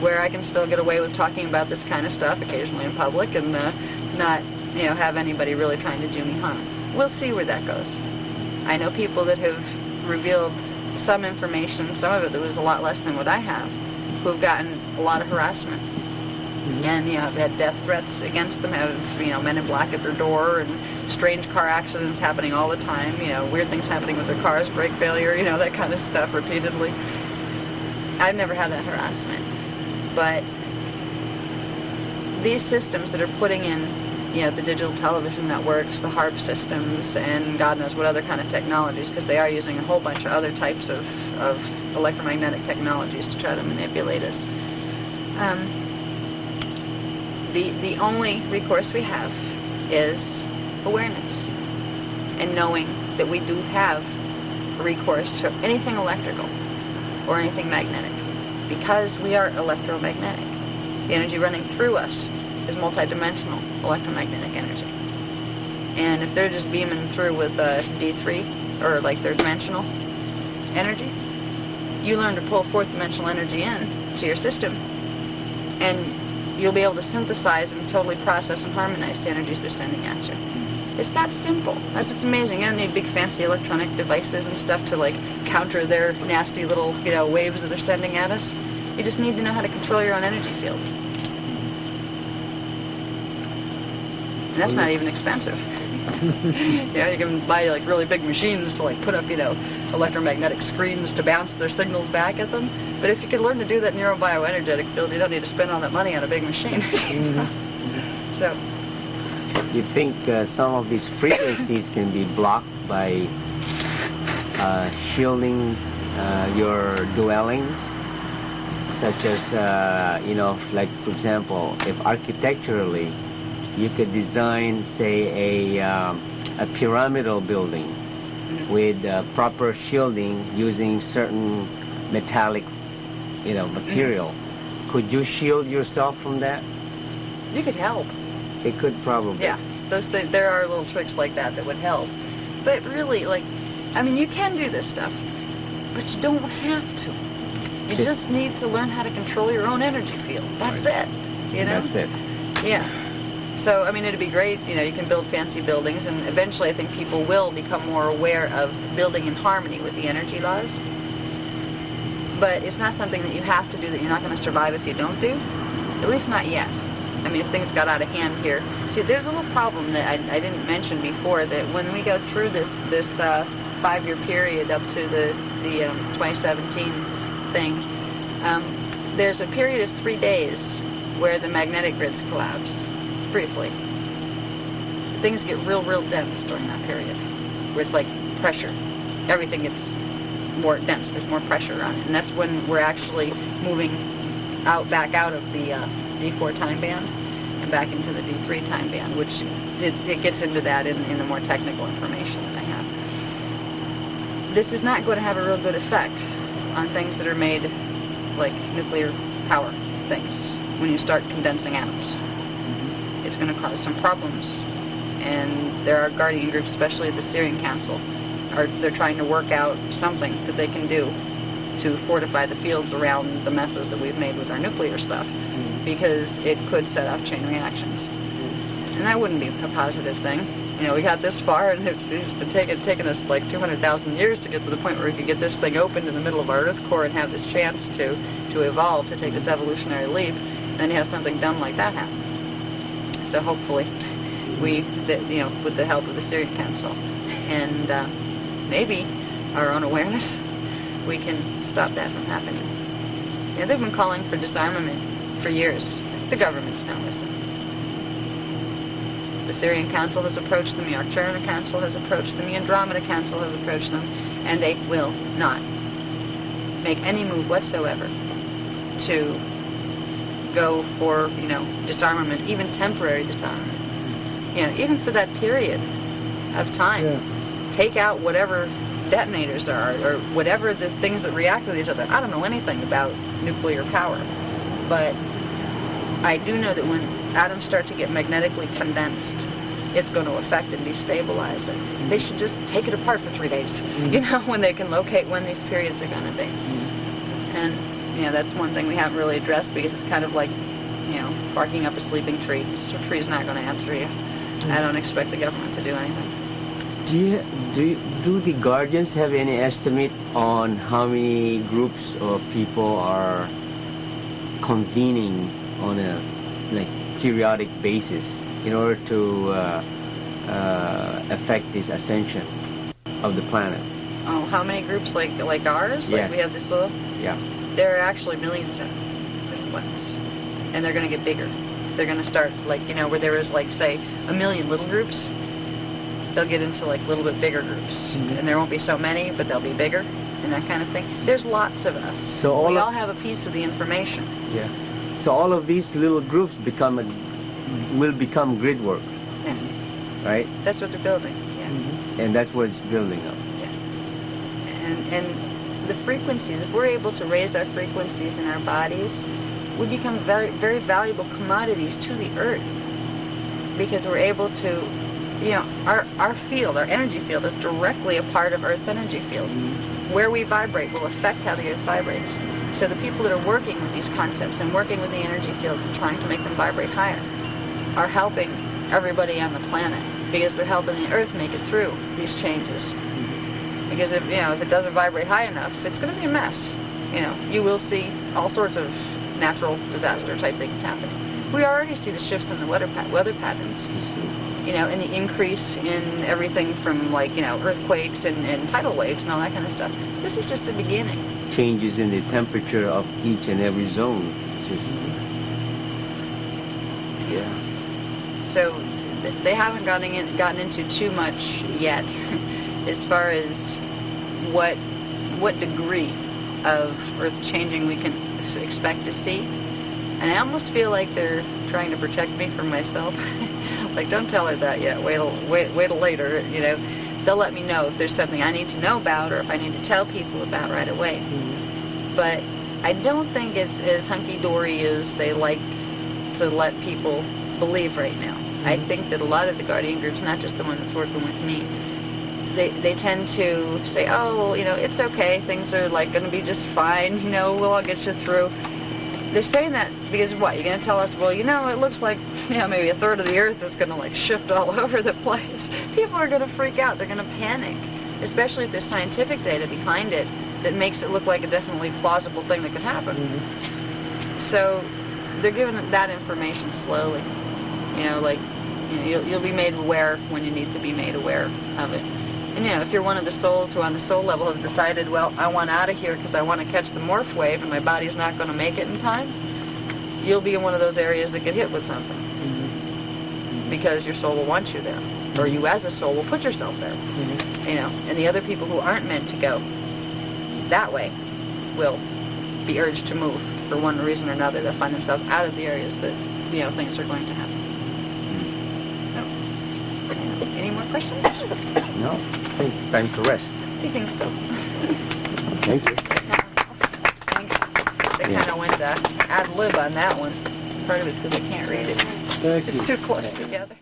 where I can still get away with talking about this kind of stuff occasionally in public and not have anybody really trying to do me harm. We'll see where that goes. I know people that have revealed some information, some of it that was a lot less than what I have, who have gotten a lot of harassment. And have had death threats against them, have men in black at their door, and strange car accidents happening all the time, weird things happening with their cars, brake failure, that kind of stuff repeatedly. I've never had that harassment, but these systems that are putting in the digital television networks, the HARP systems, and God knows what other kind of technologies, because they are using a whole bunch of other types of electromagnetic technologies to try to manipulate us. The only recourse we have is awareness and knowing that we do have recourse to anything electrical or anything magnetic, because we are electromagnetic. The energy running through us is multidimensional electromagnetic energy. And if they're just beaming through with D3 or like third dimensional energy, you learn to pull fourth dimensional energy in to your system, and you'll be able to synthesize and totally process and harmonize the energies they're sending at you. It's that simple. That's what's amazing. You don't need big fancy electronic devices and stuff to like counter their nasty little, waves that they're sending at us. You just need to know how to control your own energy field. And that's not even expensive. You can buy like really big machines to like put up, electromagnetic screens to bounce their signals back at them. But if you could learn to do that neurobioenergetic field, you don't need to spend all that money on a big machine. So. Do you think some of these frequencies can be blocked by shielding your dwellings? Such as, like for example, if architecturally you could design, say, a pyramidal building with proper shielding using certain metallic, material, could you shield yourself from that? You could help. It could probably. Yeah, there are little tricks like that would help. But really, you can do this stuff, but you don't have to. You just need to learn how to control your own energy field. That's it. That's it. Yeah. So, it'd be great, you can build fancy buildings, and eventually I think people will become more aware of building in harmony with the energy laws. But it's not something that you have to do, that you're not going to survive if you don't do. At least not yet. If things got out of hand here. See, there's a little problem that I didn't mention before, that when we go through this 5-year period up to the 2017 thing, there's a period of 3 days where the magnetic grids collapse, briefly. Things get real dense during that period, where it's like pressure. Everything gets more dense, there's more pressure on it. And that's when we're actually moving back out of the D4 time band and back into the D3 time band, which it gets into that in the more technical information that I have. This is not going to have a real good effect on things that are made like nuclear power things when you start condensing atoms. It's going to cause some problems. And there are guardian groups, especially at the Syrian Council, they're trying to work out something that they can do to fortify the fields around the messes that we've made with our nuclear stuff, because it could set off chain reactions. And that wouldn't be a positive thing. We got this far, and it's been taking us like 200,000 years to get to the point where we could get this thing opened in the middle of our Earth core and have this chance to evolve, to take this evolutionary leap. And then you have something dumb like that happen. So hopefully, with the help of the Syrian Council and maybe our own awareness, we can stop that from happening. They've been calling for disarmament for years. The government's now listening. The Syrian Council has approached them, the Arcturus Council has approached them, the Andromeda Council has approached them, and they will not make any move whatsoever to go for, disarmament, even temporary disarmament. Even for that period of time. Yeah. Take out whatever detonators are, or whatever the things that react with each other. I don't know anything about nuclear power, but I do know that when atoms start to get magnetically condensed, it's going to affect and destabilize it. They should just take it apart for 3 days, when they can locate when these periods are going to be. And, that's one thing we haven't really addressed, because it's kind of like, barking up a sleeping tree. So a tree's not going to answer you. I don't expect the government to do anything. Do the Guardians have any estimate on how many groups of people are convening on a periodic basis in order to affect this ascension of the planet? Oh, how many groups like ours? Yes. Like we have this little? Yeah. There are actually millions of ones, and they're going to get bigger. They're going to start where there is say 1 million little groups. They'll get into little bit bigger groups, and there won't be so many, but they'll be bigger and that kind of thing. There's lots of us. So we all have a piece of the information. Yeah. So all of these little groups will become grid work. Yeah. Right. That's what they're building. Yeah. And that's what it's building up. Yeah. And the frequencies. If we're able to raise our frequencies in our bodies, we become very, very valuable commodities to the earth, because we're able to, our field, our energy field, is directly a part of Earth's energy field. where we vibrate will affect how the Earth vibrates. So the people that are working with these concepts and working with the energy fields and trying to make them vibrate higher are helping everybody on the planet, because they're helping the Earth make it through these changes. Because if it doesn't vibrate high enough, it's going to be a mess. You will see all sorts of natural disaster type things happening. We already see the shifts in the weather patterns. And the increase in everything from earthquakes and tidal waves and all that kind of stuff. This is just the beginning. Changes in the temperature of each and every zone. Yeah. So they haven't gotten into too much yet as far as what degree of Earth changing we can expect to see. And I almost feel like they're trying to protect me from myself. Like, don't tell her that yet. Wait till later. They'll let me know if there's something I need to know about or if I need to tell people about right away. But I don't think it's as hunky-dory as they like to let people believe right now. I think that a lot of the Guardian groups, not just the one that's working with me, they tend to say, oh, it's okay, things are going to be just fine, we'll all get you through. They're saying that because what? You're going to tell us, well, it looks like, maybe a third of the Earth is going to shift all over the place. People are going to freak out. They're going to panic, especially if there's scientific data behind it that makes it look like a definitely plausible thing that could happen. So they're giving that information slowly. You'll be made aware when you need to be made aware of it. And if you're one of the souls who on the soul level have decided, well, I want out of here because I want to catch the morph wave and my body's not going to make it in time, you'll be in one of those areas that get hit with something. Because your soul will want you there. Or you as a soul will put yourself there. And the other people who aren't meant to go that way will be urged to move for one reason or another. They'll find themselves out of the areas that, things are going to happen. Any more questions? No, I think it's time to rest. I think so. Thank you. Thanks. They kind of went ad lib on that one. Part of it's because I can't read it. Thank you. It's too close together.